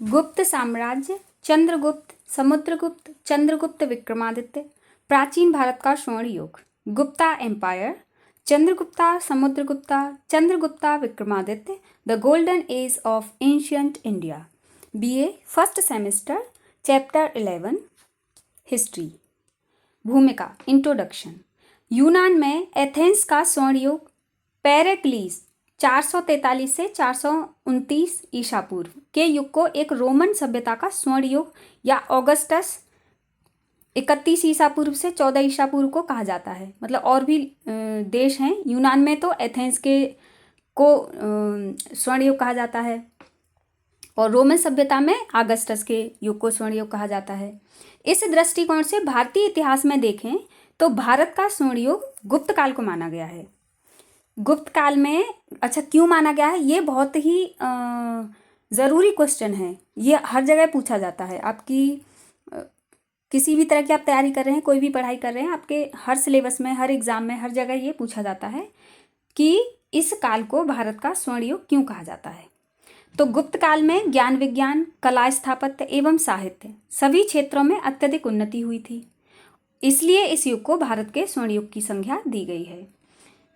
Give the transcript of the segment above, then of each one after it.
गुप्त साम्राज्य, चंद्रगुप्त, समुद्रगुप्त, चंद्रगुप्त विक्रमादित्य, प्राचीन भारत का स्वर्ण युग, Gupta empire, Chandragupta, Samudragupta, Chandragupta Vikramaditya, the golden age of ancient India. BA first semester, chapter 11 history. भूमिका, इंट्रोडक्शन। यूनान में एथेंस का स्वर्ण युग पेरेक्लीस 443 से 429 ईसा पूर्व के युग को एक रोमन सभ्यता का स्वर्ण युग या ऑगस्टस 31 ईसा पूर्व से 14 ईसा पूर्व को कहा जाता है। मतलब और भी देश हैं, यूनान में तो एथेंस के को स्वर्ण युग कहा जाता है और रोमन सभ्यता में ऑगस्टस के युग को स्वर्ण युग कहा जाता है। इस दृष्टिकोण से भारतीय इतिहास में देखें तो भारत का स्वर्ण युग गुप्त काल को माना गया है। गुप्त काल में अच्छा क्यों माना गया है, ये बहुत ही ज़रूरी क्वेश्चन है। ये हर जगह पूछा जाता है। आपकी किसी भी तरह की आप तैयारी कर रहे हैं, कोई भी पढ़ाई कर रहे हैं, आपके हर सिलेबस में, हर एग्ज़ाम में, हर जगह ये पूछा जाता है कि इस काल को भारत का स्वर्ण युग क्यों कहा जाता है। तो गुप्त काल में ज्ञान विज्ञान, कला, स्थापत्य एवं साहित्य सभी क्षेत्रों में अत्यधिक उन्नति हुई थी। इसलिए इस युग को भारत के स्वर्ण युग की संज्ञा दी गई है।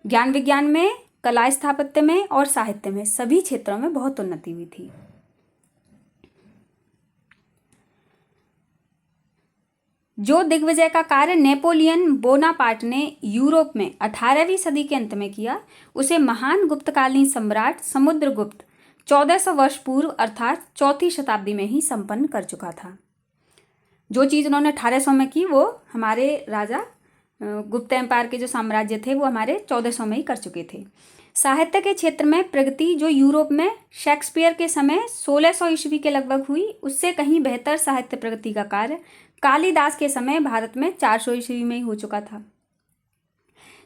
ज्ञान विज्ञान में, कला, स्थापत्य में और साहित्य में सभी क्षेत्रों में बहुत उन्नति हुई थी। जो दिग्विजय का कार्य नेपोलियन बोनापार्ट ने यूरोप में 18वीं सदी के अंत में किया, उसे महान गुप्तकालीन सम्राट समुद्रगुप्त 1400 वर्ष पूर्व अर्थात चौथी शताब्दी में ही संपन्न कर चुका था। जो चीज़ उन्होंने 1800 में की वो हमारे राजा गुप्त एम्पायर के जो साम्राज्य थे वो हमारे 1400 में ही कर चुके थे। साहित्य के क्षेत्र में प्रगति जो यूरोप में शेक्सपियर के समय 1600 ईस्वी के लगभग हुई, उससे कहीं बेहतर साहित्य प्रगति का कार्य कालिदास के समय भारत में 400 ईस्वी में ही हो चुका था।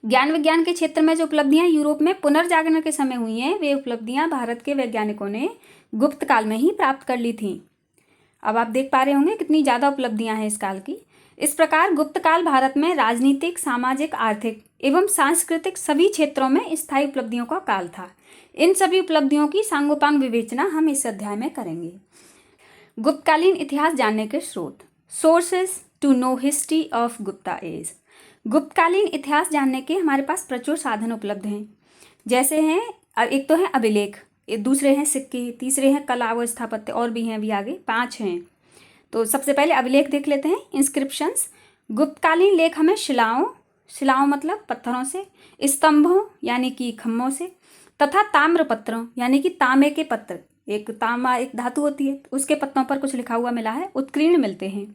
ज्ञान विज्ञान के क्षेत्र में जो उपलब्धियां यूरोप में पुनर्जागरण के समय हुई हैं, वे उपलब्धियां भारत के वैज्ञानिकों ने गुप्त काल में ही प्राप्त कर ली थीं। अब आप देख पा रहे होंगे कितनी ज़्यादा उपलब्धियां हैं इस काल की। इस प्रकार गुप्त काल भारत में राजनीतिक, सामाजिक, आर्थिक एवं सांस्कृतिक सभी क्षेत्रों में स्थायी उपलब्धियों का काल था। इन सभी उपलब्धियों की सांगोपांग विवेचना हम इस अध्याय में करेंगे। गुप्तकालीन इतिहास जानने के स्रोत, sources to know history of Gupta age. गुप्तकालीन इतिहास जानने के हमारे पास प्रचुर साधन उपलब्ध हैं। जैसे हैं, एक तो है अभिलेख, दूसरे हैं सिक्के, तीसरे हैं कला व स्थापत्य, और भी हैं, अभी आगे 5 हैं। तो सबसे पहले अभिलेख देख लेते हैं। इंस्क्रिप्शंस, गुप्तकालीन लेख हमें शिलाओं मतलब पत्थरों से, स्तंभों यानी कि खम्भों से, तथा ताम्रपत्रों यानी कि तांबे के पत्र, एक तांबा एक धातु होती है, उसके पत्तों पर कुछ लिखा हुआ मिला है, उत्कीर्ण मिलते हैं।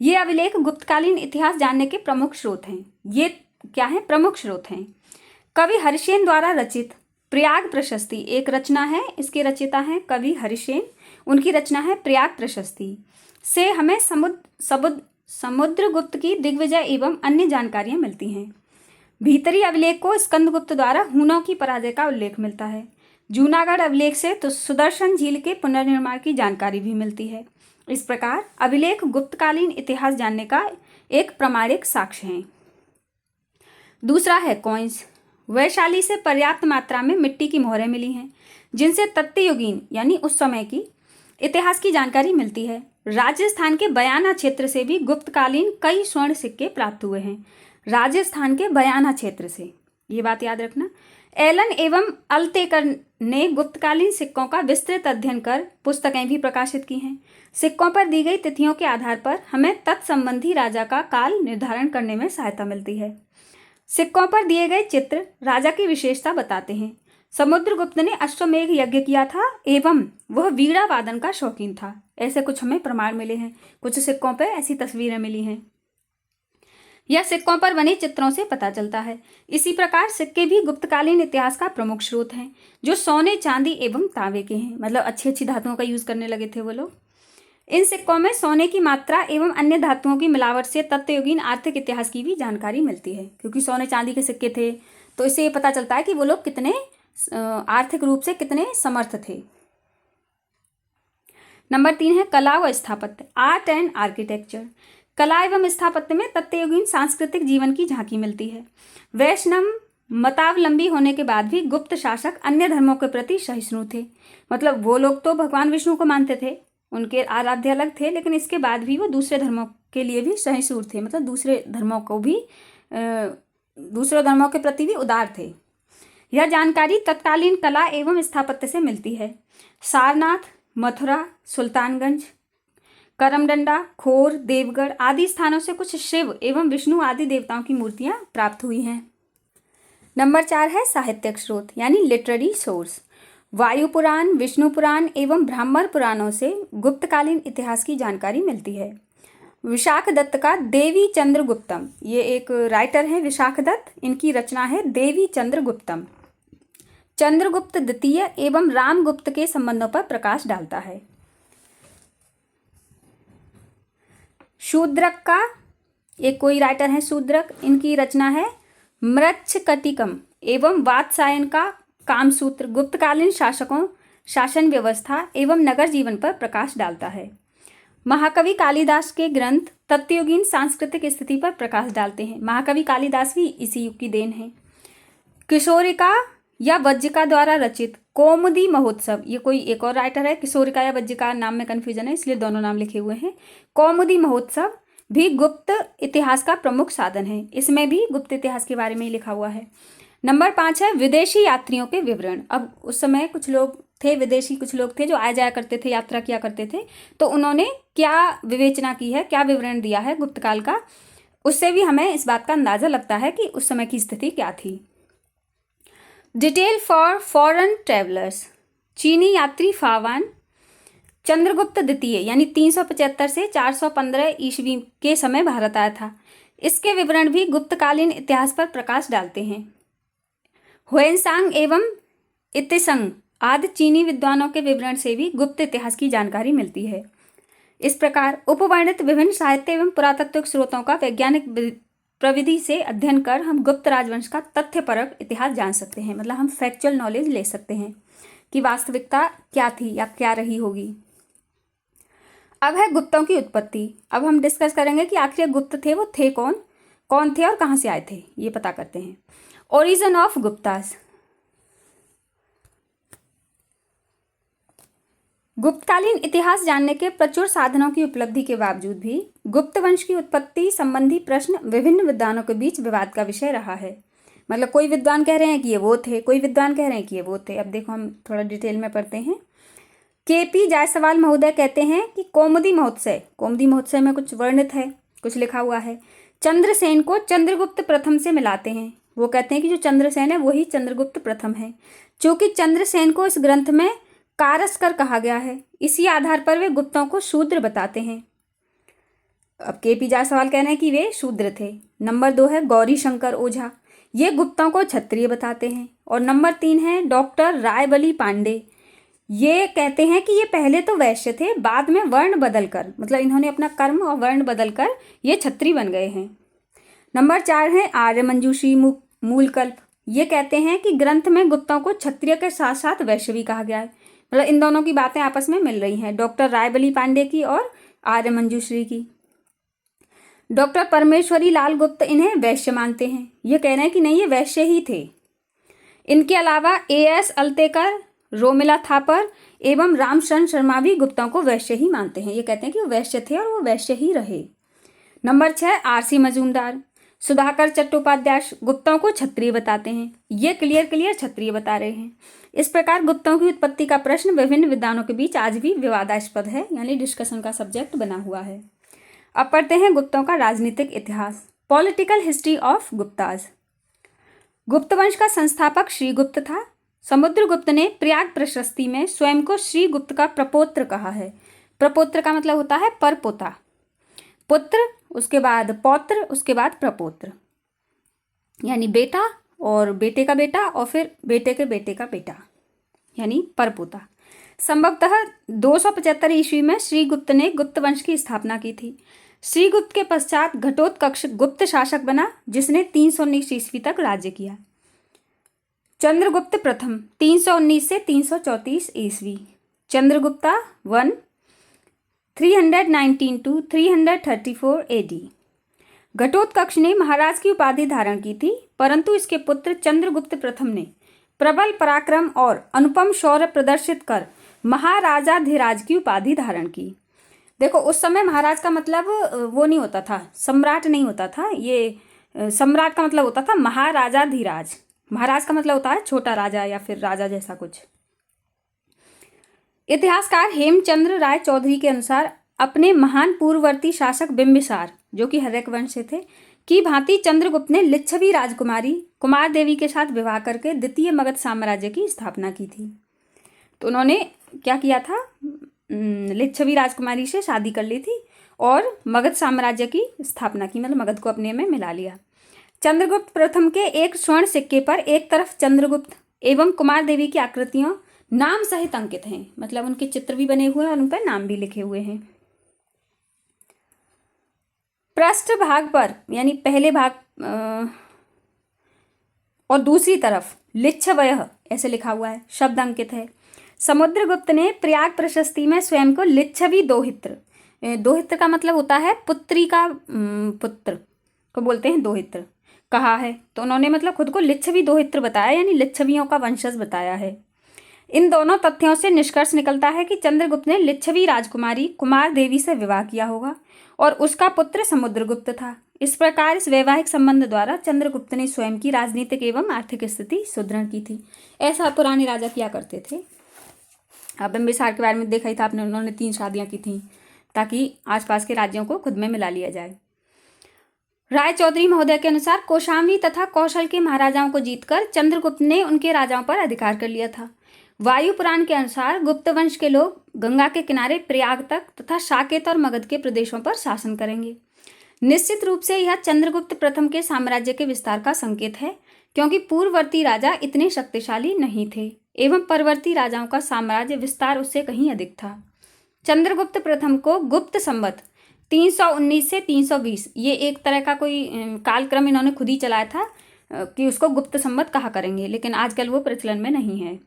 ये अभिलेख गुप्तकालीन इतिहास जानने के प्रमुख स्रोत हैं। ये क्या है? प्रमुख स्रोत हैं। कवि हरिसेन द्वारा रचित प्रयाग प्रशस्ति एक रचना है, इसके रचयिता हैं कवि हरिसेन, उनकी रचना है प्रयाग प्रशस्ति से हमें समुद्रगुप्त की दिग्विजय एवं अन्य जानकारियां मिलती हैं। भीतरी अभिलेख को स्कंदगुप्त द्वारा हुनों की पराजय का उल्लेख मिलता है। जूनागढ़ अभिलेख से तो सुदर्शन झील के पुनर्निर्माण की जानकारी भी मिलती है। इस प्रकार अभिलेख गुप्तकालीन इतिहास जानने का एक प्रामाणिक साक्ष्य है। दूसरा है कॉइन्स। वैशाली से पर्याप्त मात्रा में मिट्टी की मोहरें मिली हैं, जिनसे तत्युगीन यानी उस समय की इतिहास की जानकारी मिलती है। राजस्थान के बयाना क्षेत्र से भी गुप्तकालीन कई स्वर्ण सिक्के प्राप्त हुए हैं। राजस्थान के बयाना क्षेत्र से, ये बात याद रखना। एलन एवं अल्तेकर ने गुप्तकालीन सिक्कों का विस्तृत अध्ययन कर पुस्तकें भी प्रकाशित की हैं। सिक्कों पर दी गई तिथियों के आधार पर हमें तत्संबंधी राजा का काल निर्धारण करने में सहायता मिलती है। सिक्कों पर दिए गए चित्र राजा की विशेषता बताते हैं। समुद्रगुप्त ने अश्वमेध यज्ञ किया था एवं वह वीणा वादन का शौकीन था, ऐसे कुछ हमें प्रमाण मिले हैं। कुछ सिक्कों पर ऐसी तस्वीरें मिली हैं। यह सिक्कों पर बने चित्रों से पता चलता है। इसी प्रकार सिक्के भी गुप्तकालीन इतिहास का प्रमुख स्रोत हैं, जो सोने, चांदी एवं तांबे के हैं। मतलब अच्छी अच्छी धातुओं का यूज करने लगे थे वो लोग। इन सिक्कों में सोने की मात्रा एवं अन्य धातुओं की मिलावट से तत्वयुगीन आर्थिक इतिहास की भी जानकारी मिलती है। क्योंकि सोने चांदी के सिक्के थे तो इससे ये पता चलता है कि वो लोग कितने आर्थिक रूप से कितने समर्थ थे। नंबर 3 है कला व स्थापत्य, आर्ट एंड आर्किटेक्चर। कला एवं स्थापत्य में तत्वयुगीन सांस्कृतिक जीवन की झांकी मिलती है। वैष्णव मतावलंबी होने के बाद भी गुप्त शासक अन्य धर्मों के प्रति सहिष्णु थे। मतलब वो लोग तो भगवान विष्णु को मानते थे, उनके आराध्य अलग थे, लेकिन इसके बाद भी वो दूसरे धर्मों के लिए भी सहिष्णु थे, मतलब दूसरे धर्मों के प्रति भी उदार थे। यह जानकारी तत्कालीन कला एवं स्थापत्य से मिलती है। सारनाथ, मथुरा, सुल्तानगंज, करमडंडा, खोर, देवगढ़ आदि स्थानों से कुछ शिव एवं विष्णु आदि देवताओं की मूर्तियां प्राप्त हुई हैं। नंबर 4 है साहित्यिक स्रोत यानी लिटरेरी सोर्स। वायु पुराण, विष्णु पुराण एवं ब्राह्मण पुराणों से गुप्तकालीन इतिहास की जानकारी मिलती है। विशाख दत्त का देवी चंद्रगुप्तम, ये एक राइटर है विशाख दत्त, इनकी रचना है देवी चंद्रगुप्तम। चंद्रगुप्त द्वितीय एवं रामगुप्त के संबंधों पर प्रकाश डालता है। शूद्रक का एक कोई राइटर है शूद्रक, इनकी रचना है मृच्छकटिकम एवं वात्सायन का कामसूत्र गुप्तकालीन शासकों, शासन व्यवस्था एवं नगर जीवन पर प्रकाश डालता है। महाकवि कालिदास के ग्रंथ तत्वयुगीन सांस्कृतिक स्थिति पर प्रकाश डालते हैं। महाकवि कालिदास भी इसी युग की देन है। किशोरिका या वज्जिका द्वारा रचित कौमुदी महोत्सव, ये कोई एक और राइटर है। किशोरिका या वज्जिका नाम में कन्फ्यूजन है, इसलिए दोनों नाम लिखे हुए हैं। कौमुदी महोत्सव भी गुप्त इतिहास का प्रमुख साधन है, इसमें भी गुप्त इतिहास के बारे में ही लिखा हुआ है। नंबर 5 है विदेशी यात्रियों के विवरण। अब उस समय कुछ लोग थे, विदेशी कुछ लोग थे जो आया जाया करते थे, यात्रा किया करते थे, तो उन्होंने क्या विवेचना की है, क्या विवरण दिया है गुप्तकाल का, उससे भी हमें इस बात का अंदाजा लगता है कि उस समय की स्थिति क्या थी। Detail for foreign travellers. चीनी यात्री फावान चंद्रगुप्त द्वितीय यानी 375 से 415 ईस्वी के समय भारत आया था। इसके विवरण भी गुप्तकालीन इतिहास पर प्रकाश डालते हैं। हुएनसांग एवं इत्तेसंग आदि चीनी विद्वानों के विवरण से भी गुप्त इतिहास की जानकारी मिलती है। इस प्रकार उपवर्णित विभिन्न साहित्य एवं पुरातत्विक स्रोतों का वैज्ञानिक प्रविधि से अध्ययन कर हम गुप्त राजवंश का तथ्यपरक इतिहास जान सकते हैं, मतलब हम फैक्चुअल नॉलेज ले सकते हैं कि वास्तविकता क्या थी या क्या रही होगी। अब है गुप्तों की उत्पत्ति। अब हम डिस्कस करेंगे कि आखिर गुप्त थे वो थे कौन, कौन थे और कहाँ से आए थे, ये पता करते हैं। Origin of Guptas. गुप्तकालीन इतिहास जानने के प्रचुर साधनों की उपलब्धि के बावजूद भी गुप्त वंश की उत्पत्ति संबंधी प्रश्न विभिन्न विद्वानों के बीच विवाद का विषय रहा है। मतलब कोई विद्वान कह रहे हैं कि ये वो थे, कोई विद्वान कह रहे हैं कि ये वो थे। अब देखो हम थोड़ा डिटेल में पढ़ते हैं। केपी जायसवाल महोदय कहते हैं कि कौमुदी महोत्सव में कुछ वर्णित है, कुछ लिखा हुआ है। चंद्रसेन को चंद्रगुप्त प्रथम से मिलाते हैं। वो कहते हैं कि जो चंद्रसेन है वही चंद्रगुप्त प्रथम है, क्योंकि चंद्रसेन को इस ग्रंथ में कारस्कर कहा गया है। इसी आधार पर वे गुप्तों को शूद्र बताते हैं। अब केपी जायसवाल कह रहे हैं कि वे शूद्र थे। नंबर 2 है गौरी शंकर ओझा, ये गुप्तों को क्षत्रिय बताते हैं। और नंबर 3 है डॉक्टर रायबली पांडे, ये कहते हैं कि ये पहले तो वैश्य थे, बाद में वर्ण बदलकर, मतलब इन्होंने अपना कर्म और वर्ण बदलकर ये क्षत्रिय बन गए हैं। नंबर 4 है आर्य मंजूषी मूलकल्प, ये कहते हैं कि ग्रंथ में गुप्तों को क्षत्रिय के साथ साथ वैश्य भी कहा गया है। मतलब इन दोनों की बातें आपस में मिल रही हैं, डॉक्टर रायबली पांडे की और आर्य मंजूश्री की। डॉक्टर परमेश्वरी लाल गुप्त इन्हें वैश्य मानते हैं। ये कह रहे हैं कि नहीं, ये वैश्य ही थे। इनके अलावा A.S. अल्तेकर, रोमिला थापर एवं रामशरण शर्मा भी गुप्तों को वैश्य ही मानते हैं। ये कहते हैं कि वो वैश्य थे और वो वैश्य ही रहे। Number 6 R.C. मजूमदार, सुधाकर चट्टोपाध्याय गुप्तों को क्षत्रिय बताते हैं। ये क्लियर क्षत्रिय बता रहे हैं। इस प्रकार गुप्तों की उत्पत्ति का प्रश्न विभिन्न विद्वानों के बीच आज भी विवादास्पद है, यानी डिस्कशन का सब्जेक्ट बना हुआ है। अब पढ़ते हैं गुप्तों का राजनीतिक इतिहास। Political history of Gupta's. गुप्त वंश का संस्थापक श्रीगुप्त था। समुद्रगुप्त ने प्रयाग प्रशस्ति में स्वयं को श्रीगुप्त का प्रपौत्र कहा है। प्रपौत्र का मतलब होता है परपोता, पुत्र, उसके बाद पौत्र, उसके बाद प्रपौत्र, यानी बेटा और बेटे का बेटा और फिर बेटे के बेटे का बेटा, यानी परपोता। संभवतः 275 ईस्वी में श्रीगुप्त ने गुप्त वंश की स्थापना की थी। श्रीगुप्त के पश्चात घटोत्कच गुप्त शासक बना, जिसने 319 ईस्वी तक राज्य किया। चंद्रगुप्त प्रथम 319 से 334 ईस्वी। Chandragupta 1 319 to 334 AD। घटोत्कच ने महाराज की उपाधि धारण की थी, परंतु इसके पुत्र चंद्रगुप्त प्रथम ने प्रबल पराक्रम और अनुपम शौर्य प्रदर्शित कर महाराजाधिराज की उपाधि धारण की। देखो उस समय महाराज का मतलब वो नहीं होता था, सम्राट नहीं होता था, ये सम्राट का मतलब होता था महाराजाधिराज। महाराज का मतलब होता है छोटा राजा या फिर राजा जैसा कुछ। इतिहासकार हेमचंद्र राय चौधरी के अनुसार अपने महान पूर्ववर्ती शासक बिंबिसार, जो कि हर्यक वंश से थे, की भांति चंद्रगुप्त ने लिच्छवी राजकुमारी कुमार देवी के साथ विवाह करके द्वितीय मगध साम्राज्य की स्थापना की थी। तो उन्होंने क्या किया था, लिच्छवी राजकुमारी से शादी कर ली थी और मगध साम्राज्य की स्थापना की, मतलब मगध को अपने में मिला लिया। चंद्रगुप्त प्रथम के एक स्वर्ण सिक्के पर एक तरफ चंद्रगुप्त एवं कुमार देवी की आकृतियां नाम सहित अंकित हैं, मतलब उनके चित्र भी बने हुए हैं और उन पर नाम भी लिखे हुए हैं। पृष्ठ भाग पर यानी पहले भाग और दूसरी तरफ लिच्छवयः ऐसे लिखा हुआ है, शब्द अंकित है। समुद्रगुप्त ने प्रयाग प्रशस्ति में स्वयं को लिच्छवी दोहित्र, दोहित्र का मतलब होता है पुत्री का पुत्र को बोलते हैं दोहित्र, कहा है। तो उन्होंने मतलब खुद को लिच्छवी दोहित्र बताया, यानी लिच्छवियों का वंशज बताया है। इन दोनों तथ्यों से निष्कर्ष निकलता है कि चंद्रगुप्त ने लिच्छवी राजकुमारी कुमार देवी से विवाह किया होगा और उसका पुत्र समुद्रगुप्त था। इस प्रकार इस वैवाहिक संबंध द्वारा चंद्रगुप्त ने स्वयं की राजनीतिक एवं आर्थिक स्थिति सुदृढ़ की थी। ऐसा पुराने राजा किया करते थे। अब बिंबिसार के बारे में देखा ही था आपने, उन्होंने 3 शादियां की थी ताकि आसपास के राज्यों को खुद में मिला लिया जाए। राय चौधरी महोदय के अनुसार कौशाम्बी तथा कौशल के महाराजाओं को जीतकर चंद्रगुप्त ने उनके राजाओं पर अधिकार कर लिया था। वायु पुराण के अनुसार गुप्त वंश के लोग गंगा के किनारे प्रयाग तक तथा साकेत और मगध के प्रदेशों पर शासन करेंगे। निश्चित रूप से यह चंद्रगुप्त प्रथम के साम्राज्य के विस्तार का संकेत है, क्योंकि पूर्ववर्ती राजा इतने शक्तिशाली नहीं थे एवं परवर्ती राजाओं का साम्राज्य विस्तार उससे कहीं अधिक था। चंद्रगुप्त प्रथम को गुप्त संवत 319 से 320, ये एक तरह का कोई कालक्रम इन्होंने खुद ही चलाया था कि उसको गुप्त संवत कहा करेंगे, लेकिन आजकल वो प्रचलन में नहीं है।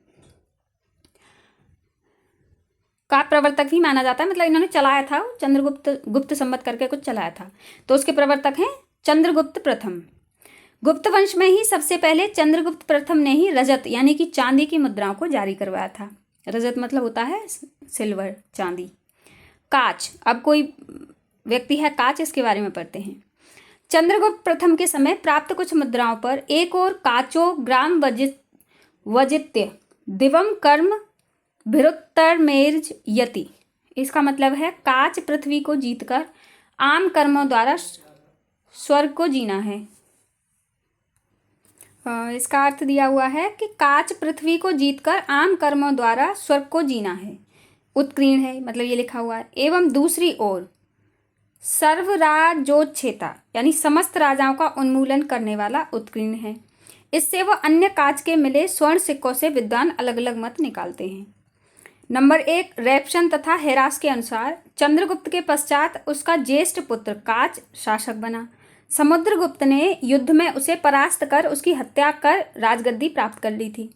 का प्रवर्तक भी माना जाता है, मतलब इन्होंने चलाया था चंद्रगुप्त, गुप्त संवत करके कुछ चलाया था, तो उसके प्रवर्तक हैं चंद्रगुप्त प्रथम। गुप्त वंश में ही सबसे पहले चंद्रगुप्त प्रथम ने ही रजत यानी कि चांदी की मुद्राओं को जारी करवाया था। रजत मतलब होता है सिल्वर, चांदी। काच, अब कोई व्यक्ति है काच, इसके बारे में पढ़ते हैं। चंद्रगुप्त प्रथम के समय प्राप्त कुछ मुद्राओं पर एक और काचो ग्राम वजित्य दिवम कर्म भृत्तरमेर्ज यति, इसका मतलब है काच पृथ्वी को जीतकर आम कर्मों द्वारा स्वर्ग को जीना है। इसका अर्थ दिया हुआ है कि काच पृथ्वी को जीतकर आम कर्मों द्वारा स्वर्ग को जीना है, उत्कीर्ण है, मतलब ये लिखा हुआ है। एवं दूसरी ओर सर्वराजोच्छेता यानी समस्त राजाओं का उन्मूलन करने वाला उत्कीर्ण है। इससे वह अन्य काच के मिले स्वर्ण सिक्कों से विद्वान अलग अलग मत निकालते हैं। नंबर 1 रेपशन तथा हेरास के अनुसार चंद्रगुप्त के पश्चात उसका ज्येष्ठ पुत्र काच शासक बना। समुद्रगुप्त ने युद्ध में उसे परास्त कर उसकी हत्या कर राजगद्दी प्राप्त कर ली थी।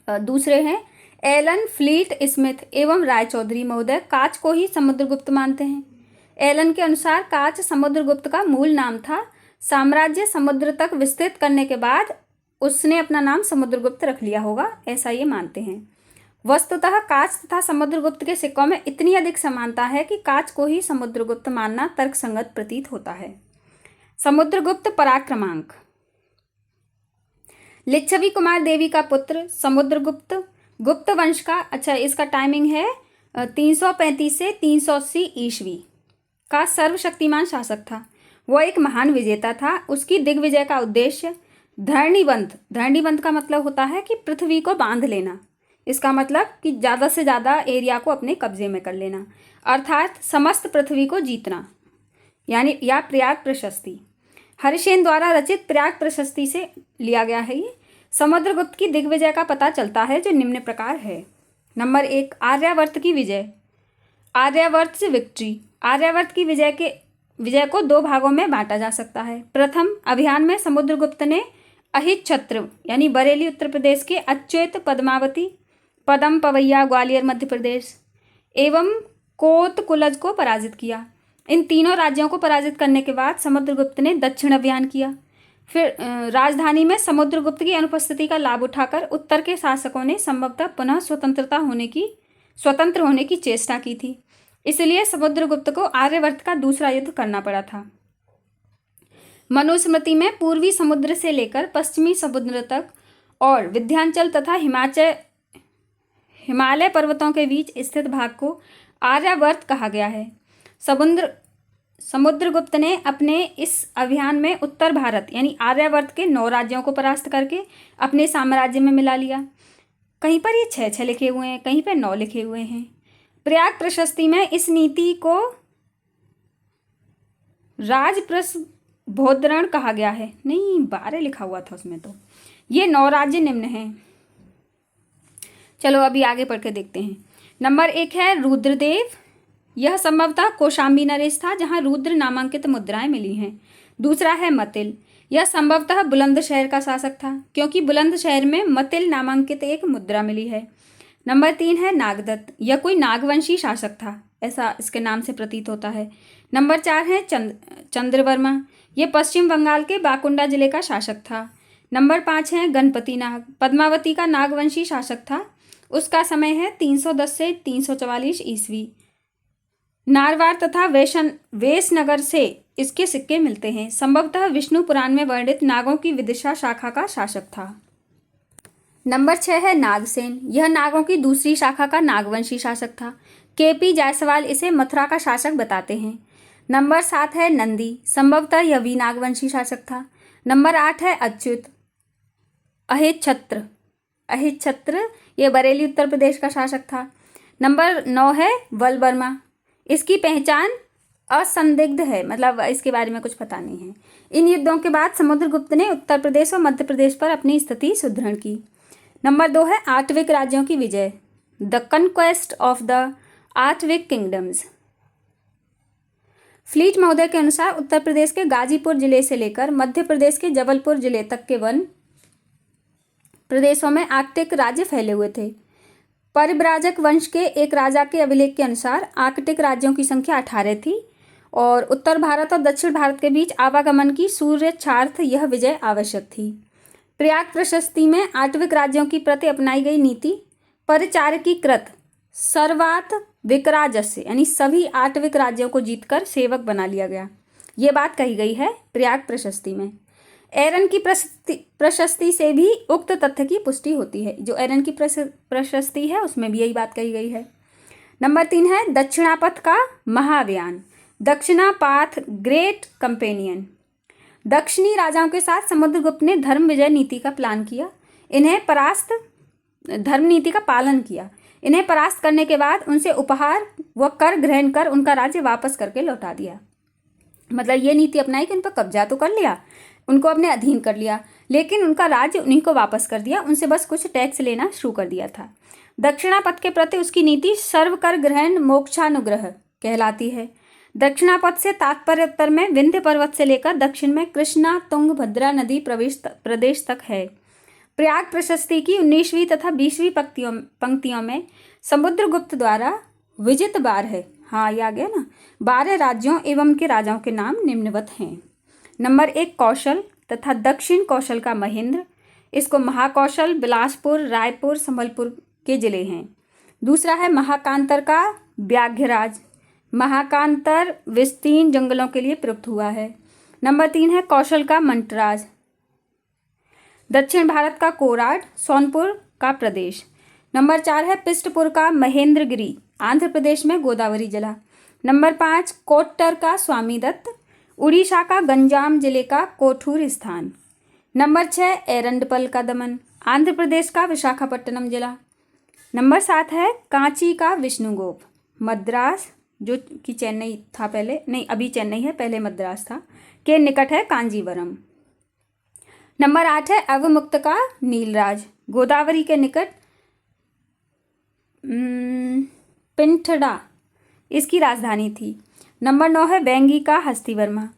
दूसरे हैं एलन फ्लीट स्मिथ एवं राय चौधरी महोदय काच को ही समुद्रगुप्त मानते हैं। एलन के अनुसार काच समुद्रगुप्त का मूल नाम था। साम्राज्य समुद्र तक विस्तृत करने के बाद उसने अपना नाम समुद्रगुप्त रख लिया होगा, ऐसा ये मानते हैं। वस्तुतः काच तथा समुद्रगुप्त के सिक्कों में इतनी अधिक समानता है कि काच को ही समुद्रगुप्त मानना तर्कसंगत प्रतीत होता है। समुद्रगुप्त पराक्रमांक। लिच्छवी कुमार देवी का पुत्र समुद्रगुप्त गुप्त वंश का, अच्छा इसका टाइमिंग है 335 से 380 ईस्वी का सर्वशक्तिमान शासक था। वह एक महान विजेता था। उसकी दिग्विजय का उद्देश्य धरणीबंध का मतलब होता है कि पृथ्वी को बांध लेना। इसका मतलब कि ज़्यादा से ज़्यादा एरिया को अपने कब्जे में कर लेना, अर्थात समस्त पृथ्वी को जीतना, यानी या प्रयाग प्रशस्ति। हरिसेन द्वारा रचित प्रयाग प्रशस्ति से लिया गया है ये। समुद्रगुप्त की दिग्विजय का पता चलता है जो निम्न प्रकार है। नंबर 1 आर्यावर्त की विजय, आर्यावर्त से विक्ट्री। आर्यावर्त की विजय को 2 भागों में बांटा जा सकता है। प्रथम अभियान में समुद्रगुप्त ने अहित छत्र यानी बरेली उत्तर प्रदेश के, अच्युत पद्मावती पदम पवैया ग्वालियर मध्य प्रदेश एवं कोतकुलज को पराजित किया। इन तीनों राज्यों को पराजित करने के बाद समुद्रगुप्त ने दक्षिण अभियान किया। फिर राजधानी में समुद्रगुप्त की अनुपस्थिति का लाभ उठाकर उत्तर के शासकों ने संभवतः पुनः स्वतंत्रता होने की स्वतंत्र होने की चेष्टा की थी। इसलिए समुद्रगुप्त को आर्यवर्त का दूसरा युद्ध करना पड़ा था। मनुस्मृति में पूर्वी समुद्र से लेकर पश्चिमी समुद्र तक और विंध्याचल तथा हिमालय पर्वतों के बीच स्थित भाग को आर्यावर्त कहा गया है। समुद्रगुप्त ने अपने इस अभियान में उत्तर भारत यानी आर्यावर्त के 9 राज्यों को परास्त करके अपने साम्राज्य में मिला लिया। कहीं पर ये 6 लिखे हुए हैं, कहीं पर 9 लिखे हुए हैं। प्रयाग प्रशस्ति में इस नीति को राजप्रस्बोधरण कहा गया है। नहीं, 12 लिखा हुआ था उसमें। तो ये 9 राज्य निम्न हैं। चलो अभी आगे पढ़ के देखते हैं। नंबर 1 है रुद्रदेव। यह संभवतः कौशाम्बी नरेश था जहां रुद्र नामांकित मुद्राएं मिली हैं। दूसरा है मतिल। यह संभवतः बुलंदशहर का शासक था क्योंकि बुलंदशहर में मतिल नामांकित एक मुद्रा मिली है। नंबर 3 है नागदत्त। यह कोई नागवंशी शासक था, ऐसा इसके नाम से प्रतीत होता है। नंबर 4 है चंद्रवर्मा। यह पश्चिम बंगाल के बाकुंडा जिले का शासक था। नंबर 5 है गणपति नाग। पद्मावती का नागवंशी शासक था। उसका समय है 310 से 344 ईस्वी। नारवार तथा वेशनगर से इसके सिक्के मिलते हैं। संभवतः विष्णु पुराण में वर्णित नागों की विदिशा शाखा का शासक था। नंबर 6 है नागसेन। यह नागों की दूसरी शाखा का नागवंशी शासक था। केपी जायसवाल इसे मथुरा का शासक बताते हैं। नंबर 7 है नंदी। संभवतः यह भी नागवंशी शासक था। नंबर 8 है अच्युत। अहिच्छत्र यह बरेली उत्तर प्रदेश का शासक था। नंबर 9 है वलवर्मा। इसकी पहचान असंदिग्ध है, मतलब इसके बारे में कुछ पता नहीं है। इन युद्धों के बाद समुद्रगुप्त ने उत्तर प्रदेश और मध्य प्रदेश पर अपनी स्थिति सुदृढ़ की। नंबर 2 है आठविक राज्यों की विजय। The conquest of the Atavika kingdoms. Fleet महोदय के अनुसार उत्तर प्रदेश के गाजीपुर जिले से लेकर मध्य प्रदेश के जबलपुर जिले तक के वन प्रदेशों में आर्कटिक राज्य फैले हुए थे। परिव्राजक वंश के एक राजा के अभिलेख के अनुसार आर्कटिक राज्यों की संख्या 18 थी और उत्तर भारत और दक्षिण भारत के बीच आवागमन की सूर्याच्छार्थ यह विजय आवश्यक थी। प्रयाग प्रशस्ति में आठविक राज्यों की प्रति अपनाई गई नीति परिचारकीकृत सर्वात विकराजस्य यानी सभी आठविक राज्यों को जीतकर सेवक बना लिया गया। ये बात कही गई है प्रयाग प्रशस्ति में। एरन की प्रशस्ति से भी उक्त तथ्य की पुष्टि होती है। जो एरन की प्रशस्ति है उसमें भी यही बात कही गई है। नंबर 3 है दक्षिणापथ का महाअभियान। दक्षिणापाथ ग्रेट कंपेनियन। दक्षिणी राजाओं के साथ समुद्रगुप्त ने धर्म विजय नीति का प्लान किया। धर्म नीति का पालन किया। इन्हें परास्त करने के बाद उनसे उपहार व कर ग्रहण कर उनका राज्य वापस करके लौटा दिया। मतलब ये नीति अपनाई कि उन पर कब्जा तो कर लिया, उनको अपने अधीन कर लिया, लेकिन उनका राज्य उन्हीं को वापस कर दिया। उनसे बस कुछ टैक्स लेना शुरू कर दिया था। दक्षिणापथ के प्रति उसकी नीति सर्वकर ग्रहण मोक्षानुग्रह कहलाती है। दक्षिणापथ से तात्पर्य उत्तर में विंध्य पर्वत से लेकर दक्षिण में कृष्णा तुंगभद्रा नदी प्रदेश तक है। प्रयाग प्रशस्ति की 19वीं तथा 20वीं पंक्तियों में समुद्रगुप्त द्वारा विजित 12 राज्यों एवं उनके राजाओं के नाम निम्नवत हैं। नंबर 1 कौशल तथा दक्षिण कौशल का महेंद्र। इसको महाकौशल, बिलासपुर, रायपुर, संबलपुर के जिले हैं। दूसरा है महाकांतर का व्याघ्रराज। महाकांतर विस्तीर्ण जंगलों के लिए प्रयुक्त हुआ है। नंबर 3 है कौशल का मंटराज। दक्षिण भारत का कोराड, सोनपुर का प्रदेश। नंबर 4 है पिष्टपुर का महेंद्रगिरी, आंध्र प्रदेश में गोदावरी जिला। नंबर 5 कोट्टर का स्वामी दत्त, उड़ीसा का गंजाम जिले का कोठूर स्थान। नंबर 6 एरंडपल का दमन, आंध्र प्रदेश का विशाखापट्टनम जिला। नंबर 7 है कांची का विष्णुगोप, मद्रास जो कि चेन्नई था पहले, नहीं अभी चेन्नई है, पहले मद्रास था, के निकट है कांजीवरम। नंबर 8 है अवमुक्त का नीलराज, गोदावरी के निकट पिंठड़ा इसकी राजधानी थी। नंबर 9 है वेंगी का हस्तिवर्मा,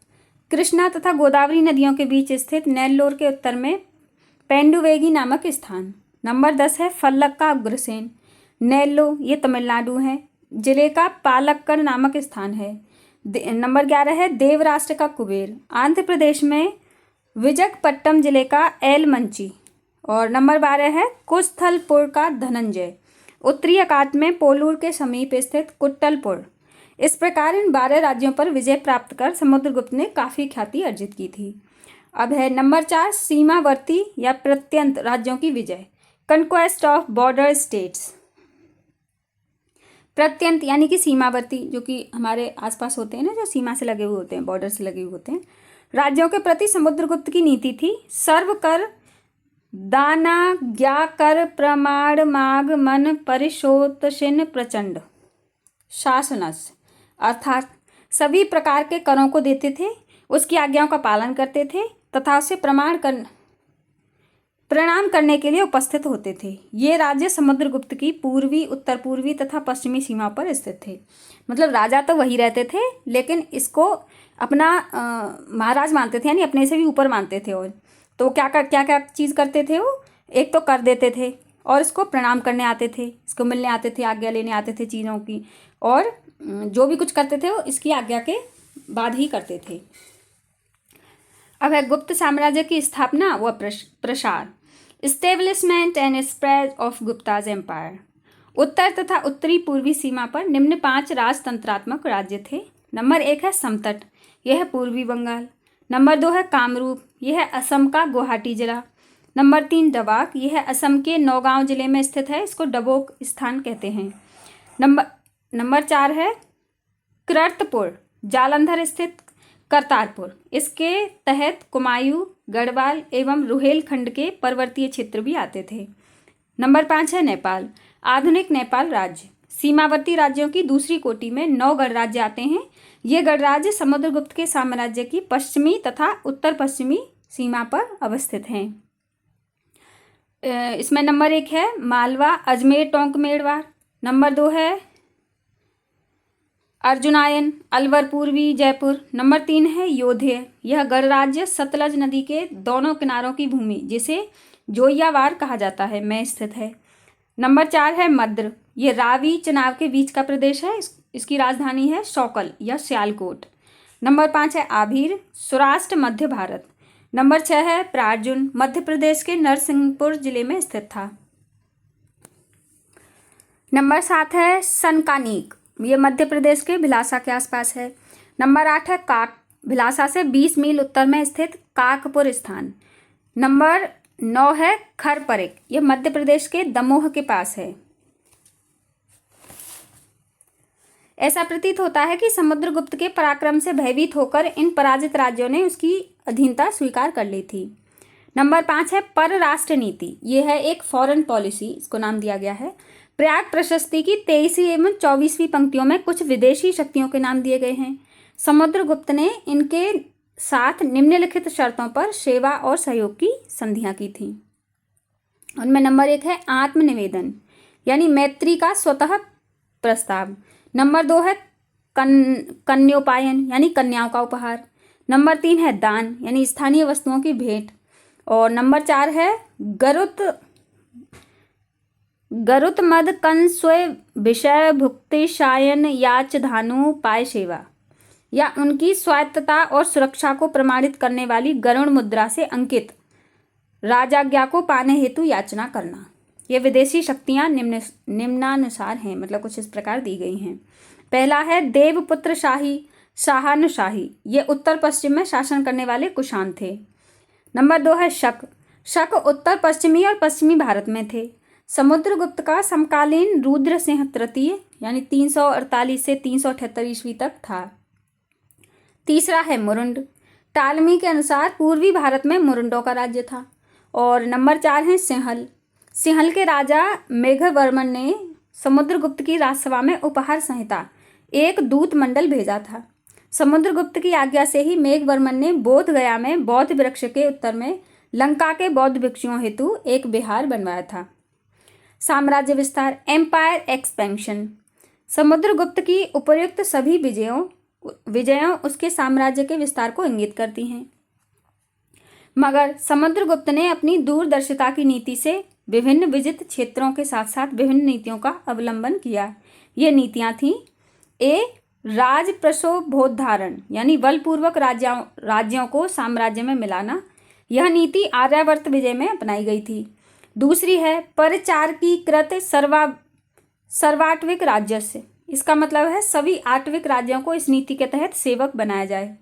कृष्णा तथा गोदावरी नदियों के बीच स्थित नेल्लोर के उत्तर में पेंडुवेगी नामक स्थान। नंबर 10 है फल्लक का उग्रसेन, नेल्लो ये तमिलनाडु है, जिले का पालक्कड़ नामक स्थान है। नंबर 11 है देवराष्ट्र का कुबेर, आंध्र प्रदेश में विजयपट्टनम जिले का एलमंची। और नंबर 12 है कुस्थलपुर का धनंजय, उत्तरी अखात में पोलूर के समीप स्थित कुट्टलपुर। इस प्रकार इन 12 राज्यों पर विजय प्राप्त कर समुद्रगुप्त ने काफ़ी ख्याति अर्जित की थी। अब है नंबर 4, सीमावर्ती या प्रत्यंत राज्यों की विजय, कंक्वेस्ट ऑफ बॉर्डर स्टेट्स। प्रत्यंत यानी कि सीमावर्ती, जो कि हमारे आसपास होते हैं ना, जो सीमा से लगे हुए होते हैं, बॉर्डर से लगे हुए होते हैं, राज्यों के प्रति समुद्रगुप्त की नीति थी सर्व कर दाना ज्ञा कर प्रमाण माग मन परिशोतशिन प्रचंड शासनस, अर्थात सभी प्रकार के करों को देते थे, उसकी आज्ञाओं का पालन करते थे तथा उसे प्रणाम करने के लिए उपस्थित होते थे। ये राज्य समुद्रगुप्त की पूर्वी, उत्तर पूर्वी तथा पश्चिमी सीमा पर स्थित थे। मतलब राजा तो वही रहते थे, लेकिन इसको अपना महाराज मानते थे, यानी अपने से भी ऊपर मानते थे। और तो क्या क्या चीज़ करते थे वो, एक तो कर देते थे और इसको प्रणाम करने आते थे, इसको मिलने आते थे, आज्ञा लेने आते थे चीज़ों की, और जो भी कुछ करते थे वो इसकी आज्ञा के बाद ही करते थे। अब है गुप्त साम्राज्य की स्थापना व प्रसार, establishment and spread of Guptas empire. उत्तर तथा उत्तरी पूर्वी सीमा पर निम्न 5 राजतंत्रात्मक राज्य थे। नंबर 1 है समतट, यह है पूर्वी बंगाल। नंबर 2 है कामरूप, यह है असम का गुवाहाटी जिला। नंबर 3 डबाक, यह है असम के नौगांव जिले में स्थित है, इसको डबोक स्थान कहते हैं। नंबर 4 है करतपुर, जालंधर स्थित करतारपुर, इसके तहत कुमायूं, गढ़वाल एवं रुहेलखंड के पर्वतीय क्षेत्र भी आते थे। नंबर 5 है नेपाल, आधुनिक नेपाल राज्य। सीमावर्ती राज्यों की दूसरी कोटि में 9 गणराज्य आते हैं। ये गणराज्य समुद्रगुप्त के साम्राज्य की पश्चिमी तथा उत्तर पश्चिमी सीमा पर अवस्थित हैं। इसमें नंबर 1 है मालवा, अजमेर, टोंक, मेड़वार। नंबर 2 है अर्जुनायन, अलवर, पूर्वी जयपुर। नंबर 3 है योधेय, यह गणराज्य सतलज नदी के दोनों किनारों की भूमि, जिसे जोइयावार कहा जाता है, में स्थित है। नंबर 4 है मद्र, ये रावी चनाव के बीच का प्रदेश है, इसकी राजधानी है शौकल या सियालकोट। नंबर 5 है आभीर, सौराष्ट्र, मध्य भारत। नंबर 6 है प्रार्जुन, मध्य प्रदेश के नरसिंहपुर जिले में स्थित था। नंबर 7 है सनकानीक, ये मध्य प्रदेश के भिलासा के आसपास है। नंबर 8 है काक, भिलासा से 20 मील उत्तर में स्थित काकपुर स्थान। नंबर 9 है खरपरिक, यह मध्य प्रदेश के दमोह के पास है। ऐसा प्रतीत होता है कि समुद्रगुप्त के पराक्रम से भयभीत होकर इन पराजित राज्यों ने उसकी अधीनता स्वीकार कर ली थी। नंबर 5 है परराष्ट्र नीति, यह है एक फॉरेन पॉलिसी, इसको नाम दिया गया है। प्रयाग प्रशस्ति की 23वीं एवं 24वीं पंक्तियों में कुछ विदेशी शक्तियों के नाम दिए गए हैं। समुद्रगुप्त ने इनके साथ निम्नलिखित शर्तों पर सेवा और सहयोग की संधियां की थी। उनमें नंबर 1 है आत्मनिवेदन, यानी मैत्री का स्वतः प्रस्ताव। नंबर 2 है कन्योपायन, यानी कन्याओं का उपहार। नंबर 3 है दान, यानी स्थानीय वस्तुओं की भेंट। और नंबर 4 है गरुत मद कन स्वय विषय भुक्ति शायन याच धानु पाय सेवा, या उनकी स्वायत्तता और सुरक्षा को प्रमाणित करने वाली गरुण मुद्रा से अंकित राजाज्ञा को पाने हेतु याचना करना। ये विदेशी शक्तियां निम्नानुसार हैं, मतलब कुछ इस प्रकार दी गई हैं। पहला है देवपुत्र शाही, शाहानुशाही, ये उत्तर पश्चिम में शासन करने वाले कुषाण थे। नंबर 2 है शक, शक उत्तर पश्चिमी और पश्चिमी भारत में थे। समुद्रगुप्त का समकालीन रुद्र सिंह तृतीय, यानी 348 से 378 ईस्वी तक था। तीसरा है मुरुंड, टालमी के अनुसार पूर्वी भारत में मुरुंडों का राज्य था। और नंबर 4 है सिंहल, सिंहल के राजा मेघवर्मन ने समुद्रगुप्त की राजसभा में उपहार संहिता एक दूत मंडल भेजा था। समुद्रगुप्त की आज्ञा से ही मेघवर्मन ने बोध गया में बौद्ध वृक्ष के उत्तर में लंका के बौद्ध भिक्षुओं हेतु एक विहार बनवाया था। साम्राज्य विस्तार, एम्पायर एक्सपेंशन, समुद्रगुप्त की उपर्युक्त सभी विजयों उसके साम्राज्य के विस्तार को इंगित करती हैं। मगर समुद्रगुप्त ने अपनी दूरदर्शिता की नीति से विभिन्न विजित क्षेत्रों के साथ साथ विभिन्न नीतियों का अवलंबन किया। ये नीतियां थीं: ए, राज प्रशोभोद्धारण, यानी बलपूर्वक राज्यों को साम्राज्य में मिलाना। यह नीति आर्यावर्त विजय में अपनाई गई थी। दूसरी है परिचारकीकृत सर्वाट्विक राज्यस्य, इसका मतलब है सभी आट्विक राज्यों को इस नीति के तहत सेवक बनाया जाए।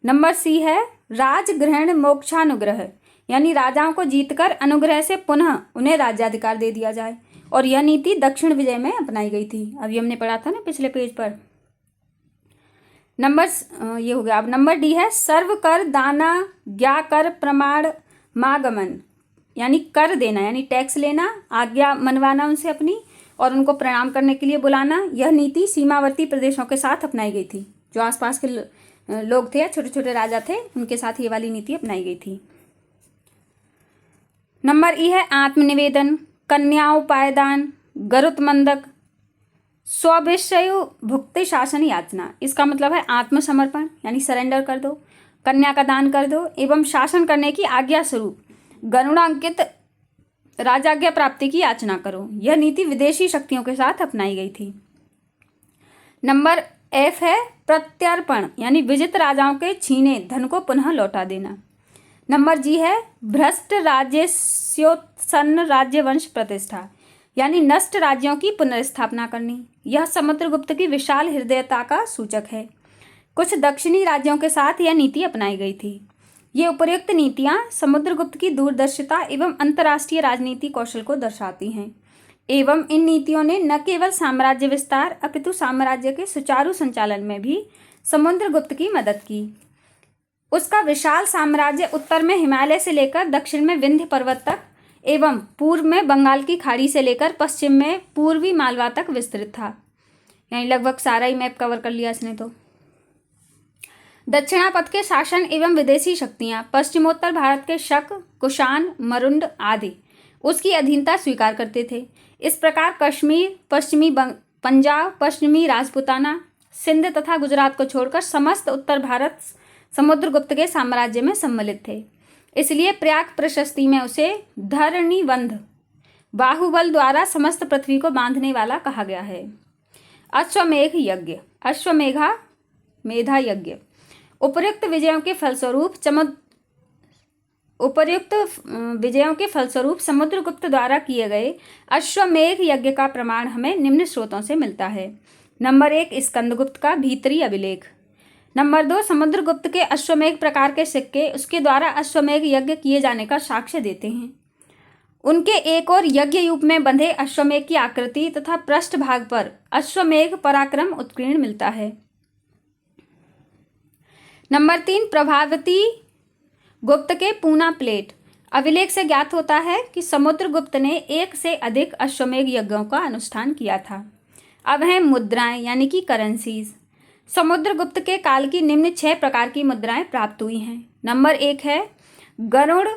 नंबर सी है राजग्रहण मोक्षानुग्रह, यानी राजाओं को जीतकर अनुग्रह से पुनः उन्हें राज्याधिकार दे दिया जाए, और यह नीति दक्षिण विजय में अपनाई गई थी। अभी हमने पढ़ा था ना पिछले पेज पर। ये हो गया। अब नंबर डी है सर्व कर दाना ज्ञा कर प्रमाण मागमन, यानी कर देना, यानी टैक्स लेना, आज्ञा मनवाना उनसे अपनी, और उनको प्रणाम करने के लिए बुलाना। यह नीति सीमावर्ती प्रदेशों के साथ अपनाई गई थी। जो आसपास के लोग थे, छोटे छोटे राजा थे, उनके साथ ये वाली नीति अपनाई गई थी। नंबर ई है आत्मनिवेदन, कन्याओं पायदान, गरुत्मंदक, स्वविषय भुक्ति शासन याचना, इसका मतलब है आत्मसमर्पण, यानी सरेंडर कर दो, कन्या का दान कर दो, एवं शासन करने की आज्ञा स्वरूप गरुड़ांकित राजाज्ञा प्राप्ति की याचना करो। यह नीति विदेशी शक्तियों के साथ अपनाई गई थी। नंबर एफ है प्रत्यर्पण, यानी विजित राजाओं के छीने धन को पुनः लौटा देना। नंबर जी है भ्रष्ट राज्यस्योत्सन्न राज्यवंश प्रतिष्ठा, यानी नष्ट राज्यों की पुनर्स्थापना करनी। यह समुद्रगुप्त की विशाल हृदयता का सूचक है। कुछ दक्षिणी राज्यों के साथ यह नीति अपनाई गई थी। ये उपर्युक्त नीतियां समुद्रगुप्त की दूरदर्शिता एवं अंतर्राष्ट्रीय राजनीति कौशल को दर्शाती हैं, एवं इन नीतियों ने न केवल साम्राज्य विस्तार अपितु साम्राज्य के सुचारू संचालन में भी समुद्रगुप्त की मदद की। उसका विशाल साम्राज्य उत्तर में हिमालय से लेकर दक्षिण में विंध्य पर्वत तक एवं पूर्व में बंगाल की खाड़ी से लेकर पश्चिम में पूर्वी मालवा तक विस्तृत था। यानी लगभग सारा ही मैप कवर कर लिया इसने तो। दक्षिणापथ के शासन एवं विदेशी शक्तियां पश्चिमोत्तर भारत के शक, कुषाण, मरुंड आदि उसकी अधीनता स्वीकार करते थे। इस प्रकार कश्मीर, पश्चिमी पंजाब, पश्चिमी राजपुताना, सिंध तथा गुजरात को छोड़कर समस्त उत्तर भारत समुद्रगुप्त के साम्राज्य में सम्मिलित थे। इसलिए प्रयाग प्रशस्ति में उसे धरणीवंध, बाहुबल द्वारा समस्त पृथ्वी को बांधने वाला कहा गया है। अश्वमेघ यज्ञ, मेधा यज्ञ, उपर्युक्त विजयों के फलस्वरूप समुद्रगुप्त द्वारा किए गए अश्वमेघ यज्ञ का प्रमाण हमें निम्न स्रोतों से मिलता है। नंबर 1 स्कंदगुप्त का भीतरी अभिलेख। नंबर 2 समुद्रगुप्त के अश्वमेघ प्रकार के सिक्के उसके द्वारा अश्वमेघ यज्ञ किए जाने का साक्ष्य देते हैं। उनके एक और यज्ञ यूप में बंधे अश्वमेघ की आकृति तथा पृष्ठभाग पर अश्वमेघ पराक्रम उत्कीर्ण मिलता है। नंबर 3 प्रभावती गुप्त के पूना प्लेट अभिलेख से ज्ञात होता है कि समुद्रगुप्त ने एक से अधिक अश्वमेघ यज्ञों का अनुष्ठान किया था। अब हैं मुद्राएं, यानी कि करेंसीज। समुद्रगुप्त के काल की निम्न 6 प्रकार की मुद्राएं प्राप्त हुई हैं। नंबर 1 है गरुड़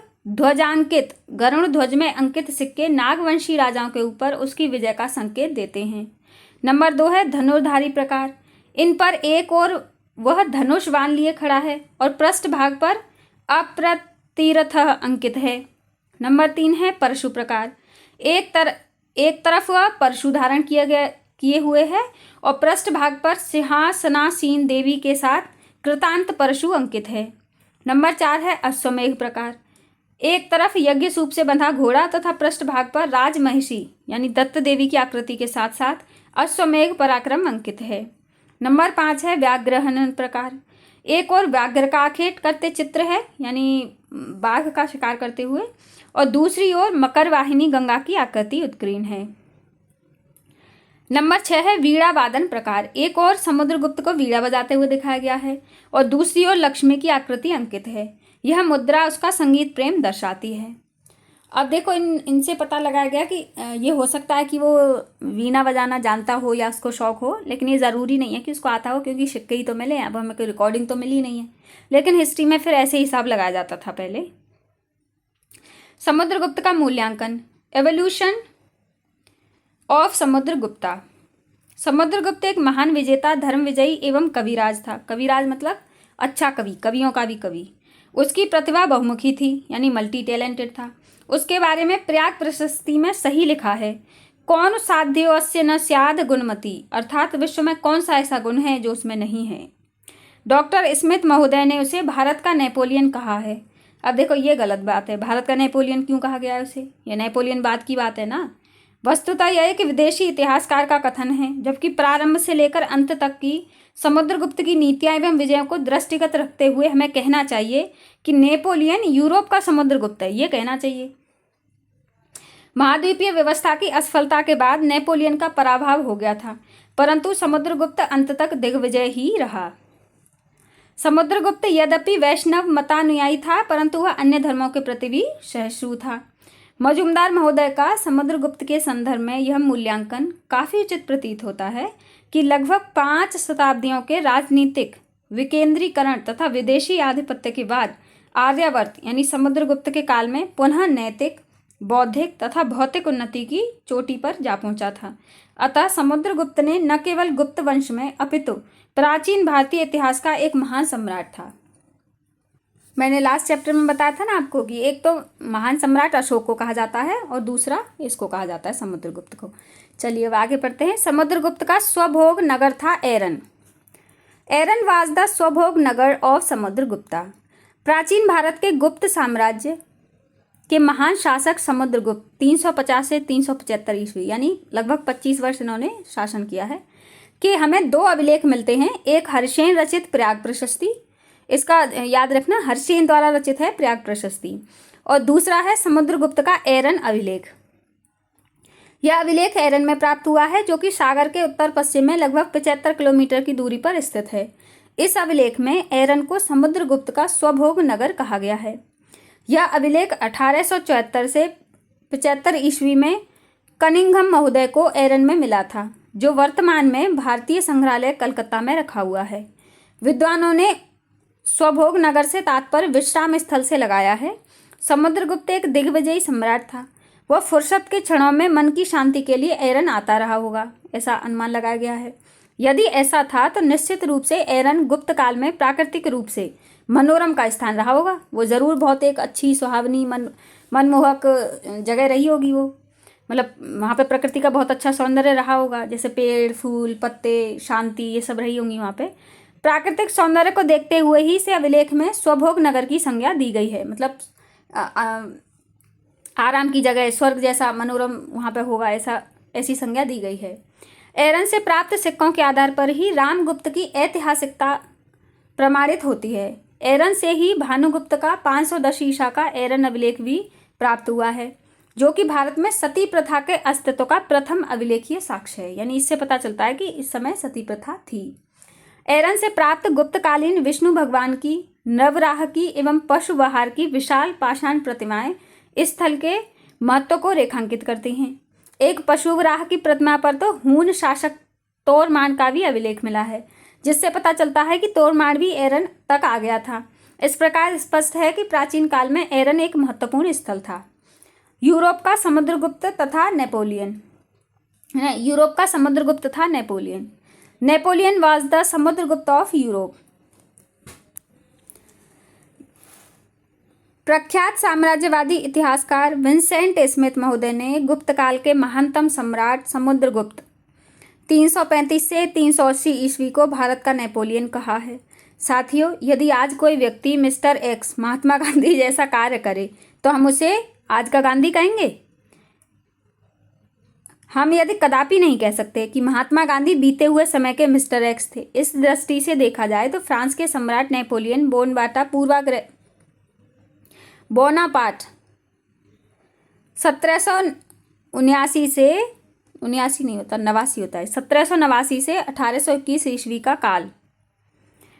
ध्वज में अंकित सिक्के नागवंशी राजाओं के ऊपर उसकी विजय का संकेत देते हैं। नंबर 2 है धनुर्धारी प्रकार। इन पर एक और वह धनुष बाण लिए खड़ा है और पृष्ठभाग पर अप्रतिरथ अंकित है। नंबर 3 है परशु प्रकार। एक तरफ वह परशु धारण किए हुए है और पृष्ठभाग पर सिंहासनासीन देवी के साथ कृतांत परशु अंकित है। नंबर 4 है अश्वमेघ प्रकार। एक तरफ यज्ञ सूप से बंधा घोड़ा तथा पृष्ठभाग पर राजमहिषी यानी दत्त देवी की आकृति के साथ साथ अश्वमेघ पराक्रम अंकित है। नंबर 5 है व्याघ्रहनन प्रकार। एक और व्याघ्र का आखेट करते चित्र है, यानी बाघ का शिकार करते हुए, और दूसरी ओर मकर वाहिनी गंगा की आकृति उत्कीर्ण है। नंबर 6 है वीणा वादन प्रकार। एक और समुद्रगुप्त को वीणा बजाते हुए दिखाया गया है और दूसरी ओर लक्ष्मी की आकृति अंकित है। यह मुद्रा उसका संगीत प्रेम दर्शाती है। अब देखो इनसे पता लगाया गया कि ये हो सकता है कि वो वीणा बजाना जानता हो या उसको शौक हो, लेकिन ये ज़रूरी नहीं है कि उसको आता हो, क्योंकि सिक्के ही तो मिले। अब हमें कोई रिकॉर्डिंग तो मिली नहीं है, लेकिन हिस्ट्री में फिर ऐसे हिसाब लगाया जाता था पहले। समुद्रगुप्त का मूल्यांकन, एवोल्यूशन ऑफ समुद्रगुप्ता। समुद्रगुप्त एक महान विजेता, धर्म विजयी एवं कविराज था। कविराज मतलब अच्छा कवि, कवियों का भी कवि। उसकी प्रतिभा बहुमुखी थी, यानी मल्टी टैलेंटेड था। उसके बारे में प्रयाग प्रशस्ति में सही लिखा है, कौन साध्योस्य न स्याद गुणमति, अर्थात विश्व में कौन सा ऐसा गुण है जो उसमें नहीं है। डॉक्टर स्मिथ महोदय ने उसे भारत का नेपोलियन कहा है। अब देखो ये गलत बात है। भारत का नेपोलियन क्यों कहा गया है उसे? ये नेपोलियन बाद की बात है ना। वस्तुतः यह एक विदेशी इतिहासकार का कथन है, जबकि प्रारंभ से लेकर अंत तक की समुद्रगुप्त की नीतियां एवं विजयों को दृष्टिगत रखते हुए हमें कहना चाहिए कि नेपोलियन यूरोप का समुद्रगुप्त है, ये कहना चाहिए। महाद्वीपीय व्यवस्था की असफलता के बाद नेपोलियन का पराभव हो गया था, परंतु समुद्रगुप्त अंत तक दिग्विजय ही रहा। समुद्रगुप्त यद्यपि वैष्णव मतानुयायी था, परंतु वह अन्य धर्मों के प्रति भी सहिष्णु था। मजुमदार महोदय का समुद्रगुप्त के संदर्भ में यह मूल्यांकन काफी उचित प्रतीत होता है कि लगभग 5 शताब्दियों के राजनीतिक विकेंद्रीकरण तथा विदेशी आधिपत्य के बाद आर्यावर्त यानी समुद्रगुप्त के काल में पुनः नैतिक, बौद्धिक तथा भौतिक उन्नति की चोटी पर जा पहुंचा था। अतः समुद्रगुप्त ने न केवल गुप्त वंश में अपितु प्राचीन भारतीय इतिहास का एक महान सम्राट था। मैंने लास्ट चैप्टर में बताया था ना आपको कि एक तो महान सम्राट अशोक को कहा जाता है और दूसरा इसको कहा जाता है समुद्रगुप्त को। चलिए अब आगे पढ़ते हैं। समुद्रगुप्त का स्वभोग नगर था Eran. Eran was the Swabhoga nagar of Samudragupta. प्राचीन भारत के गुप्त साम्राज्य के महान शासक समुद्रगुप्त 350 से 375 ईस्वी यानी लगभग 25 वर्ष इन्होंने शासन किया है कि हमें 2 अभिलेख मिलते हैं। एक हर्षेन रचित प्रयाग प्रशस्ति, इसका याद रखना हर्षेन द्वारा रचित है प्रयाग प्रशस्ति, और दूसरा है समुद्रगुप्त का एरन अभिलेख। यह अभिलेख एरन में प्राप्त हुआ है जो कि सागर के उत्तर पश्चिम में लगभग 75 किलोमीटर की दूरी पर स्थित है। इस अभिलेख में एरन को समुद्रगुप्त का स्वभोग नगर कहा गया है। यह अभिलेख 1874 से 75 ईस्वी में कनिंघम महोदय को एरन में मिला था, जो वर्तमान में भारतीय संग्रहालय कलकत्ता में रखा हुआ है। विद्वानों ने स्वभोग नगर से तात्पर्य विश्राम स्थल से लगाया है। समुद्रगुप्त एक दिग्विजयी सम्राट था। वह फुर्सत के क्षणों में मन की शांति के लिए एरन आता रहा होगा, ऐसा अनुमान लगाया गया है। यदि ऐसा था तो निश्चित रूप से एरन गुप्त काल में प्राकृतिक रूप से मनोरम का स्थान रहा होगा। वो ज़रूर बहुत एक अच्छी सुहावनी मनमोहक जगह रही होगी। वो मतलब वहाँ पे प्रकृति का बहुत अच्छा सौंदर्य रहा होगा, जैसे पेड़, फूल, पत्ते, शांति, ये सब रही होंगी वहाँ पे। प्राकृतिक सौंदर्य को देखते हुए ही से अभिलेख में स्वभोग नगर की संज्ञा दी गई है। मतलब आराम की जगह, स्वर्ग जैसा मनोरम वहाँ पे होगा, ऐसी संज्ञा दी गई है। एरन से प्राप्त सिक्कों के आधार पर ही रामगुप्त की ऐतिहासिकता प्रमाणित होती है। एरन से ही भानुगुप्त का 510 ईसा का एरन अभिलेख भी प्राप्त हुआ है, जो कि भारत में सती प्रथा के अस्तित्व का प्रथम अभिलेखीय साक्ष्य है। यानी इससे पता चलता है कि इस समय सती प्रथा थी। एरन से प्राप्त गुप्तकालीन विष्णु भगवान की, नवराह की एवं पशुबहार की विशाल पाषाण प्रतिमाएं इस स्थल के महत्व को रेखांकित करती हैं। एक पशुबराह की प्रतिमा पर तो हून शासक तोरमान का भी अभिलेख मिला है, जिससे पता चलता है कि तोरमान भी एरन तक आ गया था। इस प्रकार स्पष्ट है कि प्राचीन काल में एरन एक महत्वपूर्ण स्थल था। यूरोप का समुद्रगुप्त तथा नेपोलियन। यूरोप का समुद्रगुप्त था Napoleon. Napoleon was the Samudragupta of Europe. प्रख्यात साम्राज्यवादी इतिहासकार विंसेंट स्मिथ महोदय ने गुप्त काल के महानतम सम्राट समुद्रगुप्त 335 से 380 ईस्वी को भारत का नेपोलियन कहा है। साथियों, यदि आज कोई व्यक्ति मिस्टर एक्स महात्मा गांधी जैसा कार्य करे तो हम उसे आज का गांधी कहेंगे। हम यदि कदापि नहीं कह सकते कि महात्मा गांधी बीते हुए समय के मिस्टर एक्स थे। इस दृष्टि से देखा जाए तो फ्रांस के सम्राट नेपोलियन बोनापार्ट 1789 से 1789 से 1821 ईस्वी का काल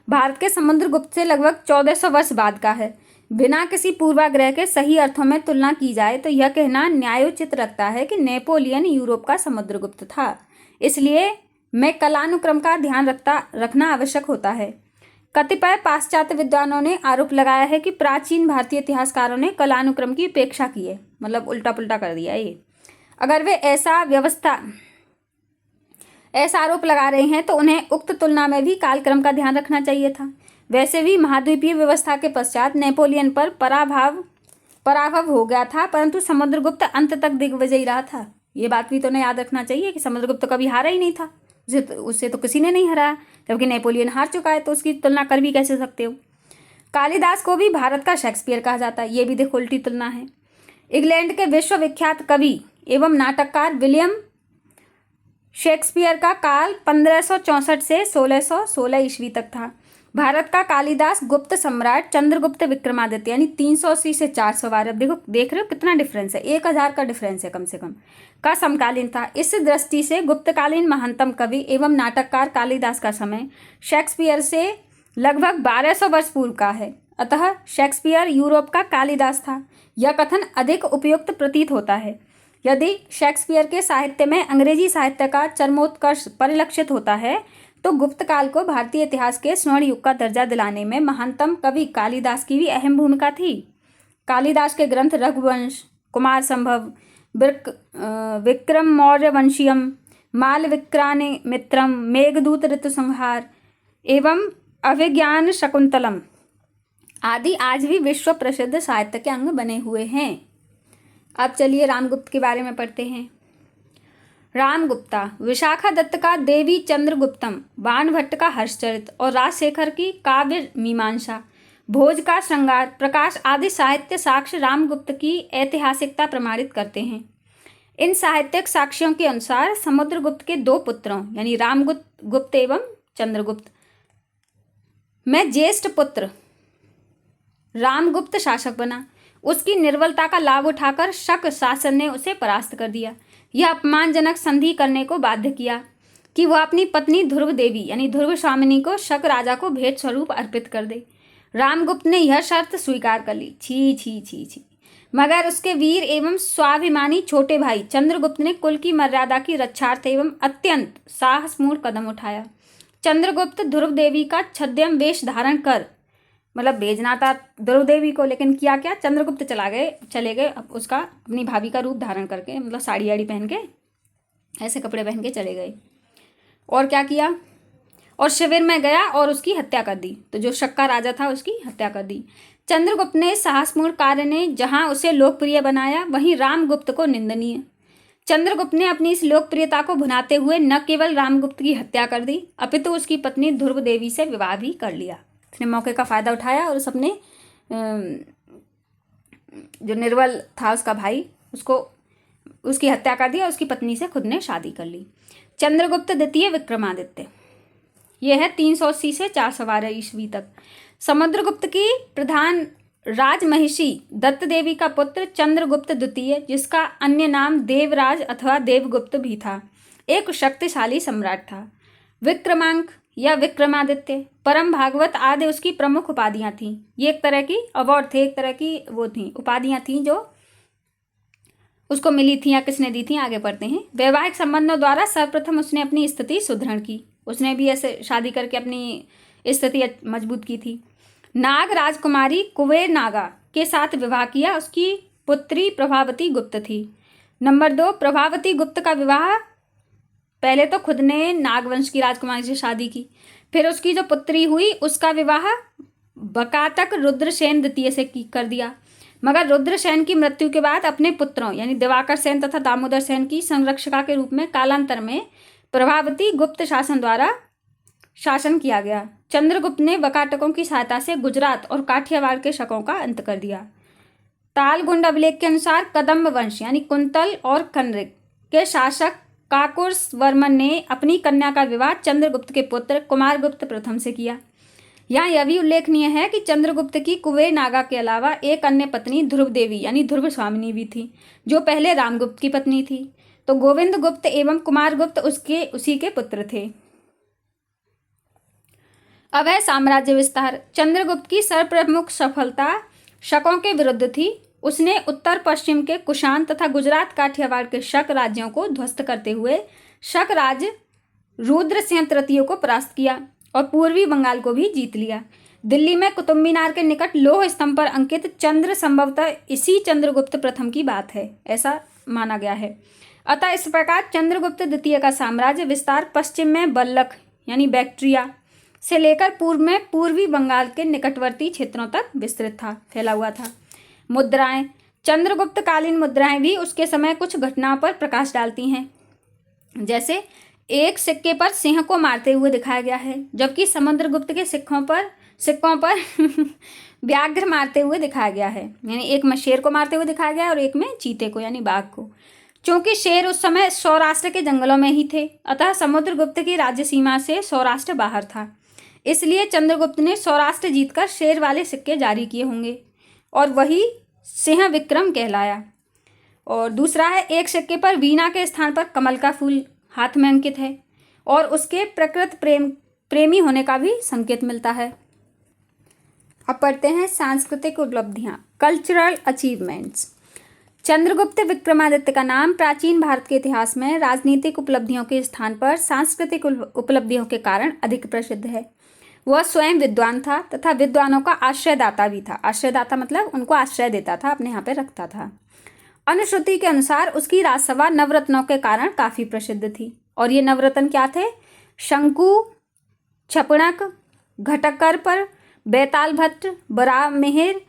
भारत के समुद्रगुप्त से लगभग 1400 वर्ष बाद का है। बिना किसी पूर्वाग्रह के सही अर्थों में तुलना की जाए तो यह कहना न्यायोचित लगता है कि नेपोलियन यूरोप का समुद्रगुप्त था। इसलिए में कलानुक्रम का ध्यान रखना आवश्यक होता है। कतिपय पाश्चात्य विद्वानों ने आरोप लगाया है कि प्राचीन भारतीय इतिहासकारों ने कलानुक्रम की उपेक्षा की है, मतलब उल्टा पुल्टा कर दिया ये। अगर वे ऐसा आरोप लगा रहे हैं तो उन्हें उक्त तुलना में भी कालक्रम का ध्यान रखना चाहिए था। वैसे भी महाद्वीपीय व्यवस्था के पश्चात नेपोलियन पर पराभव हो गया था, परंतु समुद्रगुप्त अंत तक दिग्विजयी रहा था। ये बात भी तो उन्हें याद रखना चाहिए कि समुद्रगुप्त कभी हारा ही नहीं था, उससे तो किसी ने नहीं हराया, जबकि नेपोलियन हार चुका है, तो उसकी तुलना कर भी कैसे सकते हो। कालिदास को भी भारत का शेक्सपियर कहा जाता है, ये भी देखो उल्टी तुलना है। इंग्लैंड के विश्वविख्यात कवि एवं नाटककार विलियम शेक्सपियर का काल 1564 से 1616 ईस्वी तक था। भारत का कालिदास गुप्त सम्राट चंद्रगुप्त विक्रमादित्य यानी 380 से 412, अब देखो देख रहे हो कितना डिफरेंस है, 1000 का डिफरेंस है कम से कम, का समकालीन था। इस दृष्टि से गुप्तकालीन महानतम कवि एवं नाटककार कालिदास का समय शेक्सपियर से लगभग 1200 वर्ष पूर्व का है। अतः शेक्सपियर यूरोप का कालिदास था, यह कथन अधिक उपयुक्त प्रतीत होता है। यदि शेक्सपियर के साहित्य में अंग्रेजी साहित्य का चरमोत्कर्ष परिलक्षित होता है तो गुप्त काल को भारतीय इतिहास के स्वर्ण युग का दर्जा दिलाने में महानतम कवि कालिदास की भी अहम भूमिका थी। कालिदास के ग्रंथ रघुवंश, कुमार संभव, विक्रम मौर्य वंशियम, मालविक्राने मित्रम, मेघदूत ऋतुसंहार एवं अभिज्ञान शकुंतलम आदि आज भी विश्व प्रसिद्ध साहित्य के अंग बने हुए हैं। अब चलिए रामगुप्त के बारे में पढ़ते हैं। रामगुप्ता विशाखा दत्त का देवी चंद्रगुप्तम, बाणभट्ट का हर्षचरित और राजशेखर की काव्य मीमांसा, भोज का श्रृंगार, प्रकाश आदि साहित्य साक्ष्य रामगुप्त की ऐतिहासिकता प्रमाणित करते हैं। इन साहित्यिक साक्ष्यों के अनुसार समुद्रगुप्त के 2 पुत्रों यानी रामगुप्त एवं चंद्रगुप्त में ज्येष्ठ पुत्र रामगुप्त शासक बना। उसकी निर्बलता का लाभ उठाकर शक शासन ने उसे परास्त कर दिया। यह अपमानजनक संधि करने को बाध्य किया कि वह अपनी पत्नी ध्रुव देवी यानी ध्रुव स्वामिनी को शक राजा को भेंट स्वरूप अर्पित कर दे। रामगुप्त ने यह शर्त स्वीकार कर ली। छी छी छी छी। मगर उसके वीर एवं स्वाभिमानी छोटे भाई चंद्रगुप्त ने कुल की मर्यादा की रक्षार्थ एवं अत्यंत साहसपूर्ण कदम उठाया। चंद्रगुप्त ध्रुव देवी का छद्म वेश धारण कर, मतलब भेजना था ध्रुव देवी को, लेकिन किया क्या, चंद्रगुप्त चले गए उसका अपनी भाभी का रूप धारण करके, मतलब साड़ी आड़ी पहन के, ऐसे कपड़े पहन के चले गए। और क्या किया, और शिविर में गया और उसकी हत्या कर दी। तो जो शक का राजा था उसकी हत्या कर दी। चंद्रगुप्त ने साहसपूर्ण कार्य ने जहां उसे लोकप्रिय बनाया वहीं रामगुप्त को निंदनीय। चंद्रगुप्त ने अपनी इस लोकप्रियता को भुनाते हुए न केवल रामगुप्त की हत्या कर दी अपितु उसकी पत्नी ध्रुव देवी से विवाह भी कर लिया। उसने मौके का फायदा उठाया और उस अपने जो निर्बल था उसका भाई, उसकी हत्या कर दी और उसकी पत्नी से खुद ने शादी कर ली। चंद्रगुप्त द्वितीय विक्रमादित्य, यह है 380 से 412 ईस्वी तक। समुद्रगुप्त की प्रधान राजमहिषी दत्त देवी का पुत्र चंद्रगुप्त द्वितीय, जिसका अन्य नाम देवराज अथवा देवगुप्त भी था, एक शक्तिशाली सम्राट था। विक्रमांक या विक्रमादित्य, परम भागवत आदि उसकी प्रमुख उपाधियां थीं। ये एक तरह की अवार्ड थे, एक तरह की वो थी उपाधियां थीं जो उसको मिली थी या किसने दी थी, आगे पढ़ते हैं। वैवाहिक संबंधों द्वारा सर्वप्रथम उसने अपनी स्थिति सुदृढ़ की। उसने भी ऐसे शादी करके अपनी स्थिति मजबूत की थी। नाग राजकुमारी कुबेर नागा के साथ विवाह किया। उसकी पुत्री प्रभावती गुप्त थी। नंबर 2, प्रभावती गुप्त का विवाह, पहले तो खुद ने नागवंश की राजकुमारी से शादी की, फिर उसकी जो पुत्री हुई उसका विवाह बकातक रुद्रसेन द्वितीय से कर दिया। मगर रुद्रसेन की मृत्यु के बाद अपने पुत्रों यानी दिवाकर सेन तथा दामोदर सेन की संरक्षिका के रूप में कालांतर में प्रभावती गुप्त शासन द्वारा शासन किया गया। चंद्रगुप्त ने बकाटकों की सहायता से गुजरात और काठियावाड़ के शकों का अंत कर दिया। तालगुंड अभिलेख के अनुसार कदम्ब वंश यानी कुंतल और कनरिक के शासक काकुर्स वर्मन ने अपनी कन्या का विवाह चंद्रगुप्त के पुत्र कुमारगुप्त प्रथम से किया। यहाँ यह भी उल्लेखनीय है कि चंद्रगुप्त की कुबेर नागा के अलावा एक अन्य पत्नी ध्रुव देवी यानी ध्रुव स्वामिनी भी थी, जो पहले रामगुप्त की पत्नी थी। तो गोविंद गुप्त एवं कुमारगुप्त उसी के पुत्र थे। अब है साम्राज्य विस्तार। चंद्रगुप्त की सर्वप्रमुख सफलता शकों के विरुद्ध थी। उसने उत्तर पश्चिम के कुषाण तथा गुजरात काठियावाड़ के शक राज्यों को ध्वस्त करते हुए शक राज्य रुद्रसिंह तृतीय को परास्त किया और पूर्वी बंगाल को भी जीत लिया। दिल्ली में कुतुब मीनार के निकट लोह स्तंभ पर अंकित चंद्र संभवतः इसी चंद्रगुप्त प्रथम की बात है, ऐसा माना गया है। अतः इस प्रकार चंद्रगुप्त द्वितीय का साम्राज्य विस्तार पश्चिम में बल्लख यानी बैक्ट्रिया से लेकर पूर्व में पूर्वी बंगाल के निकटवर्ती क्षेत्रों तक विस्तृत था, फैला हुआ था। मुद्राएं, चंद्रगुप्त कालीन मुद्राएं भी उसके समय कुछ घटनाओं पर प्रकाश डालती हैं। जैसे एक सिक्के पर सिंह को मारते हुए दिखाया गया है, जबकि समुद्रगुप्त के सिक्कों पर व्याघ्र मारते हुए दिखाया गया है, यानी एक में शेर को मारते हुए दिखाया गया और एक में चीते को यानी बाघ को। क्योंकि शेर उस समय सौराष्ट्र के जंगलों में ही थे, अतः समुद्रगुप्त की राज्य सीमा से सौराष्ट्र बाहर था। इसलिए चंद्रगुप्त ने सौराष्ट्र जीतकर शेर वाले सिक्के जारी किए होंगे और वही सिंह विक्रम कहलाया। और दूसरा है, एक सिक्के पर वीणा के स्थान पर कमल का फूल हाथ में अंकित है और उसके प्रकृत प्रेमी होने का भी संकेत मिलता है। अब पढ़ते हैं सांस्कृतिक उपलब्धियां, कल्चरल अचीवमेंट्स। चंद्रगुप्त विक्रमादित्य का नाम प्राचीन भारत के इतिहास में राजनीतिक उपलब्धियों के स्थान पर सांस्कृतिक उपलब्धियों के कारण अधिक प्रसिद्ध है। वह स्वयं विद्वान था तथा विद्वानों का आश्रयदाता भी था। आश्रयदाता मतलब उनको आश्रय देता था, अपने यहाँ पे रखता था। अनुश्रुति के अनुसार उसकी राजसभा नवरत्नों के कारण काफी प्रसिद्ध थी। और ये नवरत्न क्या थे? शंकु, छपणक, घटकर, बेताल भट्ट, बरामेहर,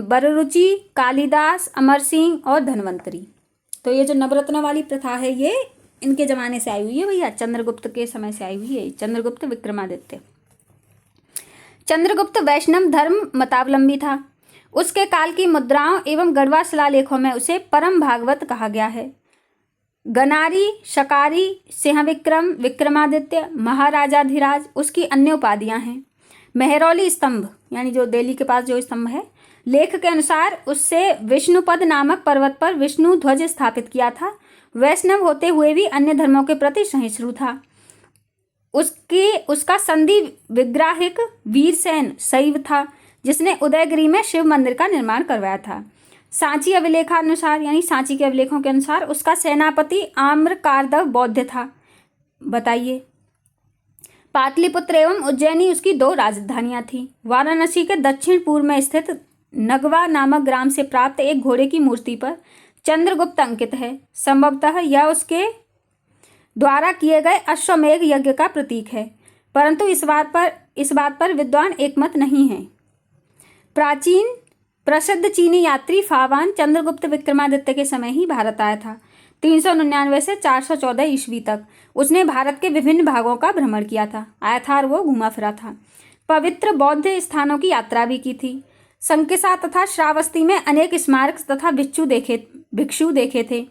बररुचि, कालिदास, अमर सिंह और धन्वंतरी। तो ये जो नवरत्नों वाली प्रथा है ये इनके जमाने से आई हुई है भैया, चंद्रगुप्त के समय से आई हुई है। चंद्रगुप्त विक्रमादित्य। चंद्रगुप्त वैष्णव धर्म मतावलंबी था। उसके काल की मुद्राओं एवं गढ़वा शिलालेखों में उसे परम भागवत कहा गया है। गनारी, शकारी, सिंह विक्रम, विक्रमादित्य, महाराजाधिराज उसकी अन्य उपाधियां हैं। मेहरौली स्तंभ यानी जो दिल्ली के पास जो स्तंभ है, लेख के अनुसार उससे विष्णुपद नामक पर्वत पर विष्णु ध्वज स्थापित किया था। वैष्णव होते हुए भी अन्य धर्मों के प्रति सहिष्णु था। उसका संधि विग्राहिक वीरसेन शैव था, जिसने उदयगिरी में शिव मंदिर का निर्माण करवाया था। सांची अभिलेखानुसार यानी सांची के अभिलेखों के अनुसार उसका सेनापति आम्रकारदव बौद्ध था। बताइए। पाटलिपुत्र एवं उज्जैनी उसकी 2 राजधानियां थीं। वाराणसी के दक्षिण पूर्व में स्थित नगवा नामक ग्राम से प्राप्त एक घोड़े की मूर्ति पर चंद्रगुप्त अंकित है। संभवतः यह उसके द्वारा किए गए अश्वमेघ यज्ञ का प्रतीक है, परंतु इस बात पर विद्वान एकमत नहीं है। प्राचीन प्रसिद्ध चीनी यात्री फावान चंद्रगुप्त विक्रमादित्य के समय ही भारत आया था। 399 से 414 ईस्वी तक उसने भारत के विभिन्न भागों का भ्रमण किया था। आया था और वो घूमा फिरा था। पवित्र बौद्ध स्थानों की यात्रा भी की थी। संकिसा तथा श्रावस्ती में अनेक स्मारक तथा भिक्षु देखे थे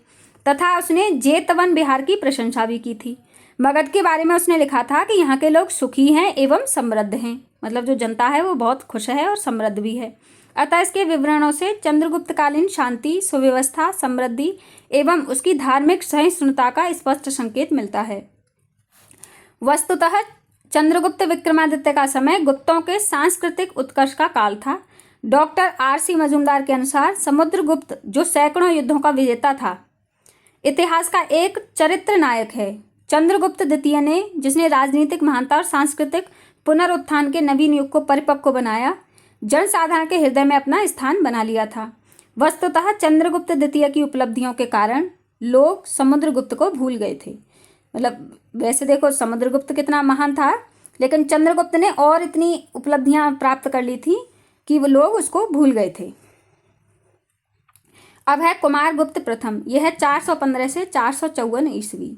तथा उसने जेतवन बिहार की प्रशंसा भी की थी। मगध के बारे में उसने लिखा था कि यहाँ के लोग सुखी हैं एवं समृद्ध हैं, मतलब जो जनता है वो बहुत खुश है और समृद्ध भी है। अतः इसके विवरणों से चंद्रगुप्तकालीन शांति, सुव्यवस्था, समृद्धि एवं उसकी धार्मिक सहिष्णुता का स्पष्ट संकेत मिलता है। वस्तुतः चंद्रगुप्त विक्रमादित्य का समय गुप्तों के सांस्कृतिक उत्कर्ष का काल था। Doctor R.C. मजूमदार के अनुसार समुद्रगुप्त, जो सैकड़ों युद्धों का विजेता था, इतिहास का एक चरित्र नायक है। चंद्रगुप्त द्वितीय ने, जिसने राजनीतिक महानता और सांस्कृतिक पुनरुत्थान के नवीन युग को परिपक्व बनाया, जनसाधारण के हृदय में अपना स्थान बना लिया था। वस्तुतः चंद्रगुप्त द्वितीय की उपलब्धियों के कारण लोग समुद्रगुप्त को भूल गए थे। मतलब वैसे देखो समुद्रगुप्त कितना महान था, लेकिन चंद्रगुप्त ने और इतनी उपलब्धियां प्राप्त कर ली थी कि वो लोग उसको भूल गए थे। अब है कुमारगुप्त प्रथम। यह है 415 से 454 ईस्वी।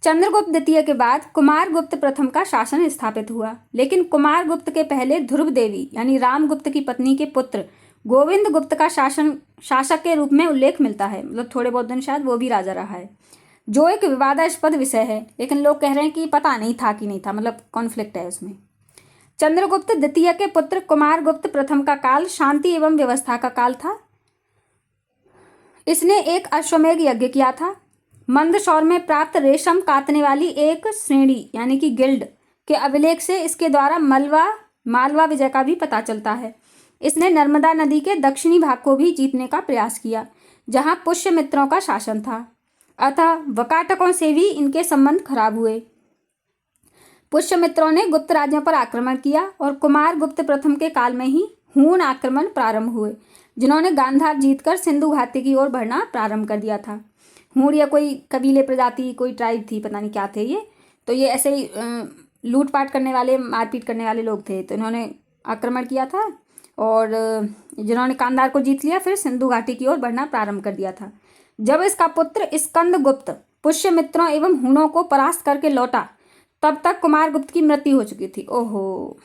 चंद्रगुप्त द्वितीय के बाद कुमारगुप्त प्रथम का शासन स्थापित हुआ, लेकिन कुमारगुप्त के पहले ध्रुव देवी यानी रामगुप्त की पत्नी के पुत्र गोविंद गुप्त का शासक के रूप में उल्लेख मिलता है। मतलब थोड़े बहुत दिन शायद वो भी राजा रहा है, जो एक विवादास्पद विषय है, लेकिन लोग कह रहे हैं कि पता नहीं था कि नहीं था, मतलब कॉन्फ्लिक्ट है उसमें। चंद्रगुप्त द्वितीय के पुत्र कुमारगुप्त प्रथम का काल शांति एवं व्यवस्था का काल था। इसने एक अश्वमेघ यज्ञ किया था। मंदसौर में प्राप्त रेशम काटने वाली एक श्रेणी यानी कि गिल्ड के अभिलेख से इसके द्वारा मालवा विजय का भी पता चलता है। इसने नर्मदा नदी के दक्षिणी भाग को भी जीतने का प्रयास किया, जहां पुष्यमित्रों का शासन था। अतः वकाटकों से भी इनके संबंध खराब हुए। पुष्यमित्रों ने गुप्त राज्यों पर आक्रमण किया और कुमारगुप्त प्रथम के काल में ही हूण आक्रमण प्रारंभ हुए, जिन्होंने गांधार जीतकर सिंधु घाटी की ओर बढ़ना प्रारंभ कर दिया था। हूण या कोई कबीले प्रजाति, कोई ट्राइब थी, पता नहीं क्या थे ये, तो ये ऐसे ही लूटपाट करने वाले, मारपीट करने वाले लोग थे। तो इन्होंने आक्रमण किया था और जिन्होंने कांधार को जीत लिया, फिर सिंधु घाटी की ओर बढ़ना प्रारंभ कर दिया था। जब इसका पुत्र स्कंदगुप्त पुष्यमित्रों एवं हूणों को परास्त करके लौटा, तब तक कुमारगुप्त की मृत्यु हो चुकी थी। ओहो।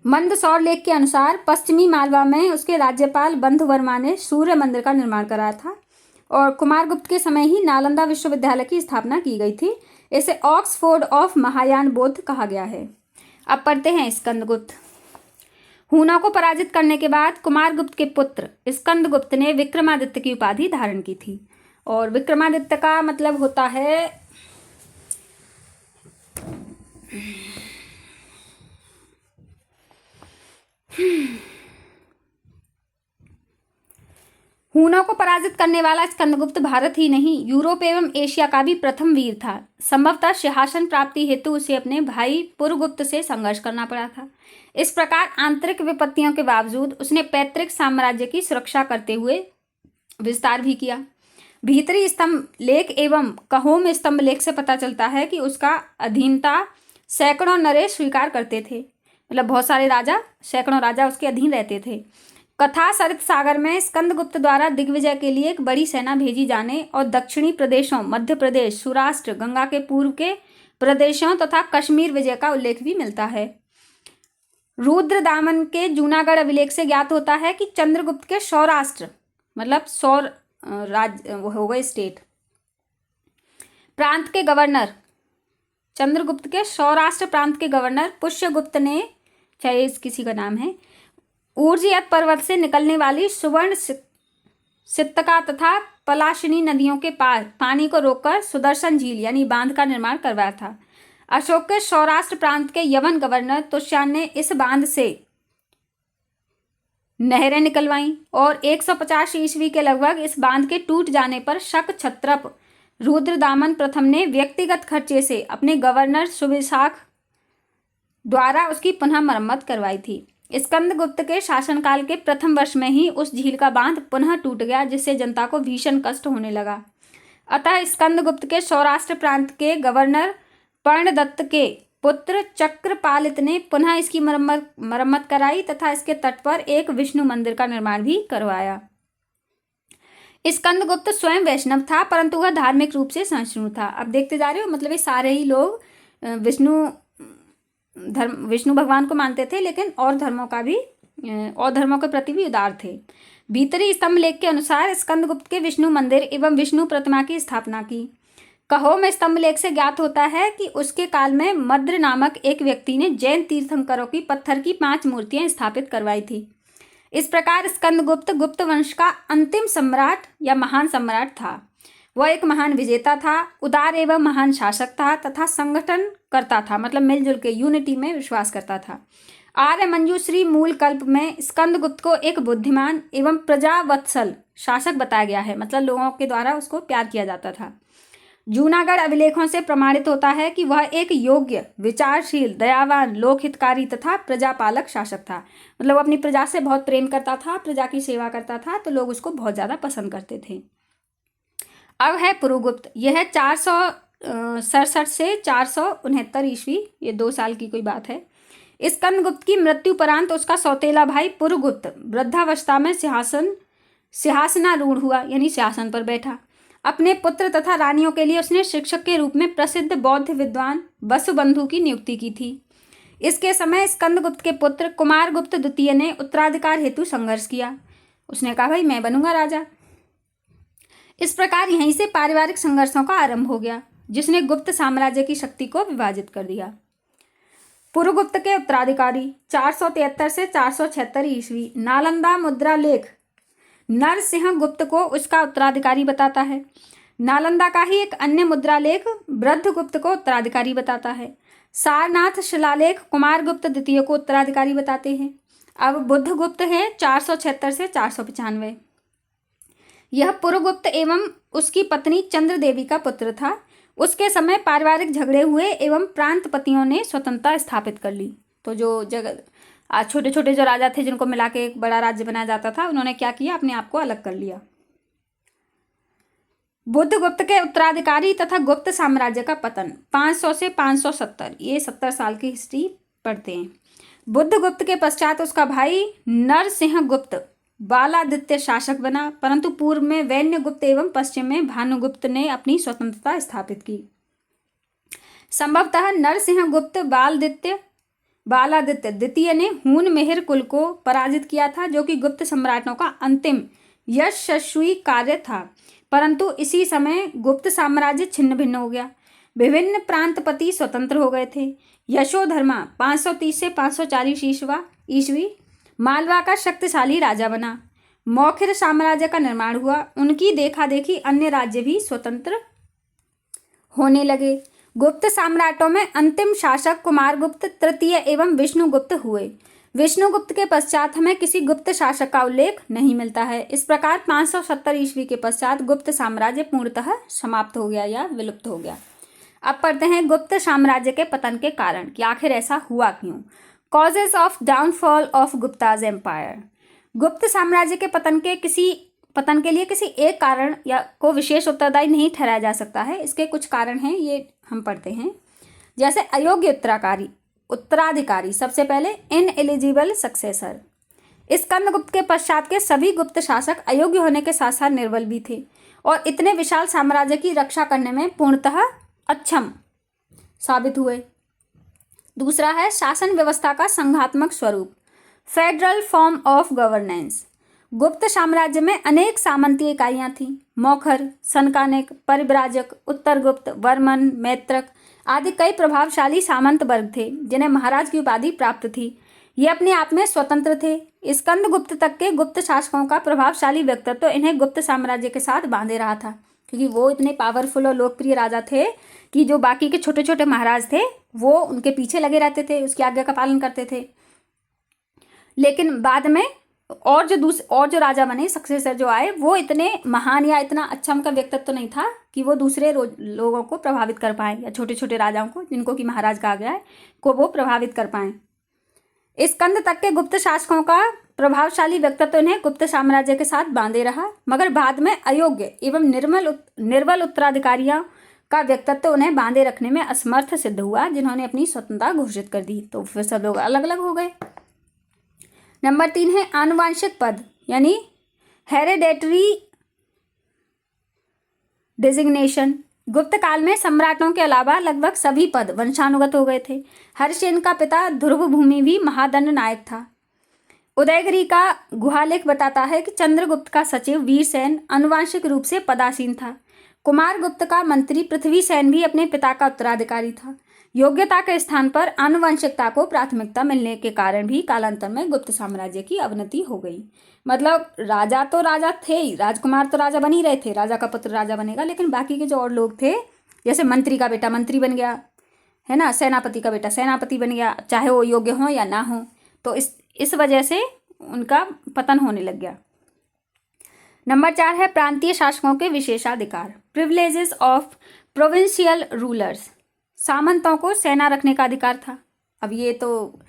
मंदसौर लेख के अनुसार पश्चिमी मालवा में उसके राज्यपाल बंधुवर्मा ने सूर्य मंदिर का निर्माण कराया था। और कुमारगुप्त के समय ही नालंदा विश्वविद्यालय की स्थापना की गई थी। इसे ऑक्सफोर्ड ऑफ महायान बौद्ध कहा गया है। अब पढ़ते हैं स्कंदगुप्त। हूणों को पराजित करने के बाद कुमारगुप्त के पुत्र स्कंदगुप्त ने विक्रमादित्य की उपाधि धारण की थी। और विक्रमादित्य का मतलब होता है हूणों को पराजित करने वाला स्कंदगुप्त भारत ही नहीं यूरोप एवं एशिया का भी प्रथम वीर था। संभवतः सिंहासन प्राप्ति हेतु उसे अपने भाई पुरगुप्त से संघर्ष करना पड़ा था। इस प्रकार आंतरिक विपत्तियों के बावजूद उसने पैतृक साम्राज्य की सुरक्षा करते हुए विस्तार भी किया। भीतरी स्तंभ लेख एवं कहोम स्तंभ लेख से पता चलता है कि उसका अधीनता सैकड़ों नरेश स्वीकार करते थे। मतलब बहुत सारे राजा, सैकड़ों राजा उसके अधीन रहते थे। कथा सरित सागर में स्कंदगुप्त द्वारा दिग्विजय के लिए एक बड़ी सेना भेजी जाने और दक्षिणी प्रदेशों मध्य प्रदेश, सौराष्ट्र, गंगा के पूर्व के प्रदेशों तथा कश्मीर विजय का उल्लेख भी मिलता है। रुद्रदामन के जूनागढ़ अभिलेख से ज्ञात होता है कि चंद्रगुप्त के सौराष्ट्र मतलब सौर राज्य हो गए स्टेट प्रांत के गवर्नर, चंद्रगुप्त के सौराष्ट्र प्रांत के गवर्नर पुष्यगुप्त ने, चाहे किसी का नाम है, ऊर्जियत पर्वत से निकलने वाली सुवर्ण सित्तका तथा पलाशिनी नदियों के पार पानी को रोककर सुदर्शन झील यानी बांध का निर्माण करवाया था। अशोक के सौराष्ट्र प्रांत के यवन गवर्नर तुष्यान ने इस बांध से नहरें निकलवाईं और 150 ईस्वी के लगभग इस बांध के टूट जाने पर शक क्षत्रप रुद्रदामन प्रथम ने व्यक्तिगत खर्चे से अपने गवर्नर सुविशाख द्वारा उसकी पुनः मरम्मत करवाई थी। स्कंदगुप्त के शासनकाल के प्रथम वर्ष में ही उस झील का बांध पुनः टूट गया, जिससे जनता को भीषण कष्ट होने लगा। अतः स्कंदगुप्त के सौराष्ट्र प्रांत के गवर्नर पर्णदत्त के पुत्र चक्रपालित ने पुनः इसकी मरम्मत कराई तथा इसके तट पर एक विष्णु मंदिर का निर्माण भी करवाया। स्कंदगुप्त स्वयं वैष्णव था, परंतु वह धार्मिक रूप से सहिष्णु था। अब देखते जा रहे हो, मतलब ये सारे ही लोग विष्णु भगवान को मानते थे, लेकिन और धर्मों के प्रति भी उदार थे। भीतरी स्तंभ लेख के अनुसार स्कंदगुप्त के विष्णु मंदिर एवं विष्णु प्रतिमा की स्थापना की। कहोम स्तंभ लेख से ज्ञात होता है कि उसके काल में मद्र नामक एक व्यक्ति ने जैन तीर्थंकरों की पत्थर की 5 मूर्तियां स्थापित करवाई थी। इस प्रकार स्कंदगुप्त गुप्त वंश का अंतिम सम्राट या महान सम्राट था। वह एक महान विजेता था, उदार एवं महान शासक था तथा संगठन करता था, मतलब मिलजुल के यूनिटी में विश्वास करता था। आर्य मंजूश्री मूल कल्प में स्कंदगुप्त को एक बुद्धिमान एवं प्रजावत्सल शासक बताया गया है, मतलब लोगों के द्वारा उसको प्यार किया जाता था। जूनागढ़ अभिलेखों से प्रमाणित होता है कि वह एक योग्य, विचारशील, दयावान, लोकहितकारी तथा प्रजापालक शासक था। मतलब वो अपनी प्रजा से बहुत प्रेम करता था, प्रजा की सेवा करता था, तो लोग उसको बहुत ज़्यादा पसंद करते थे। अब है पुरुगुप्त। यह 467 से 469 ईस्वी, ये 2 साल की कोई बात है। स्कंदगुप्त की मृत्यु परांत उसका सौतेला भाई पुरुगुप्त वृद्धावस्था में सिंहासनारूढ़ हुआ, यानी सिंहासन पर बैठा। अपने पुत्र तथा रानियों के लिए उसने शिक्षक के रूप में प्रसिद्ध बौद्ध विद्वान वसुबंधु की नियुक्ति की थी। इसके समय स्कंदगुप्त के पुत्र कुमारगुप्त द्वितीय ने उत्तराधिकार हेतु संघर्ष किया। उसने कहा, भाई मैं बनूंगा राजा। इस प्रकार यहीं से पारिवारिक संघर्षों का आरंभ हो गया, जिसने गुप्त साम्राज्य की शक्ति को विभाजित कर दिया। पुरुगुप्त के उत्तराधिकारी 473 से 476 ईस्वी। नालंदा मुद्रा लेख नरसिंह गुप्त को उसका उत्तराधिकारी बताता है। नालंदा का ही एक अन्य मुद्रा लेख वृद्धगुप्त को उत्तराधिकारी बताता है। सारनाथ शिलालेख कुमारगुप्त द्वितीय को उत्तराधिकारी बताते हैं। अब बुद्धगुप्त है 476 से 495। यह पुरुगुप्त एवं उसकी पत्नी चंद्र देवी का पुत्र था। उसके समय पारिवारिक झगड़े हुए एवं प्रांतपतियों ने स्वतंत्रता स्थापित कर ली। तो जो जगह छोटे छोटे जो राजा थे, जिनको मिला के एक बड़ा राज्य बनाया जाता था, उन्होंने क्या किया, अपने आप को अलग कर लिया। बुद्धगुप्त के उत्तराधिकारी तथा गुप्त साम्राज्य का पतन 500 से 570, ये 70 साल की हिस्ट्री पढ़ते हैं। बुद्धगुप्त के पश्चात उसका भाई नरसिंहगुप्त बालादित्य शासक बना, परंतु पूर्व में वैन्यगुप्त एवं पश्चिम में भानुगुप्त ने अपनी स्वतंत्रता स्थापित की। संभवतः नरसिंहगुप्त बालादित्य द्वितीय ने हून मेहर कुल को पराजित किया था, जो कि गुप्त सम्राटों का अंतिम यशस्वी कार्य था। परंतु इसी समय गुप्त साम्राज्य छिन्न भिन्न हो गया। विभिन्न प्रांतपति स्वतंत्र हो गए थे। यशोधर्मा 530 से 540 ईस्वी मालवा का शक्तिशाली राजा बना। मौखिर साम्राज्य का निर्माण हुआ। उनकी देखा देखी अन्य राज्य भी स्वतंत्र होने लगे। गुप्त सम्राटों में अंतिम शासक कुमारगुप्त तृतीय एवं विष्णुगुप्त हुए। विष्णुगुप्त के पश्चात हमें किसी गुप्त शासक का उल्लेख नहीं मिलता है। इस प्रकार 570 ईस्वी के पश्चात गुप्त साम्राज्य पूर्णतः समाप्त हो गया या विलुप्त हो गया। अब पढ़ते हैं गुप्त साम्राज्य के पतन के कारण कि आखिर ऐसा हुआ क्यों। Causes of downfall of Guptas empire. Gupta साम्राज्य के पतन के लिए किसी एक कारण या को विशेष उत्तरदायी नहीं ठहराया जा सकता है। इसके कुछ कारण हैं, ये हम पढ़ते हैं। जैसे अयोग्य उत्तराधिकारी, सबसे पहले इनएलिजिबल सक्सेसर। स्कंदगुप्त के पश्चात के सभी गुप्त शासक अयोग्य होने के साथ साथ निर्बल भी थे और इतने विशाल साम्राज्य की रक्षा करने में पूर्णतः अक्षम साबित हुए। दूसरा है शासन व्यवस्था का संघात्मक स्वरूप, फेडरल फॉर्म ऑफ गवर्नेंस। गुप्त साम्राज्य में अनेक सामंतीय इकाइयां थीं। मौखर, सनकानिक, परिव्राजक, उत्तरगुप्त, वर्मन, मैत्रक आदि कई प्रभावशाली सामंत वर्ग थे जिन्हें महाराज की उपाधि प्राप्त थी। ये अपने आप में स्वतंत्र थे। स्कंदगुप्त तक के गुप्त शासकों का प्रभावशाली व्यक्तित्व तो इन्हें गुप्त साम्राज्य के साथ बांधे रहा था, क्योंकि वो इतने पावरफुल और लोकप्रिय राजा थे कि जो बाकी के छोटे छोटे महाराज थे वो उनके पीछे लगे रहते थे, उसकी आज्ञा का पालन करते थे। लेकिन बाद में और जो राजा बने, सक्सेसर जो आए, वो इतने महान या इतना अच्छा उनका व्यक्तित्व तो नहीं था कि वो दूसरे लोगों को प्रभावित कर पाए, या छोटे छोटे राजाओं को, जिनको कि महाराज कहा गया है, को वो प्रभावित कर पाए। स्कंद तक के गुप्त शासकों का प्रभावशाली व्यक्तित्व इन्हें गुप्त साम्राज्य के साथ बांधे रहा, मगर बाद में अयोग्य एवं निर्बल उत्तराधिकारियों का व्यक्तित्व उन्हें बांधे रखने में असमर्थ सिद्ध हुआ, जिन्होंने अपनी स्वतंत्रता घोषित कर दी। तो फिर सब लोग अलग अलग हो गए। नंबर 3 है आनुवांशिक पद, यानी हेरिडेटरी डिजिग्नेशन। गुप्त काल में सम्राटों के अलावा लगभग सभी पद वंशानुगत हो गए थे। हर्षसेन का पिता ध्रुवभूमि भी महादंड नायक था। उदयगिरी का गुहालेख बताता है कि चंद्रगुप्त का सचिव वीरसेन आनुवांशिक रूप से पदासीन था। कुमारगुप्त का मंत्री पृथ्वीसेन भी अपने पिता का उत्तराधिकारी था। योग्यता के स्थान पर आनुवंशिकता को प्राथमिकता मिलने के कारण भी कालांतर में गुप्त साम्राज्य की अवनति हो गई। मतलब राजा तो राजा थे ही, राजकुमार तो राजा बन ही रहे थे, राजा का पुत्र राजा बनेगा, लेकिन बाकी के जो और लोग थे, जैसे मंत्री का बेटा मंत्री बन गया है ना, सेनापति का बेटा सेनापति बन गया, चाहे वो योग्य हो या ना हो, तो इस वजह से उनका पतन होने लग गया। नंबर 4 है प्रांतीय शासकों के विशेषाधिकार, प्रिविलेजेस ऑफ प्रोविंशियल रूलर्स। सामंतों को सेना रखने का अधिकार था। अब ये तो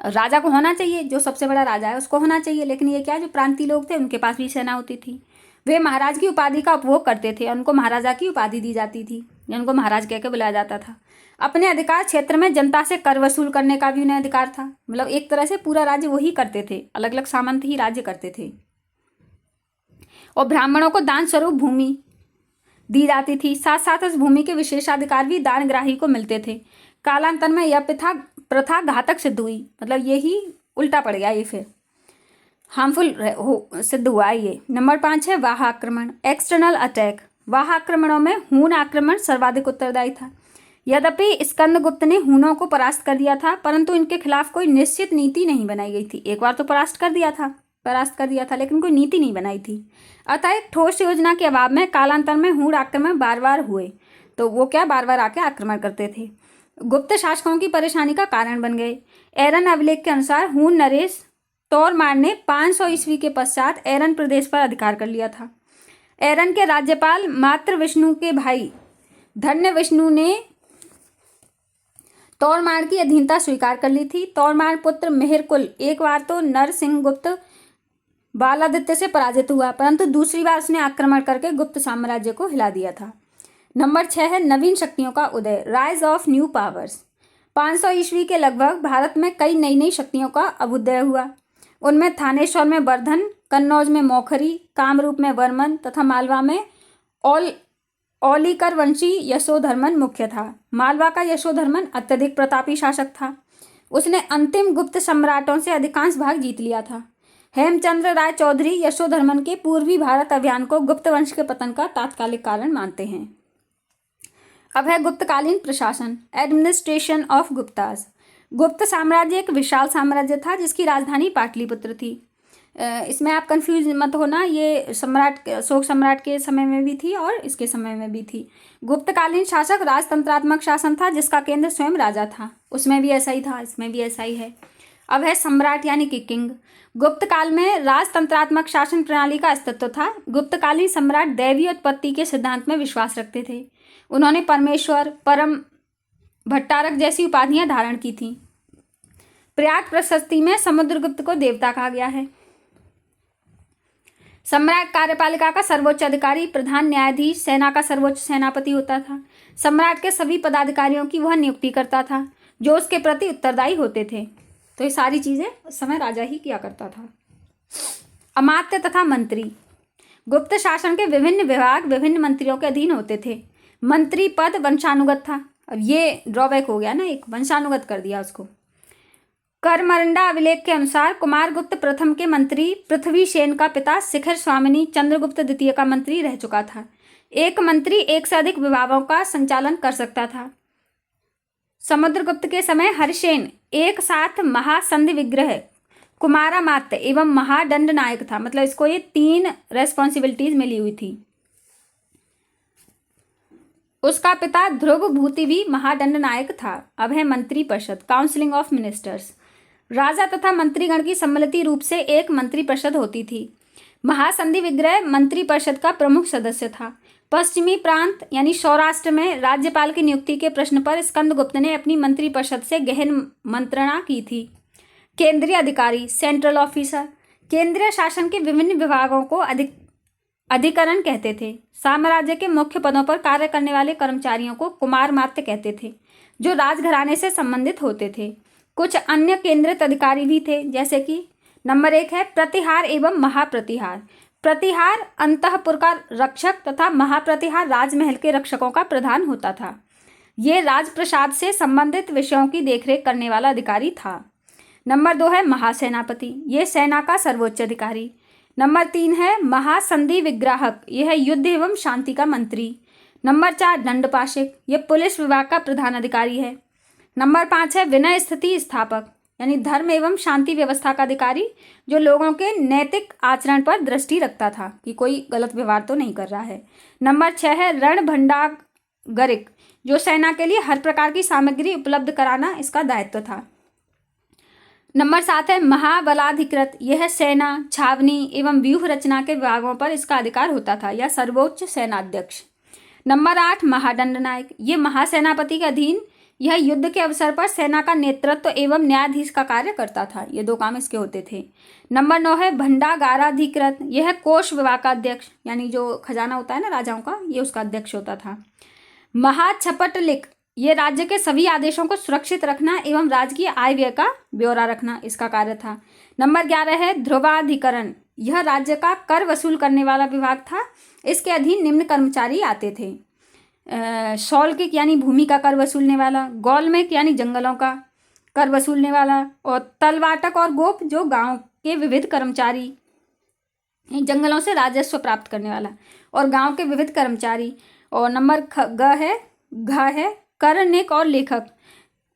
राजा को होना चाहिए, जो सबसे बड़ा राजा है उसको होना चाहिए, लेकिन ये क्या, जो प्रांतीय लोग थे उनके पास भी सेना होती थी। वे महाराज की उपाधि का उपभोग करते थे, उनको महाराजा की उपाधि दी जाती थी, उनको महाराज कह के बुलाया जाता था। अपने अधिकार क्षेत्र में जनता से कर वसूल करने का भी उन्हें अधिकार था। मतलब एक तरह से पूरा राज्य वही करते थे, अलग अलग सामंत ही राज्य करते थे। और ब्राह्मणों को दान स्वरूप भूमि दी जाती थी। साथ साथ उस भूमि के विशेषाधिकार भी दानग्राही को मिलते थे। कालांतर में यह प्रथा घातक सिद्ध हुई। मतलब यही उल्टा पड़ गया, ये फिर हार्मफुल सिद्ध हुआ ये। नंबर 5 है वाह आक्रमण, एक्सटर्नल अटैक। वाह आक्रमणों में हून आक्रमण सर्वाधिक उत्तरदायी था। यद्यपि स्कंदगुप्त ने हूनों को परास्त कर दिया था, परंतु इनके खिलाफ कोई निश्चित नीति नहीं बनाई गई थी। एक बार तो परास्त कर दिया था, लेकिन कोई नीति नहीं बनाई थी। अतः एक ठोस योजना के अभाव में कालांतर में हूण आक्रमण बार बार हुए। तो वो क्या, बार बार आके आक्रमण करते थे, गुप्त शासकों की परेशानी का कारण बन गए। एरन अभिलेख के अनुसार हूण नरेश तोरमार ने 500 ईस्वी के पश्चात एरन प्रदेश पर अधिकार कर लिया था। एरन के राज्यपाल मात्र विष्णु के भाई धन्य विष्णु ने तोरमार की अधीनता स्वीकार कर ली थी। तोरमार पुत्र मेहरकुल एक बार तो नरसिंहगुप्त बालादित्य से पराजित हुआ, परंतु दूसरी बार उसने आक्रमण करके गुप्त साम्राज्य को हिला दिया था। नंबर 6 है नवीन शक्तियों का उदय, राइज ऑफ न्यू पावर्स। 500 ईस्वी के लगभग भारत में कई नई शक्तियों का अभ्युदय हुआ। उनमें थानेश्वर में वर्धन, कन्नौज में मौखरी, कामरूप में वर्मन तथा मालवा में औलिकर वंशी यशोधर्मन मुख्य था। मालवा का यशोधर्मन अत्यधिक प्रतापी शासक था। उसने अंतिम गुप्त सम्राटों से अधिकांश भाग जीत लिया था। हेमचंद्र राय चौधरी यशोधर्मन के पूर्वी भारत अभियान को गुप्त वंश के पतन का तात्कालिक कारण मानते हैं। अब है गुप्तकालीन प्रशासन, एडमिनिस्ट्रेशन ऑफ गुप्तास। गुप्त साम्राज्य एक विशाल साम्राज्य था जिसकी राजधानी पाटलिपुत्र थी। इसमें आप कंफ्यूज मत होना, ये सम्राट अशोक सम्राट के समय में भी थी और इसके समय में भी थी। गुप्तकालीन शासक राजतंत्रात्मक शासन था जिसका केंद्र स्वयं राजा था। उसमें भी ऐसा ही था, इसमें भी ऐसा ही है। अब है सम्राट यानी कि किंग। गुप्त काल में राजतंत्रात्मक शासन प्रणाली का अस्तित्व था। गुप्तकालीन सम्राट दैवीय उत्पत्ति के सिद्धांत में विश्वास रखते थे। उन्होंने परमेश्वर, परम भट्टारक जैसी उपाधियां धारण की थीं। प्रयाग प्रशस्ति में समुद्रगुप्त को देवता कहा गया है। सम्राट कार्यपालिका का सर्वोच्च अधिकारी, प्रधान न्यायाधीश, सेना का सर्वोच्च सेनापति होता था। सम्राट के सभी पदाधिकारियों की वह नियुक्ति करता था जो उसके प्रति उत्तरदायी होते थे। तो ये सारी चीजें उस समय राजा ही किया करता था। अमात्य तथा मंत्री। गुप्त शासन के विभिन्न विभाग विभिन्न मंत्रियों के अधीन होते थे। मंत्री पद वंशानुगत था। अब ये ड्रॉबैक हो गया ना, एक वंशानुगत कर दिया उसको। करमरंडा अभिलेख के अनुसार कुमारगुप्त प्रथम के मंत्री पृथ्वीसेन का पिता शिखर स्वामिनी चंद्रगुप्त द्वितीय का मंत्री रह चुका था। एक मंत्री एक से अधिक विभागों का संचालन कर सकता था। समुद्रगुप्त के समय हरिसेन एक साथ महासंधि विग्रह, कुमारामात्य एवं महादंड नायक था। मतलब इसको ये 3 रेस्पॉन्सिबिलिटीज मिली हुई थी। उसका पिता ध्रुव भूति भी महादंड नायक था। अब है मंत्री परिषद, काउंसिलिंग ऑफ मिनिस्टर्स। राजा तथा मंत्रीगण की सम्मिलित रूप से एक मंत्री परिषद होती थी। महासंधि विग्रह मंत्री परिषद का प्रमुख सदस्य था। पश्चिमी प्रांत यानी सौराष्ट्र में राज्यपाल की नियुक्ति के प्रश्न पर स्कंदगुप्त ने अपनी मंत्री परिषद से गहन मंत्रणा की थी। केंद्रीय अधिकारी, सेंट्रल ऑफिसर, केंद्रीय शासन के विभिन्न विभागों को अधिकरण कहते थे। साम्राज्य के मुख्य पदों पर कार्य करने वाले कर्मचारियों को कुमारमात्य कहते थे जो राजघराने से संबंधित होते थे। कुछ अन्य केंद्रित अधिकारी भी थे, जैसे कि नंबर 1 है प्रतिहार एवं महाप्रतिहार। प्रतिहार अंतःपुर का रक्षक तथा महाप्रतिहार राजमहल के रक्षकों का प्रधान होता था। ये राजप्रसाद से संबंधित विषयों की देखरेख करने वाला अधिकारी था। नंबर 2 है महासेनापति, ये सेना का सर्वोच्च अधिकारी। नंबर 3 है महासंधि विग्राहक, यह है युद्ध एवं शांति का मंत्री। नंबर 4 दंडपाशिक, यह पुलिस विभाग का प्रधान अधिकारी है। नंबर 5 है विनय स्थिति स्थापक, यानी धर्म एवं शांति व्यवस्था का अधिकारी जो लोगों के नैतिक आचरण पर दृष्टि रखता था कि कोई गलत व्यवहार तो नहीं कर रहा है। नंबर 6 है रण भंडागरिक, जो सेना के लिए हर प्रकार की सामग्री उपलब्ध कराना इसका दायित्व था। नंबर 7 है महाबलाधिकृत, यह सेना, छावनी एवं व्यूह रचना के विभागों पर इसका अधिकार होता था, या सर्वोच्च सेनाध्यक्ष। नंबर 8 महादंड नायक, ये महासेनापति के अधीन यह युद्ध के अवसर पर सेना का नेतृत्व एवं न्यायाधीश का कार्य करता था। ये 2 काम इसके होते थे। नंबर 9 है भंडागाराधिकृत, यह कोष विभाग का अध्यक्ष, यानी जो खजाना होता है ना राजाओं का, ये उसका अध्यक्ष होता था। महाछपटलिक, ये राज्य के सभी आदेशों को सुरक्षित रखना एवं राजकीय आय व्यय का ब्यौरा रखना इसका कार्य था। नंबर 11 है ध्रुवाधिकरण, यह राज्य का कर वसूल करने वाला विभाग था। इसके अधीन निम्न कर्मचारी आते थे। शौल्किक यानी भूमि का कर वसूलने वाला, गौलमेक यानी जंगलों का कर वसूलने वाला, और तलवाटक और गोप जो गांव के विविध कर्मचारी, जंगलों से राजस्व प्राप्त करने वाला, और गांव के विविध कर्मचारी। और नंबर घ है करनिक और लेखक,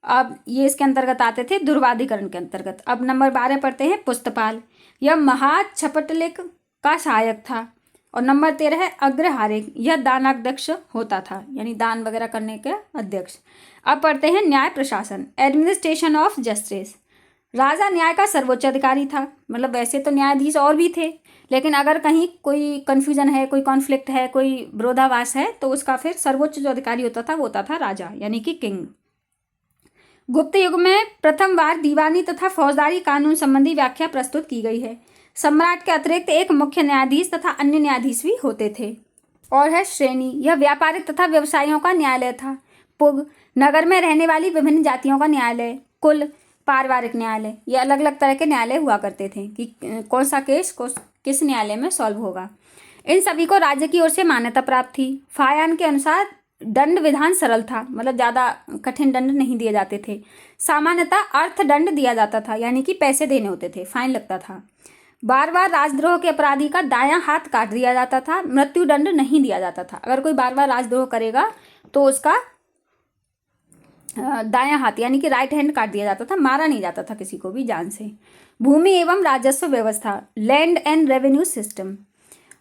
अब ये इसके अंतर्गत आते थे, ध्रुवाधिकरण के अंतर्गत। अब नंबर 12 पढ़ते हैं पुस्तपाल, यह महाछपटलिक का सहायक था। और नंबर 13 है अग्रहारिक, यह दानाध्यक्ष होता था, यानी दान वगैरह करने के अध्यक्ष। अब पढ़ते हैं न्याय प्रशासन, एडमिनिस्ट्रेशन ऑफ जस्टिस। राजा न्याय का सर्वोच्च अधिकारी था। मतलब वैसे तो न्यायाधीश और भी थे, लेकिन अगर कहीं कोई कन्फ्यूजन है, कोई कॉन्फ्लिक्ट है, कोई विरोधाभास है, तो उसका फिर सर्वोच्च जो अधिकारी होता था वो होता था राजा, यानी कि किंग। गुप्त युग में प्रथम बार दीवानी तथा फौजदारी कानून संबंधी व्याख्या प्रस्तुत की गई है। सम्राट के अतिरिक्त एक मुख्य न्यायाधीश तथा अन्य न्यायाधीश भी होते थे। और है श्रेणी, यह व्यापारिक तथा व्यवसायियों का न्यायालय था। पुग, नगर में रहने वाली विभिन्न जातियों का न्यायालय। कुल, पारिवारिक न्यायालय। ये अलग अलग तरह के न्यायालय हुआ करते थे कि कौन सा केस किस न्यायालय में सॉल्व होगा। इन सभी को राज्य की ओर से मान्यता प्राप्त थी। फायान के अनुसार दंड विधान सरल था, मतलब ज़्यादा कठिन दंड नहीं दिए जाते थे। सामान्यतः अर्थदंड दिया जाता था, यानी कि पैसे देने होते थे, फाइन लगता था। बार बार राजद्रोह के अपराधी का दायां हाथ काट दिया जाता था, मृत्युदंड नहीं दिया जाता था। अगर कोई बार बार राजद्रोह करेगा तो उसका दायां हाथ यानी कि राइट हैंड काट दिया जाता था, मारा नहीं जाता था किसी को भी जान से। भूमि एवं राजस्व व्यवस्था, लैंड एंड रेवेन्यू सिस्टम।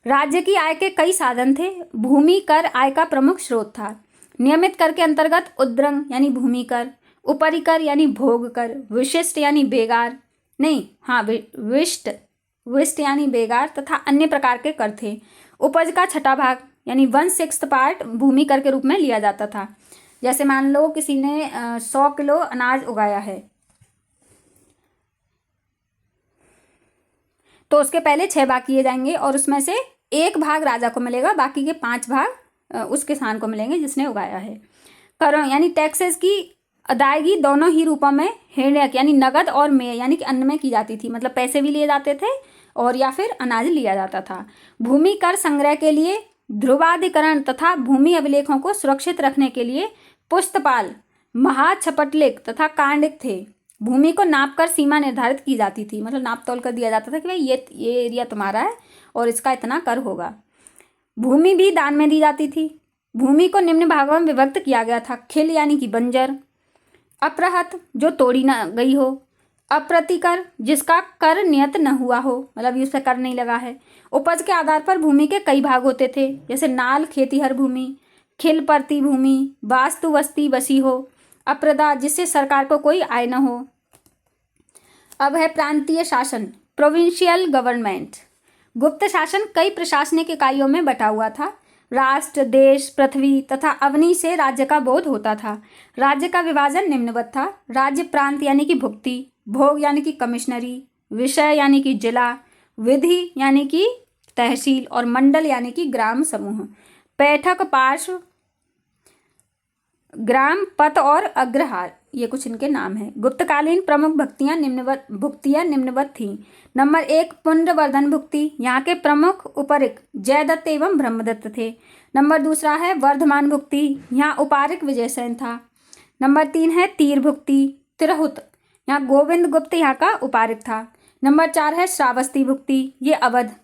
राज्य की आय के कई साधन थे। भूमि कर आय का प्रमुख स्रोत था। नियमित कर के अंतर्गत उद्रंग यानी भूमि कर, उपरी कर यानी भोग कर, विशिष्ट यानी बेगार नहीं हाँ विष्ट विष्ट यानी बेगार तथा अन्य प्रकार के कर थे। उपज का छठा भाग यानी 1/6 पार्ट भूमि कर के रूप में लिया जाता था। जैसे मान लो किसी ने 100 किलो अनाज उगाया है तो उसके पहले 6 भाग किए जाएंगे और उसमें से 1 भाग राजा को मिलेगा, बाकी के 5 भाग उस किसान को मिलेंगे जिसने उगाया है। करों यानी टैक्सेस की अदायगी दोनों ही रूपों में हिरण्यक यानी नगद और मेय यानी कि अन्न में की जाती थी, मतलब पैसे भी लिए जाते थे और या फिर अनाज लिया जाता था। भूमि कर संग्रह के लिए ध्रुवाधिकरण तथा भूमि अभिलेखों को सुरक्षित रखने के लिए पुस्तपाल, महाछपटलिक तथा कांडिक थे। भूमि को नापकर सीमा निर्धारित की जाती थी, मतलब नाप तोल कर दिया जाता था कि भाई ये एरिया तुम्हारा है और इसका इतना कर होगा। भूमि भी दान में दी जाती थी। भूमि को निम्न भागों में विभक्त किया गया था। खिल यानी कि बंजर, अप्रहत जो तोड़ी न गई हो, अप्रतिकर जिसका कर नियत न हुआ हो, मतलब उस पर कर नहीं लगा है। उपज के आधार पर भूमि के कई भाग होते थे, जैसे नाल खेतीहर भूमि, खिल परती भूमि, वास्तु वस्ती बसी हो, अप्रदा जिससे सरकार को कोई आय न हो। अब है प्रांतीय शासन, प्रोविंशियल गवर्नमेंट। गुप्त शासन कई प्रशासनिक इकाइयों में बटा हुआ था। राष्ट्र, देश, पृथ्वी तथा अवनी से राज्य का बोध होता था। राज्य का विभाजन निम्नवत था। राज्य प्रांत यानी कि भुक्ति, भोग यानी कि कमिश्नरी, विषय यानी कि जिला, विधि यानी कि तहसील और मंडल यानी कि ग्राम समूह। पैठक, पार्श्व, ग्राम, पत और अग्रहार ये कुछ इनके नाम हैं। गुप्तकालीन प्रमुख भुक्तियां निम्नवत थीं। नंबर 1 पुंड्रवर्धन भुक्ति, यहाँ के प्रमुख उपरिक जयदत्त एवं ब्रह्मदत्त थे। नंबर 2 है वर्धमान भुक्ति, यहाँ उपारिक विजयसेन था। नंबर 3 है तीर भुक्ति, तिरहुत, यहाँ गोविंद गुप्त यहाँ का उपारिक था। नंबर 4 है श्रावस्ती भुक्ति, ये अवध।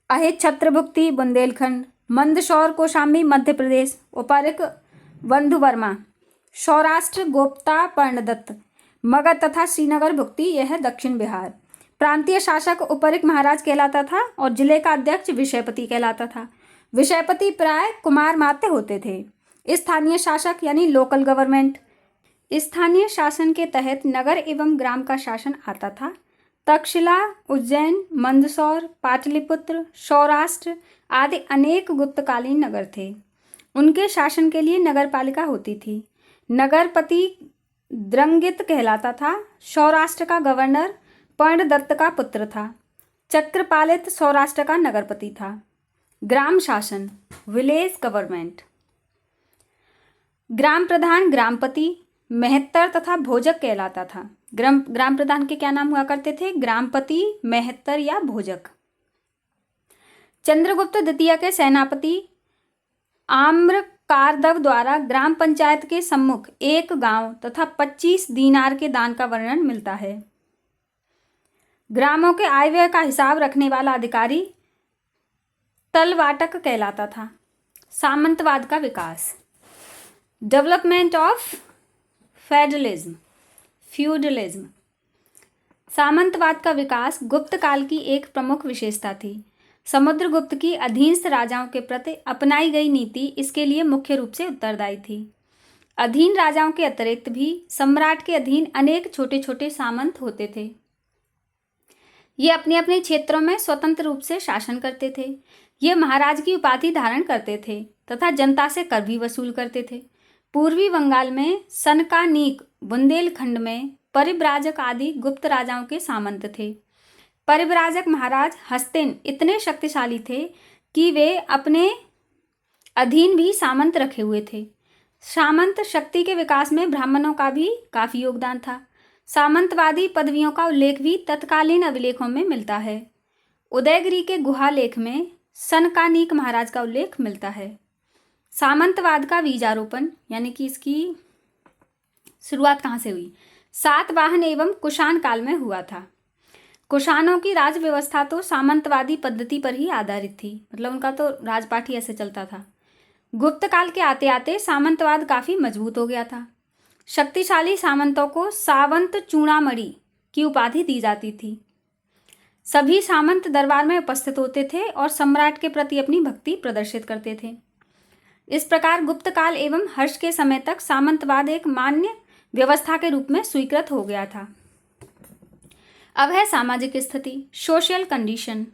अहित छत्र भुक्ति बुंदेलखंड। मंदसौर कौशाम्बी मध्य प्रदेश, उपारिक बंधु वर्मा। सौराष्ट्र गोप्ता पर्णदत्त। मगध तथा श्रीनगर भुक्ति यह है दक्षिण बिहार। प्रांतीय शासक उपरिक महाराज कहलाता था और जिले का अध्यक्ष विषयपति कहलाता था। विषयपति प्राय कुमार मात्य होते थे। स्थानीय शासक यानी लोकल गवर्नमेंट, स्थानीय शासन के तहत नगर एवं ग्राम का शासन आता था। तक्षशिला, उज्जैन, मंदसौर, पाटलिपुत्र, सौराष्ट्र आदि अनेक गुप्तकालीन नगर थे। उनके शासन के लिए नगरपालिका होती थी। नगरपति द्रंगित कहलाता था। सौराष्ट्र का गवर्नर पर्णदत्त का पुत्र था। चक्रपालित सौराष्ट्र का नगरपति था। ग्राम शासन, विलेज गवर्नमेंट। ग्राम प्रधान ग्रामपति, मेहत्तर तथा भोजक कहलाता था। ग्राम प्रधान के क्या नाम हुआ करते थे? ग्रामपति, मेहत्तर या भोजक। चंद्रगुप्त द्वितीय के सेनापति आम्र कारदव द्वारा ग्राम पंचायत के सम्मुख 1 गांव तथा 25 दीनार के दान का वर्णन मिलता है। ग्रामों के आय व्यय का हिसाब रखने वाला अधिकारी तलवाटक कहलाता था। सामंतवाद का विकास, डेवलपमेंट ऑफ फ्यूडलिज्म। सामंतवाद का विकास गुप्त काल की एक प्रमुख विशेषता थी। समुद्रगुप्त की अधीनस्थ राजाओं के प्रति अपनाई गई नीति इसके लिए मुख्य रूप से उत्तरदायी थी। अधीन राजाओं के अतिरिक्त भी सम्राट के अधीन अनेक छोटे छोटे सामंत होते थे। ये अपने अपने क्षेत्रों में स्वतंत्र रूप से शासन करते थे। ये महाराज की उपाधि धारण करते थे तथा जनता से कर भी वसूल करते थे। पूर्वी बंगाल में सनकानीक, बुंदेलखंड में परिव्राजक आदि गुप्त राजाओं के सामंत थे। परिव्राजक महाराज हस्तिन इतने शक्तिशाली थे कि वे अपने अधीन भी सामंत रखे हुए थे। सामंत शक्ति के विकास में ब्राह्मणों का भी काफी योगदान था। सामंतवादी पदवियों का उल्लेख भी तत्कालीन अभिलेखों में मिलता है। उदयगिरी के गुहा लेख में सनकानीक महाराज का उल्लेख मिलता है। सामंतवाद का बीजारोपण यानी कि इसकी शुरुआत कहाँ से हुई? सातवाहन एवं कुषाण काल में हुआ था। कुषाणों की राज व्यवस्था तो सामंतवादी पद्धति पर ही आधारित थी, मतलब उनका तो राजपाट ही ऐसे चलता था। गुप्त काल के आते आते सामंतवाद काफी मजबूत हो गया था। शक्तिशाली सामंतों को सावंत चूड़ामणि की उपाधि दी जाती थी। सभी सामंत दरबार में उपस्थित होते थे और सम्राट के प्रति अपनी भक्ति प्रदर्शित करते थे। इस प्रकार गुप्त काल एवं हर्ष के समय तक सामंतवाद एक मान्य व्यवस्था के रूप में स्वीकृत हो गया था। अब है सामाजिक स्थिति, सोशल कंडीशन।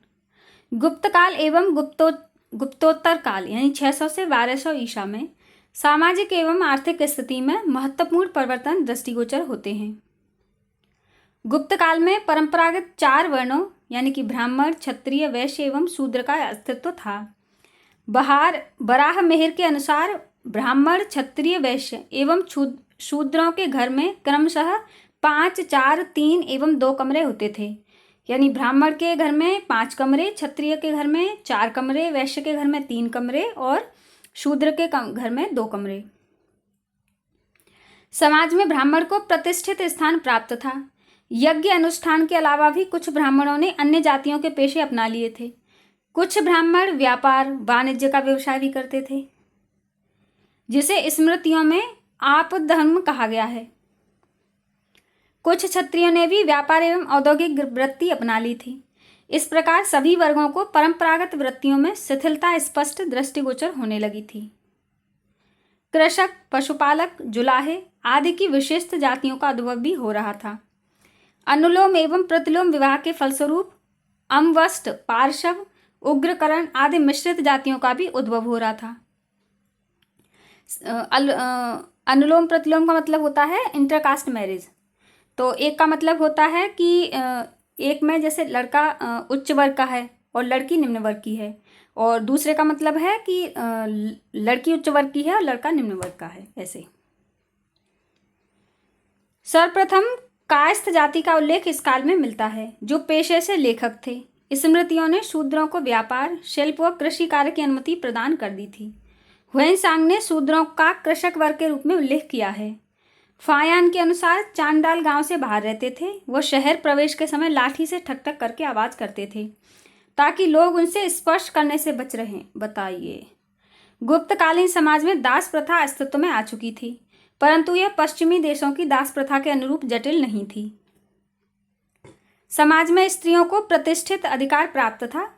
गुप्त काल एवं गुप्तोत्तर काल यानी 600 से 1200 ईसा में सामाजिक एवं आर्थिक स्थिति में महत्वपूर्ण परिवर्तन दृष्टिगोचर होते हैं। गुप्त काल में परंपरागत 4 वर्णों यानी कि ब्राह्मण, क्षत्रिय, वैश्य एवं शूद्र का अस्तित्व था। बराह मेहर के अनुसार ब्राह्मण, क्षत्रिय, वैश्य एवं शूद्रों के घर में क्रमशः 5, 4, 3 एवं 2 कमरे होते थे। यानी ब्राह्मण के घर में 5 कमरे, क्षत्रिय के घर में 4 कमरे, वैश्य के घर में 3 कमरे और शूद्र के घर में 2 कमरे। समाज में ब्राह्मण को प्रतिष्ठित स्थान प्राप्त था। यज्ञ अनुष्ठान के अलावा भी कुछ ब्राह्मणों ने अन्य जातियों के पेशे अपना लिए थे। कुछ ब्राह्मण व्यापार वाणिज्य का व्यवसाय भी करते थे, जिसे स्मृतियों में आपधर्म कहा गया है। कुछ क्षत्रियों ने भी व्यापार एवं औद्योगिक वृत्ति अपना ली थी। इस प्रकार सभी वर्गों को परंपरागत वृत्तियों में शिथिलता स्पष्ट दृष्टिगोचर होने लगी थी। कृषक, पशुपालक, जुलाहे आदि की विशिष्ट जातियों का उद्भव भी हो रहा था। अनुलोम एवं प्रतिलोम विवाह के फलस्वरूप अमवस्त, पार्शव, उग्रकरण आदि मिश्रित जातियों का भी उद्भव हो रहा था। अनुलोम प्रतिलोम का मतलब होता है इंटरकास्ट मैरिज। तो एक का मतलब होता है कि एक में जैसे लड़का उच्च वर्ग का है और लड़की निम्न वर्ग की है, और दूसरे का मतलब है कि लड़की उच्च वर्ग की है और लड़का निम्न वर्ग का है। ऐसे सर्वप्रथम कायस्थ जाति का उल्लेख इस काल में मिलता है, जो पेशे से लेखक थे। स्मृतियों ने शूद्रों को व्यापार, शिल्प व कृषि कार्य की अनुमति प्रदान कर दी थी। ह्वेनसांग ने शूद्रों का कृषक वर्ग के रूप में उल्लेख किया है। फायान के अनुसार चांडाल गांव से बाहर रहते थे। वो शहर प्रवेश के समय लाठी से ठक ठक करके आवाज करते थे ताकि लोग उनसे स्पर्श करने से बच रहें। बताइए, गुप्तकालीन समाज में दास प्रथा अस्तित्व में आ चुकी थी, परंतु यह पश्चिमी देशों की दास प्रथा के अनुरूप जटिल नहीं थी। समाज में स्त्रियों को प्रतिष्ठित अधिकार प्राप्त था।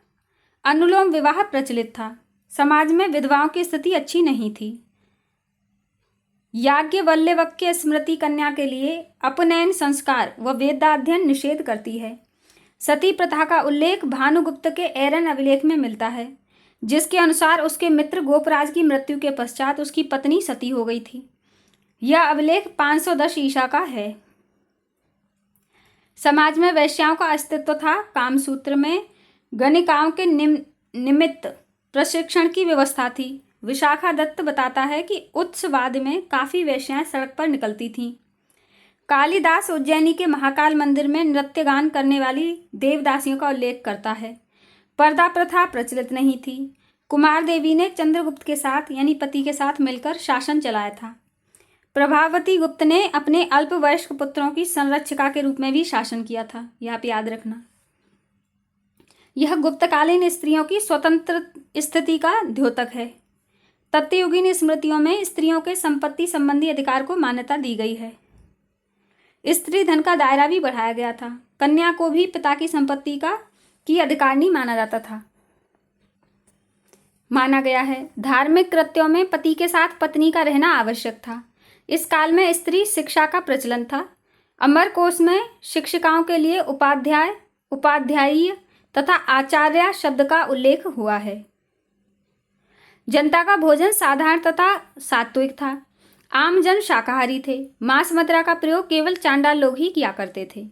अनुलोम विवाह प्रचलित था। समाज में विधवाओं की स्थिति अच्छी नहीं थी। याज्ञवल्क्य स्मृति कन्या के लिए उपनयन संस्कार व वेदाध्ययन निषेध करती है। सती प्रथा का उल्लेख भानुगुप्त के एरन अभिलेख में मिलता है, जिसके अनुसार उसके मित्र गोपराज की मृत्यु के पश्चात उसकी पत्नी सती हो गई थी। यह अभिलेख 510 ईसा का है। समाज में वैश्याओं का अस्तित्व था। कामसूत्र में गणिकाओं के निमित्त प्रशिक्षण की व्यवस्था थी। विशाखा दत्त बताता है कि उत्सवाद में काफी वेश्याएं सड़क पर निकलती थीं। कालिदास उज्जैनी के महाकाल मंदिर में नृत्य गान करने वाली देवदासियों का उल्लेख करता है। पर्दा प्रथा प्रचलित नहीं थी। कुमार देवी ने चंद्रगुप्त के साथ यानी पति के साथ मिलकर शासन चलाया था। प्रभावती गुप्त ने अपने अल्पवयस्क पुत्रों की संरक्षिका के रूप में भी शासन किया था। यह आप याद रखना। यह गुप्तकालीन स्त्रियों की स्वतंत्र स्थिति का द्योतक है। तत्युगीन स्मृतियों में स्त्रियों के संपत्ति संबंधी अधिकार को मान्यता दी गई है। स्त्री धन का दायरा भी बढ़ाया गया था। कन्या को भी पिता की संपत्ति की अधिकारनी माना गया है। धार्मिक कृत्यों में पति के साथ पत्नी का रहना आवश्यक था। इस काल में स्त्री शिक्षा का प्रचलन था। अमरकोश में शिक्षिकाओं के लिए उपाध्याय, उपाध्यायी तथा आचार्य शब्द का उल्लेख हुआ है। जनता का भोजन साधारण तथा सात्विक था। आम जन शाकाहारी थे। मांस मदिरा का प्रयोग केवल चांडाल लोग ही किया करते थे।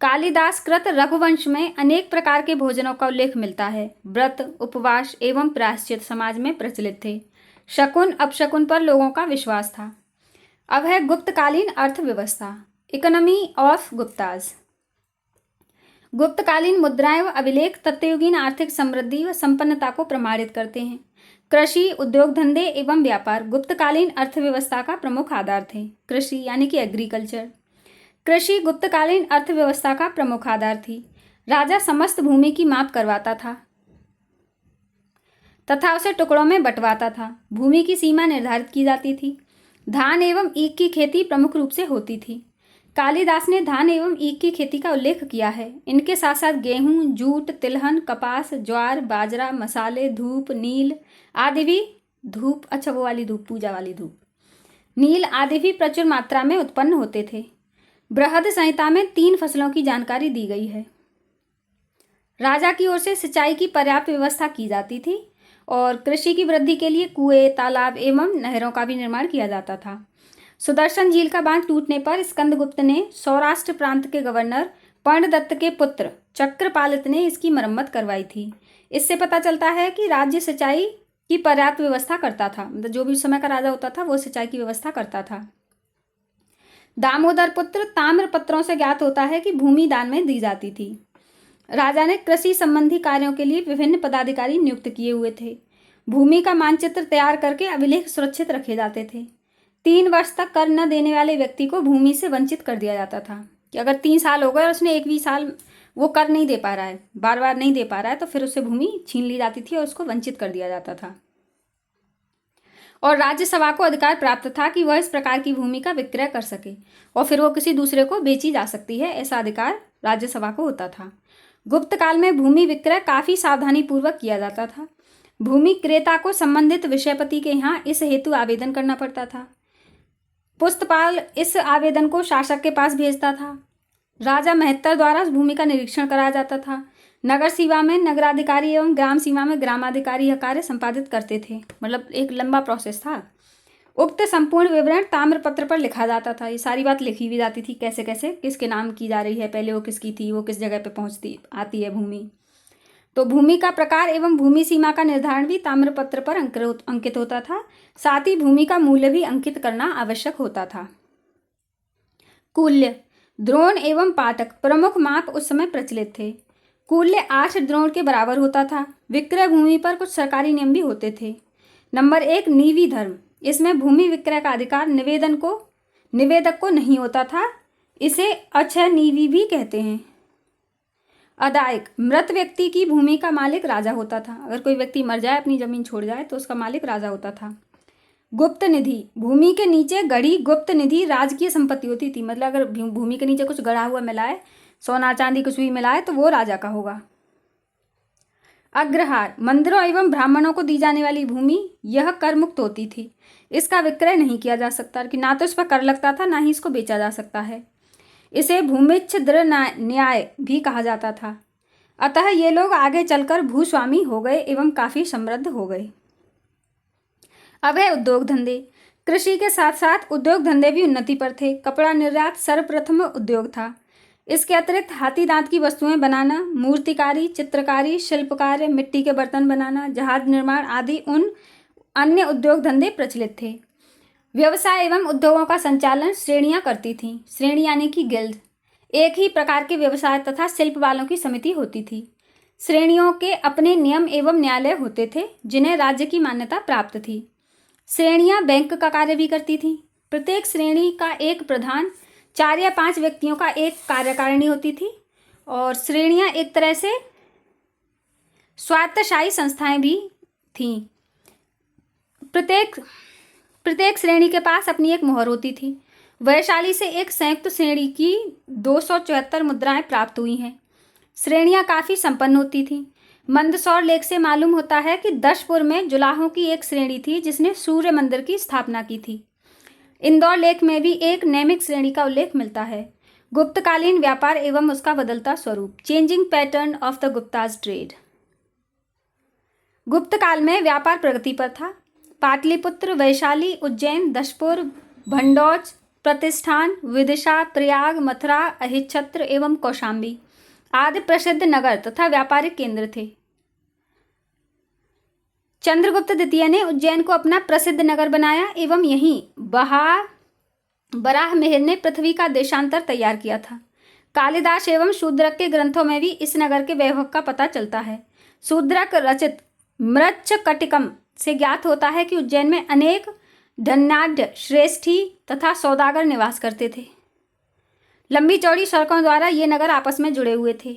कालिदास कृत रघुवंश में अनेक प्रकार के भोजनों का उल्लेख मिलता है। व्रत, उपवास एवं प्रायश्चित समाज में प्रचलित थे। शकुन अपशकुन पर लोगों का विश्वास था। अब है गुप्तकालीन अर्थव्यवस्था, इकोनॉमी ऑफ गुप्ताज। गुप्तकालीन मुद्राएं व अभिलेख तत्वयुगीन आर्थिक समृद्धि व संपन्नता को प्रमाणित करते हैं। कृषि, उद्योग धंधे एवं व्यापार गुप्तकालीन अर्थव्यवस्था का प्रमुख आधार थे। कृषि यानी कि एग्रीकल्चर। कृषि गुप्तकालीन अर्थव्यवस्था का प्रमुख आधार थी। राजा समस्त भूमि की माप करवाता था तथा उसे टुकड़ों में बंटवाता था। भूमि की सीमा निर्धारित की जाती थी। धान एवं ईख की खेती प्रमुख रूप से होती थी। कालिदास ने धान एवं ईख की खेती का उल्लेख किया है। इनके साथ साथ गेहूं, जूट, तिलहन, कपास, ज्वार, बाजरा, मसाले, धूप, नील आदि भी धूप अच्छा वो वाली धूप पूजा वाली धूप नील आदि भी प्रचुर मात्रा में उत्पन्न होते थे। बृहद संहिता में 3 फसलों की जानकारी दी गई है। राजा की ओर से सिंचाई की पर्याप्त व्यवस्था की जाती थी और कृषि की वृद्धि के लिए कुएं, तालाब एवं नहरों का भी निर्माण किया जाता था। सुदर्शन झील का बांध टूटने पर स्कंदगुप्त ने सौराष्ट्र प्रांत के गवर्नर पर्णदत्त के पुत्र चक्रपालित ने इसकी मरम्मत करवाई थी। इससे पता चलता है कि राज्य सिंचाई की पर्याप्त व्यवस्था करता था। मतलब जो भी उस समय का राजा होता था वो सिंचाई की व्यवस्था करता था। दामोदर पुत्र ताम्रपत्रों से ज्ञात होता है कि भूमि दान में दी जाती थी। राजा ने कृषि संबंधी कार्यों के लिए विभिन्न पदाधिकारी नियुक्त किए हुए थे। भूमि का मानचित्र तैयार करके अभिलेख सुरक्षित रखे जाते थे। 3 वर्ष तक कर न देने वाले व्यक्ति को भूमि से वंचित कर दिया जाता था कि अगर 3 साल हो गए और उसने एक भी साल वो कर नहीं दे पा रहा है, बार बार नहीं दे पा रहा है, तो फिर उससे भूमि छीन ली जाती थी और उसको वंचित कर दिया जाता था। और राज्यसभा को अधिकार प्राप्त था कि वह इस प्रकार की भूमि का विक्रय कर सके और फिर वो किसी दूसरे को बेची जा सकती है, ऐसा अधिकार राज्यसभा को होता था। गुप्त काल में भूमि विक्रय काफी सावधानी पूर्वक किया जाता था। भूमि क्रेता को संबंधित विषयपति के यहाँ इस हेतु आवेदन करना पड़ता था। पुस्तपाल इस आवेदन को शासक के पास भेजता था। राजा महत्तर द्वारा उस भूमि का निरीक्षण कराया जाता था। नगर सीमा में नगराधिकारी एवं ग्राम सीमा में ग्रामाधिकारी यह कार्य संपादित करते थे। मतलब एक लंबा प्रोसेस था। उक्त संपूर्ण विवरण ताम्रपत्र पर लिखा जाता था। ये सारी बात लिखी भी जाती थी, कैसे कैसे किसके नाम की जा रही है, पहले वो किसकी थी, वो किस जगह पे पहुंचती आती है भूमि। तो भूमि का प्रकार एवं भूमि सीमा का निर्धारण भी ताम्रपत्र पर अंकित होता था। साथ ही भूमि का मूल्य भी अंकित करना आवश्यक होता था। कूल्य, द्रोण एवं पाटक प्रमुख माप उस समय प्रचलित थे। कूल्य 8 द्रोण के बराबर होता था। विक्रय भूमि पर कुछ सरकारी नियम भी होते थे। नंबर 1, नीवी धर्म। इसमें भूमि विक्रय का अधिकार निवेदक को नहीं होता था। इसे अक्षय नीवी भी कहते हैं। अदायक, मृत व्यक्ति की भूमि का मालिक राजा होता था। अगर कोई व्यक्ति मर जाए, अपनी जमीन छोड़ जाए, तो उसका मालिक राजा होता था। गुप्त निधि, भूमि के नीचे गढ़ी गुप्त निधि राजकीय संपत्ति होती थी। मतलब अगर भूमि के नीचे कुछ गढ़ा हुआ मिला है, सोना चांदी कुछ भी मिला है, तो वो राजा का होगा। अग्रहार, मंदिरों एवं ब्राह्मणों को दी जाने वाली भूमि, यह कर मुक्त होती थी। इसका विक्रय नहीं किया जा सकता कि ना तो इस पर कर लगता था, ना ही इसको बेचा जा सकता है। इसे भूमिच्छिद्र न्याय भी कहा जाता था। अतः ये लोग आगे चलकर भूस्वामी हो गए एवं काफी समृद्ध हो गए। अब है उद्योग धंधे। कृषि के साथ साथ उद्योग धंधे भी उन्नति पर थे। कपड़ा निर्यात सर्वप्रथम उद्योग था। इसके अतिरिक्त हाथी दांत की वस्तुएं बनाना, मूर्तिकारी, चित्रकारी, शिल्पकार्य, मिट्टी के बर्तन बनाना, जहाज निर्माण आदि उन अन्य उद्योग धंधे प्रचलित थे। व्यवसाय एवं उद्योगों का संचालन श्रेणियां करती थीं। श्रेणी यानी कि गिल्ड। एक ही प्रकार के व्यवसाय तथा शिल्प वालों की समिति होती थी। श्रेणियों के अपने नियम एवं न्यायालय होते थे जिन्हें राज्य की मान्यता प्राप्त थी। श्रेणियां बैंक का कार्य भी करती थीं। प्रत्येक श्रेणी का एक प्रधान, 4 या 5 व्यक्तियों का एक कार्यकारिणी होती थी और श्रेणियां एक तरह से स्वायत्तशाही संस्थाएं भी थीं। प्रत्येक श्रेणी के पास अपनी एक मोहर होती थी। वैशाली से एक संयुक्त श्रेणी की 274 मुद्राएं प्राप्त हुई हैं। श्रेणियां काफी संपन्न होती थीं। मंदसौर लेख से मालूम होता है कि दशपुर में जुलाहों की एक श्रेणी थी जिसने सूर्य मंदिर की स्थापना की थी। इंदौर लेख में भी एक नैमिक श्रेणी का उल्लेख मिलता है। गुप्तकालीन व्यापार एवं उसका बदलता स्वरूप, changing pattern of the Gupta's trade. गुप्त काल में व्यापार प्रगति पर था। पाटलिपुत्र, वैशाली, उज्जैन, दशपुर, भंडौच, प्रतिष्ठान, विदिशा, प्रयाग, मथुरा, अहिच्छत्र एवं कौशाम्बी आदि प्रसिद्ध नगर तथा व्यापारिक केंद्र थे। चंद्रगुप्त द्वितीय ने उज्जैन को अपना प्रसिद्ध नगर बनाया एवं यहीं बराह मिहिर ने पृथ्वी का देशांतर तैयार किया था। कालिदास एवं शूद्रक के ग्रंथों में भी इस नगर के वैभव का पता चलता है। शूद्रक रचित मृच्छकटिकम से ज्ञात होता है कि उज्जैन में अनेक धनाढ्य, श्रेष्ठी तथा सौदागर निवास करते थे। लंबी चौड़ी सड़कों द्वारा ये नगर आपस में जुड़े हुए थे।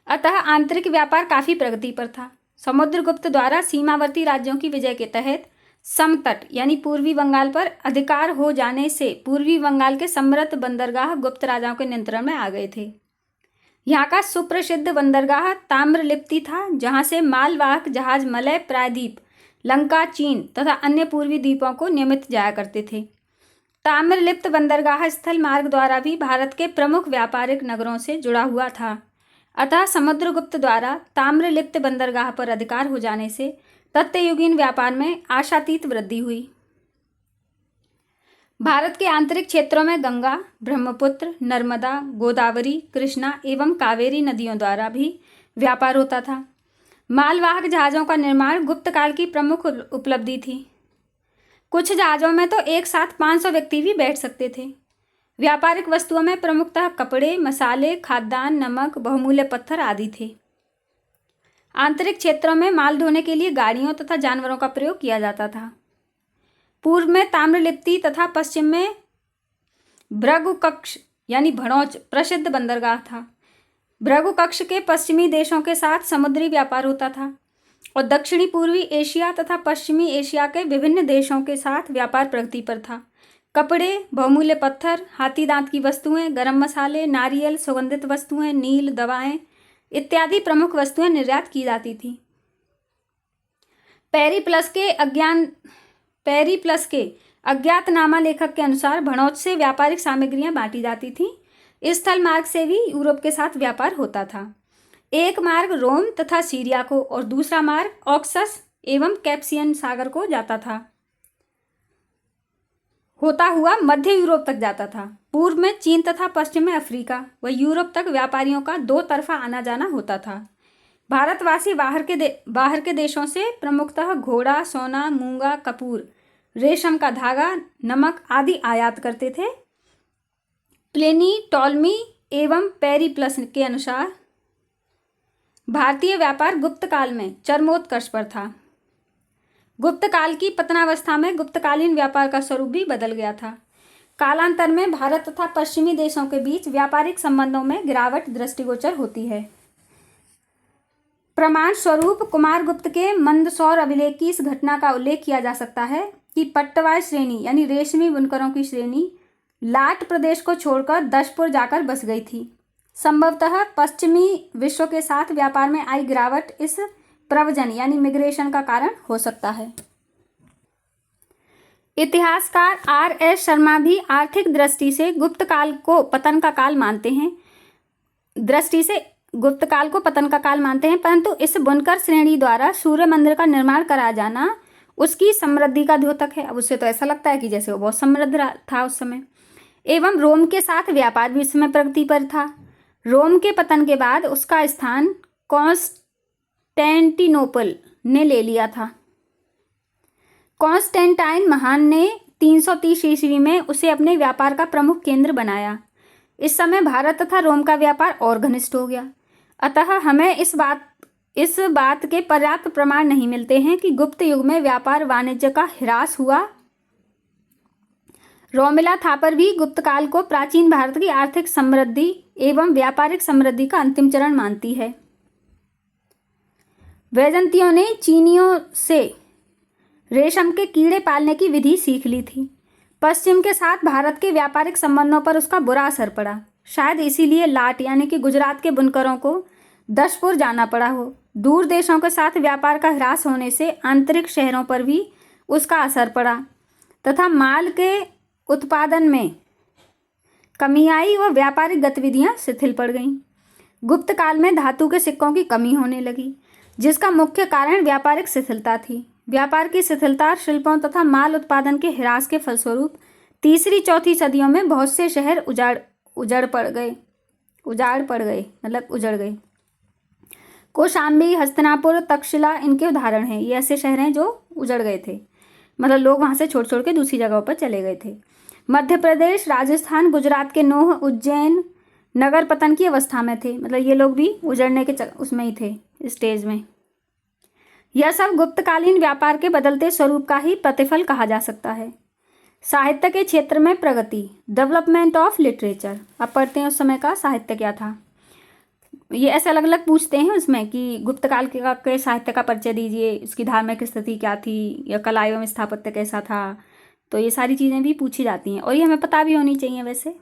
अतः आंतरिक व्यापार काफी प्रगति पर था। समुद्रगुप्त द्वारा सीमावर्ती राज्यों की विजय के तहत समतट यानी पूर्वी बंगाल पर अधिकार हो जाने से पूर्वी बंगाल के समृद्ध बंदरगाह गुप्त राजाओं के नियंत्रण में आ गए थे। यहाँ का सुप्रसिद्ध बंदरगाह ताम्रलिप्ति था, जहाँ से मालवाहक जहाज मलय प्रायद्वीप, लंका, चीन तथा अन्य पूर्वी द्वीपों को नियमित जाया करते थे। ताम्रलिप्त बंदरगाह स्थल मार्ग द्वारा भी भारत के प्रमुख व्यापारिक नगरों से जुड़ा हुआ था। अतः समुद्रगुप्त द्वारा ताम्रलिप्त बंदरगाह पर अधिकार हो जाने से तत्युगीन व्यापार में आशातीत वृद्धि हुई। भारत के आंतरिक क्षेत्रों में गंगा, ब्रह्मपुत्र, नर्मदा, गोदावरी, कृष्णा एवं कावेरी नदियों द्वारा भी व्यापार होता था। मालवाहक जहाज़ों का निर्माण गुप्त काल की प्रमुख उपलब्धि थी। कुछ जहाज़ों में तो एक साथ 500 व्यक्ति भी बैठ सकते थे। व्यापारिक वस्तुओं में प्रमुखतः कपड़े, मसाले, खाद्यान्न, नमक, बहुमूल्य पत्थर आदि थे। आंतरिक क्षेत्रों में माल ढोने के लिए गाड़ियों तथा जानवरों का प्रयोग किया जाता था। पूर्व में ताम्रलिप्ति तथा पश्चिम में भृगुकक्ष यानी भड़ौच प्रसिद्ध बंदरगाह था। भृगुकक्ष के पश्चिमी देशों के साथ समुद्री व्यापार होता था और दक्षिणी पूर्वी एशिया तथा पश्चिमी एशिया के विभिन्न देशों के साथ व्यापार प्रगति पर था। कपड़े, बहुमूल्य पत्थर, हाथी दांत की वस्तुएं, गरम मसाले, नारियल, सुगंधित वस्तुएं, नील, दवाएं इत्यादि प्रमुख वस्तुएं निर्यात की जाती थी। पेरीप्लस के अज्ञातनामा लेखक के अनुसार भड़ौच से व्यापारिक सामग्रियां बांटी जाती थीं। इस स्थल मार्ग से भी यूरोप के साथ व्यापार होता था। एक मार्ग रोम तथा सीरिया को और दूसरा मार्ग ऑक्सस एवं कैप्सियन सागर को जाता था, होता हुआ मध्य यूरोप तक जाता था। पूर्व में चीन तथा पश्चिम में अफ्रीका व यूरोप तक व्यापारियों का दो तरफा आना जाना होता था। भारतवासी बाहर के देशों से प्रमुखतः घोड़ा, सोना, मूंगा, कपूर, रेशम का धागा, नमक आदि आयात करते थे। प्लिनी, टॉलमी एवं पेरीप्लस के अनुसार भारतीय व्यापार गुप्त काल में चरमोत्कर्ष पर था। गुप्त काल की पतनावस्था में गुप्तकालीन व्यापार का स्वरूप भी बदल गया था। कालांतर में भारत तथा पश्चिमी देशों के बीच व्यापारिक संबंधों में गिरावट दृष्टिगोचर होती है। प्रमाण स्वरूप कुमारगुप्त के मंदसौर अभिलेख की इस घटना का उल्लेख किया जा सकता है कि पट्टवाय श्रेणी यानी रेशमी बुनकरों की श्रेणी लाट प्रदेश को छोड़कर दशपुर जाकर बस गई थी। संभवतः पश्चिमी विश्व के साथ व्यापार में आई गिरावट इस प्रव्रजन यानी मिग्रेशन का कारण हो सकता है। इतिहासकार R.S. शर्मा भी आर्थिक दृष्टि से गुप्त काल को पतन का काल मानते हैं परंतु इस बुनकर श्रेणी द्वारा सूर्य मंदिर का निर्माण कराया जाना उसकी समृद्धि का द्योतक है। अब उससे तो ऐसा लगता है कि जैसे वो बहुत समृद्ध था उस समय। एवं रोम के साथ व्यापार भी उस समय प्रगति पर था। रोम के पतन के बाद उसका स्थान कॉन्स्टेंटिनोपल ने ले लिया था। कॉन्स्टेंटाइन महान ने 330 ईस्वी में उसे अपने व्यापार का प्रमुख केंद्र बनाया। इस समय भारत तथा रोम का व्यापार और घनिष्ठ हो गया। अतः हमें इस बात के पर्याप्त प्रमाण नहीं मिलते हैं कि गुप्त युग में व्यापार वाणिज्य का ह्रास हुआ। रोमिला थापर भी गुप्त काल को प्राचीन भारत की आर्थिक समृद्धि एवं व्यापारिक समृद्धि का अंतिम चरण मानती है। वैजंतियों ने चीनियों से रेशम के कीड़े पालने की विधि सीख ली थी। पश्चिम के साथ भारत के व्यापारिक संबंधों पर उसका बुरा असर पड़ा। शायद इसीलिए लाट यानी कि गुजरात के बुनकरों को दशपुर जाना पड़ा हो। दूर देशों के साथ व्यापार का ह्रास होने से आंतरिक शहरों पर भी उसका असर पड़ा तथा माल के उत्पादन में कमी आई व व्यापारिक गतिविधियां शिथिल पड़ गईं। गुप्त काल में धातु के सिक्कों की कमी होने लगी, जिसका मुख्य कारण व्यापारिक शिथिलता थी। व्यापार की शिथिलता, शिल्पों तथा माल उत्पादन के ह्रास के फलस्वरूप तीसरी चौथी सदियों में बहुत से शहर उजड़ पड़ गए। कौशाम्बी, हस्तिनापुर, तक्षशिला इनके उदाहरण हैं। ये ऐसे शहर हैं जो उजड़ गए थे, मतलब लोग वहाँ से छोड़ छोड़ के दूसरी जगहों पर चले गए थे। मध्य प्रदेश, राजस्थान, गुजरात के नोह, उज्जैन नगर पतन की अवस्था में थे, मतलब ये लोग भी उजड़ने के उसमें ही थे, स्टेज में। यह सब गुप्तकालीन व्यापार के बदलते स्वरूप का ही प्रतिफल कहा जा सकता है। साहित्य के क्षेत्र में प्रगति, डेवलपमेंट ऑफ लिटरेचर। अब पढ़ते हैं उस समय का साहित्य क्या था। ये ऐसे अलग अलग पूछते हैं उसमें कि गुप्त काल के साहित्य का परिचय दीजिए, इसकी धार्मिक स्थिति क्या थी, या कला एवं स्थापत्य कैसा था। तो ये सारी चीज़ें भी पूछी जाती हैं और ये हमें पता भी होनी चाहिए। वैसे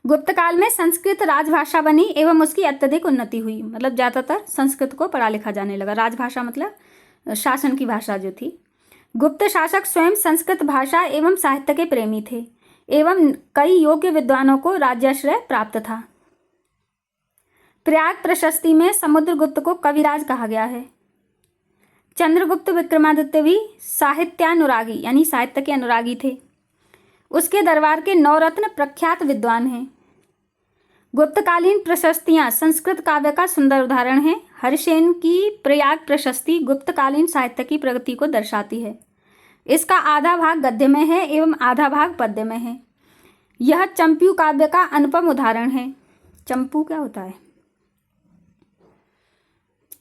गुप्त काल में संस्कृत राजभाषा बनी एवं उसकी अत्यधिक उन्नति हुई, मतलब ज़्यादातर संस्कृत को पढ़ा लिखा जाने लगा। राजभाषा मतलब शासन की भाषा जो थी। गुप्त शासक स्वयं संस्कृत भाषा एवं साहित्य के प्रेमी थे एवं कई योग्य विद्वानों को राज्याश्रय प्राप्त था। प्रयाग प्रशस्ति में समुद्रगुप्त को कविराज कहा गया है। चंद्रगुप्त विक्रमादित्य भी साहित्यानुरागी यानी साहित्य के अनुरागी थे। उसके दरबार के नवरत्न प्रख्यात विद्वान हैं। गुप्तकालीन प्रशस्तियां संस्कृत काव्य का सुंदर उदाहरण है। हरिसेन की प्रयाग प्रशस्ति गुप्तकालीन साहित्य की प्रगति को दर्शाती है। इसका आधा भाग गद्य में है एवं आधा भाग पद्य में है। यह चंपू काव्य का अनुपम उदाहरण है। चंपू क्या होता है?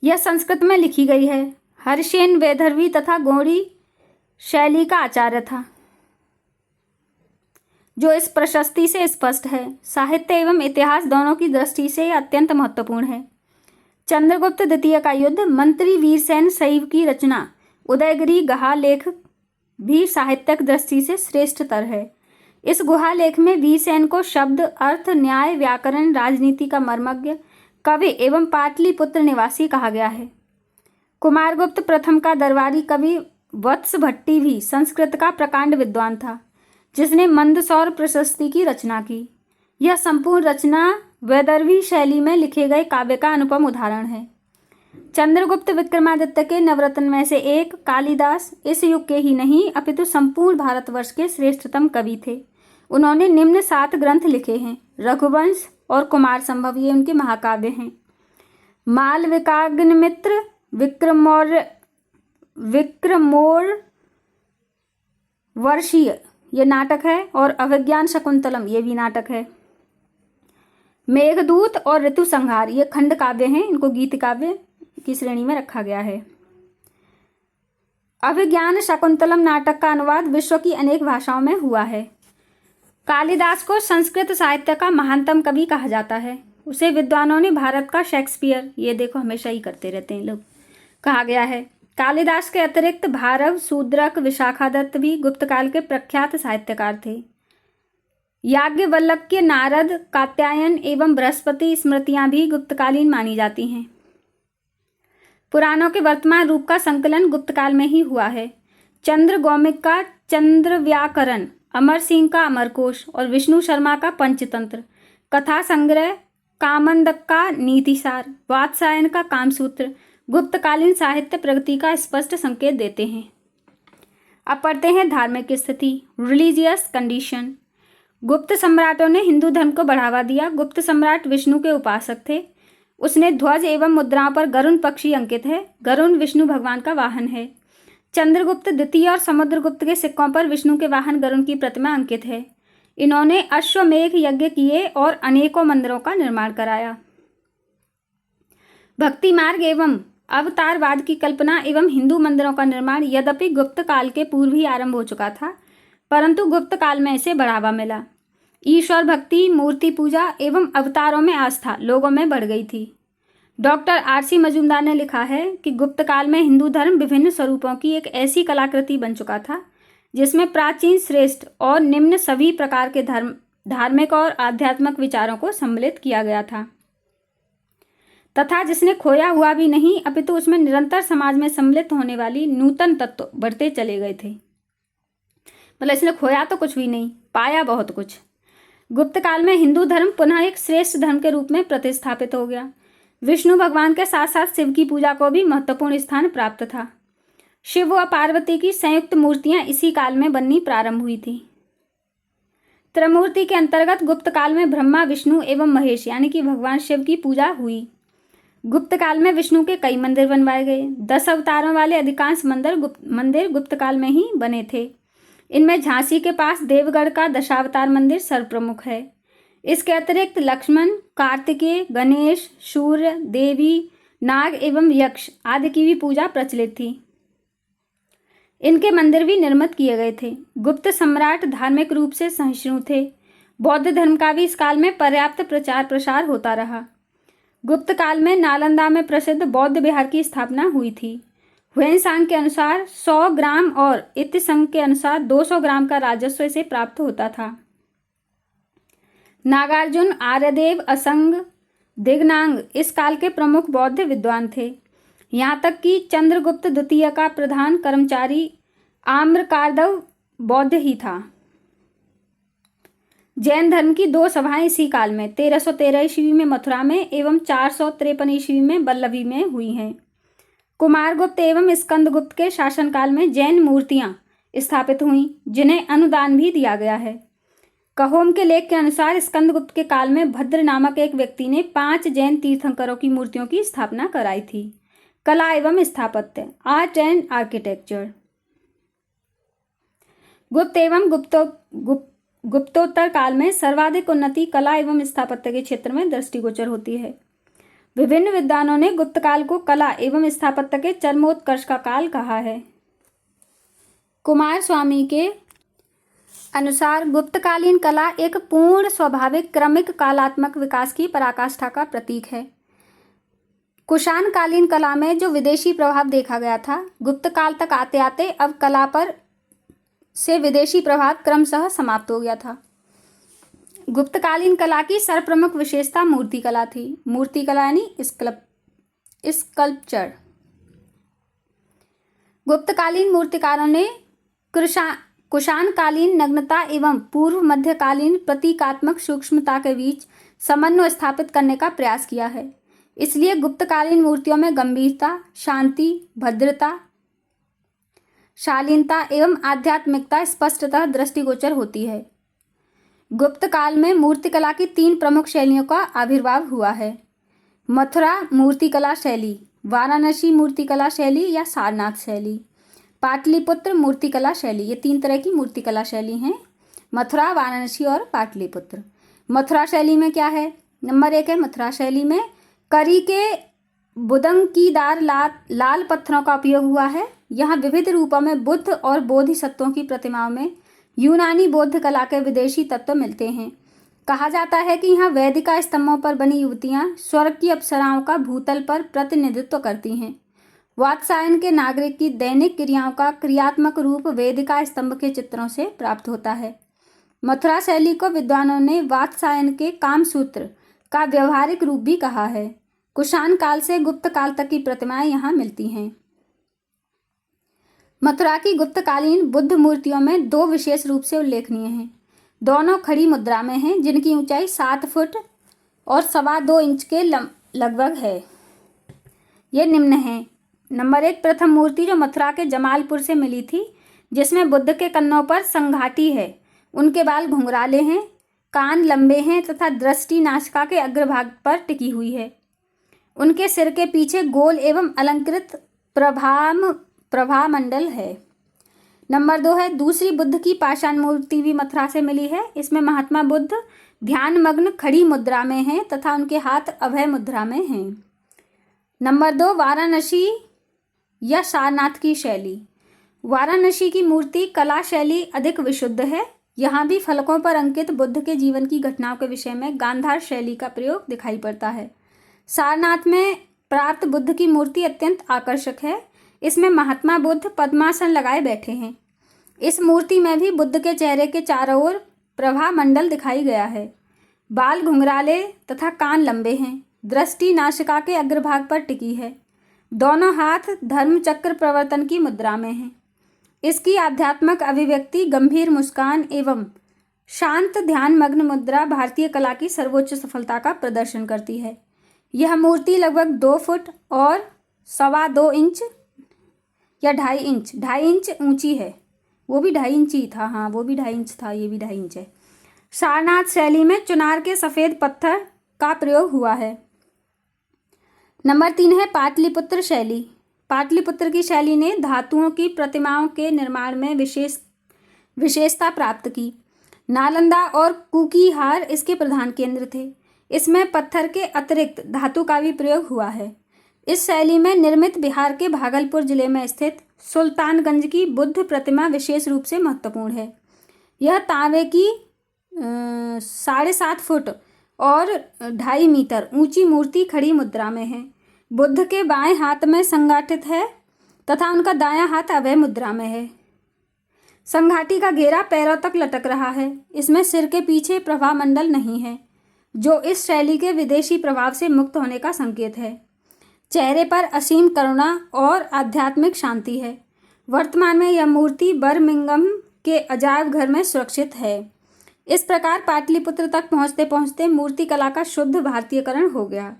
यह संस्कृत में लिखी गई है। हरिसेन वैदर्भी तथा गौड़ी शैली का आचार्य था, जो इस प्रशस्ति से स्पष्ट है। साहित्य एवं इतिहास दोनों की दृष्टि से अत्यंत महत्वपूर्ण है। चंद्रगुप्त द्वितीय का युद्ध, मंत्री वीरसेन शैव की रचना, उदयगिरी गुहा लेख भी साहित्यिक दृष्टि से श्रेष्ठतर है। इस गुहा लेख में वीरसेन को शब्द, अर्थ, न्याय, व्याकरण, राजनीति का मर्मज्ञ, कवि एवं पाटलिपुत्र निवासी कहा गया है। कुमारगुप्त प्रथम का दरबारी कवि वत्स भट्टी भी संस्कृत का प्रकांड विद्वान था, जिसने मंदसौर प्रशस्ति की रचना की। यह संपूर्ण रचना वैदर्भी शैली में लिखे गए काव्य का अनुपम उदाहरण है। चंद्रगुप्त विक्रमादित्य के नवरत्न में से एक कालिदास इस युग के ही नहीं अपितु संपूर्ण भारतवर्ष के श्रेष्ठतम कवि थे। उन्होंने निम्न 7 ग्रंथ लिखे हैं। रघुवंश और कुमार संभव ये उनके महाकाव्य हैं। मालविकाग्निमित्र, विक्रमोर वर्षीय ये नाटक है, और अभिज्ञान शकुंतलम ये भी नाटक है। मेघदूत और ऋतु संहार ये खंड काव्य हैं, इनको गीत काव्य की श्रेणी में रखा गया है। अभिज्ञान शकुंतलम नाटक का अनुवाद विश्व की अनेक भाषाओं में हुआ है। कालिदास को संस्कृत साहित्य का महानतम कवि कहा जाता है। उसे विद्वानों ने भारत का शेक्सपियर, ये देखो हमेशा ही करते रहते हैं लोग, कहा गया है। कालिदास के अतिरिक्त भारव, शूद्रक, विशाखादत्त भी गुप्त काल के प्रख्यात साहित्यकार थे। याज्ञवल्क्य, नारद, कात्यायन एवं बृहस्पति स्मृतियां भी गुप्तकालीन मानी जाती हैं। पुराणों के वर्तमान रूप का संकलन गुप्त काल में ही हुआ है। चंद्र गौमिक का चंद्र व्याकरण, अमर सिंह का अमरकोश और विष्णु शर्मा का पंचतंत्र, कथा संग्रह कामंदक का नीतिसार, वात्सायन का कामसूत्र गुप्तकालीन साहित्य प्रगति का स्पष्ट संकेत देते हैं। अब पढ़ते हैं धार्मिक स्थिति, रिलीजियस कंडीशन। गुप्त सम्राटों ने हिंदू धर्म को बढ़ावा दिया। गुप्त सम्राट विष्णु के उपासक थे। उसने ध्वज एवं मुद्राओं पर गरुण पक्षी अंकित है। गरुण विष्णु भगवान का वाहन है। चंद्रगुप्त द्वितीय और समुद्रगुप्त के सिक्कों पर विष्णु के वाहन गरुण की प्रतिमा अंकित है। इन्होंने अश्वमेघ यज्ञ किए और अनेकों मंदिरों का निर्माण कराया। भक्ति मार्ग एवं अवतारवाद की कल्पना एवं हिंदू मंदिरों का निर्माण यद्यपि गुप्त काल के पूर्व ही आरंभ हो चुका था, परंतु गुप्त काल में इसे बढ़ावा मिला। ईश्वर भक्ति, मूर्ति पूजा एवं अवतारों में आस्था लोगों में बढ़ गई थी। Doctor RC. मजूमदार ने लिखा है कि गुप्त काल में हिंदू धर्म विभिन्न स्वरूपों की एक ऐसी कलाकृति बन चुका था जिसमें प्राचीन, श्रेष्ठ और निम्न सभी प्रकार के धार्मिक और आध्यात्मिक विचारों को सम्मिलित किया गया था, तथा जिसने खोया हुआ भी नहीं अपितु उसमें निरंतर समाज में सम्मिलित होने वाली नूतन तत्व बढ़ते चले गए थे। मतलब इसने खोया तो कुछ भी नहीं, पाया बहुत कुछ। गुप्त काल में हिंदू धर्म पुनः एक श्रेष्ठ धर्म के रूप में प्रतिस्थापित हो गया। विष्णु भगवान के साथ साथ शिव की पूजा को भी महत्वपूर्ण स्थान प्राप्त था। शिव व पार्वती की संयुक्त मूर्तियां इसी काल में बननी प्रारंभ हुई थी। त्रिमूर्ति के अंतर्गत गुप्त काल में ब्रह्मा, विष्णु एवं महेश यानी कि भगवान शिव की पूजा हुई। गुप्त काल में विष्णु के कई मंदिर बनवाए गए। 10 अवतारों वाले अधिकांश मंदिर गुप्त काल में ही बने थे। इनमें झांसी के पास देवगढ़ का दशावतार मंदिर सर्वप्रमुख है। इसके अतिरिक्त लक्ष्मण, कार्तिकेय, गणेश, सूर्य, देवी, नाग एवं यक्ष आदि की भी पूजा प्रचलित थी। इनके मंदिर भी निर्मित किए गए थे। गुप्त सम्राट धार्मिक रूप से सहिष्णु थे। बौद्ध धर्म का भी इस काल में पर्याप्त प्रचार प्रसार होता रहा। गुप्त काल में नालंदा में प्रसिद्ध बौद्ध विहार की स्थापना हुई थी। ह्वेनसांग के अनुसार 100 ग्राम और इत्संग के अनुसार 200 ग्राम का राजस्व इसे प्राप्त होता था। नागार्जुन, आर्यदेव, असंग, दिगनांग इस काल के प्रमुख बौद्ध विद्वान थे। यहाँ तक कि चंद्रगुप्त द्वितीय का प्रधान कर्मचारी आम्रकार्दव बौद्ध ही था। जैन धर्म की 2 सभाएं इसी काल में 1313 ईस्वी में मथुरा में एवं 453 ईस्वी में वल्लभी में हुई हैं। कुमारगुप्त एवं स्कंदगुप्त के शासनकाल में जैन मूर्तियां स्थापित हुईं, जिन्हें अनुदान भी दिया गया है। कहोम के लेख के अनुसार स्कंदगुप्त के काल में भद्र नामक एक व्यक्ति ने 5 जैन तीर्थंकरों की मूर्तियों की स्थापना कराई थी। कला एवं स्थापत्य, आर्ट एंड आर्किटेक्चर। गुप्त एवं गुप्तोत्तर काल में सर्वाधिक उन्नति कला एवं स्थापत्य के क्षेत्र में दृष्टिगोचर होती है। विभिन्न विद्वानों ने गुप्त काल को कला एवं स्थापत्य के चरमोत्कर्ष का काल कहा है। कुमार स्वामी के अनुसार गुप्तकालीन कला एक पूर्ण स्वाभाविक क्रमिक कालात्मक विकास की पराकाष्ठा का प्रतीक है। कुषाण कालीन कला में जो विदेशी प्रभाव देखा गया था, गुप्त काल तक आते आते अब कला पर से विदेशी प्रभाव क्रमशः समाप्त हो गया था। गुप्तकालीन कला की सर्वप्रमुख विशेषता मूर्ति कला थी। मूर्ति कला यानी स्कल्पचर। गुप्तकालीन मूर्तिकारों ने कुषाणकालीन नग्नता एवं पूर्व मध्यकालीन प्रतीकात्मक सूक्ष्मता के बीच समन्वय स्थापित करने का प्रयास किया है। इसलिए गुप्तकालीन मूर्तियों में गंभीरता, शांति, भद्रता, शालीनता एवं आध्यात्मिकता स्पष्टतः दृष्टिगोचर होती है। गुप्त काल में मूर्तिकला की 3 प्रमुख शैलियों का आविर्भाव हुआ है। मथुरा मूर्तिकला शैली, वाराणसी मूर्तिकला शैली या सारनाथ शैली, पाटलिपुत्र मूर्तिकला शैली। ये 3 तरह की मूर्तिकला शैली हैं, मथुरा, वाराणसी और पाटलिपुत्र। मथुरा शैली में क्या है? नंबर 1 है मथुरा शैली में करी के बुदंकीदार लाल पत्थरों का उपयोग हुआ है। यहाँ विविध रूपों में बुद्ध और बोधिसत्वों की प्रतिमाओं में यूनानी बौद्ध कला के विदेशी तत्व मिलते हैं। कहा जाता है कि यहाँ वेदिका स्तंभों पर बनी युवतियाँ स्वर्ग की अप्सराओं का भूतल पर प्रतिनिधित्व करती हैं। वात्सायन के नागरिक की दैनिक क्रियाओं का क्रियात्मक रूप वेदिका स्तंभ के चित्रों से प्राप्त होता है। मथुरा शैली को विद्वानों ने वात्सायन के कामसूत्र का व्यवहारिक रूप भी कहा है। कुषाण काल से गुप्त काल तक की प्रतिमाएं यहाँ मिलती हैं। मथुरा की गुप्तकालीन बुद्ध मूर्तियों में 2 विशेष रूप से उल्लेखनीय हैं। दोनों खड़ी मुद्रा में हैं, जिनकी ऊंचाई 7 फुट और 2.25 इंच के लगभग है। ये निम्न हैं। नंबर 1 प्रथम मूर्ति जो मथुरा के जमालपुर से मिली थी, जिसमें बुद्ध के कन्नों पर संघाटी है, उनके बाल घुंघराले हैं, कान लंबे हैं तथा दृष्टि नासिका के अग्रभाग पर टिकी हुई है। उनके सिर के पीछे गोल एवं अलंकृत प्रभामंडल है। नंबर 2 है दूसरी बुद्ध की पाषाण मूर्ति भी मथुरा से मिली है। इसमें महात्मा बुद्ध ध्यानमग्न खड़ी मुद्रा में हैं तथा उनके हाथ अभय मुद्रा में हैं। नंबर 2 वाराणसी या सारनाथ की शैली। वाराणसी की मूर्ति कला शैली अधिक विशुद्ध है। यहाँ भी फलकों पर अंकित बुद्ध के जीवन की घटनाओं के विषय में गांधार शैली का प्रयोग दिखाई पड़ता है। सारनाथ में प्राप्त बुद्ध की मूर्ति अत्यंत आकर्षक है। इसमें महात्मा बुद्ध पद्मासन लगाए बैठे हैं। इस मूर्ति में भी बुद्ध के चेहरे के चारों ओर प्रभा मंडल दिखाई गया है। बाल घुंघराले तथा कान लंबे हैं। दृष्टि नासिका के अग्रभाग पर टिकी है। दोनों हाथ धर्म चक्र प्रवर्तन की मुद्रा में हैं। इसकी आध्यात्मक अभिव्यक्ति गंभीर मुस्कान एवं शांत ध्यानमग्न मुद्रा भारतीय कला की सर्वोच्च सफलता का प्रदर्शन करती है। यह मूर्ति लगभग 2 फुट और 2.25 इंच या 2.5 इंच ऊंची है। वो भी 2.5 इंच ही था, हाँ वो भी 2.5 इंच था, ये भी 2.5 इंच है। सारनाथ शैली में चुनार के सफ़ेद पत्थर का प्रयोग हुआ है। नंबर 3 है पाटलिपुत्र शैली। पाटलिपुत्र की शैली ने धातुओं की प्रतिमाओं के निर्माण में विशेषता प्राप्त की। नालंदा और कुकीहार इसके प्रधान केंद्र थे। इसमें पत्थर के अतिरिक्त धातु का भी प्रयोग हुआ है। इस शैली में निर्मित बिहार के भागलपुर जिले में स्थित सुल्तानगंज की बुद्ध प्रतिमा विशेष रूप से महत्वपूर्ण है। यह तांबे की 7.5 फुट और 2.5 मीटर ऊंची मूर्ति खड़ी मुद्रा में है। बुद्ध के बाएं हाथ में संघाटित है तथा उनका दायां हाथ अभय मुद्रा में है। संघाटी का घेरा पैरों तक लटक रहा है। इसमें सिर के पीछे प्रभा मंडल नहीं है, जो इस शैली के विदेशी प्रभाव से मुक्त होने का संकेत है। चेहरे पर असीम करुणा और आध्यात्मिक शांति है। वर्तमान में यह मूर्ति बर्मिंघम के अजायब घर में सुरक्षित है। इस प्रकार पाटलिपुत्र तक पहुँचते पहुँचते मूर्तिकला का शुद्ध भारतीयकरण हो गया।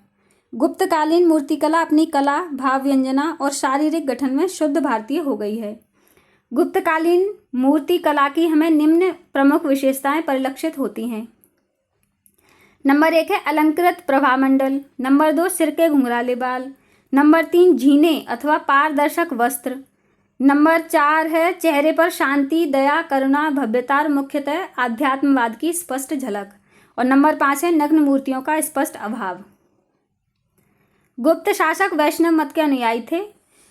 गुप्तकालीन मूर्तिकला अपनी कला, भाव व्यंजना और शारीरिक गठन में शुद्ध भारतीय हो गई है। गुप्तकालीन मूर्तिकला की हमें निम्न प्रमुख विशेषताएं परिलक्षित होती हैं। नंबर 1 है अलंकृत प्रभामंडल। नंबर 2 सिर के घुंघराले बाल। नंबर 3 झीने अथवा पारदर्शक वस्त्र। नंबर 4 है चेहरे पर शांति, दया, करुणा, भव्यता और मुख्यतः आध्यात्मवाद की स्पष्ट झलक। और नंबर 5 है नग्न मूर्तियों का स्पष्ट अभाव। गुप्त शासक वैष्णव मत के अनुयायी थे,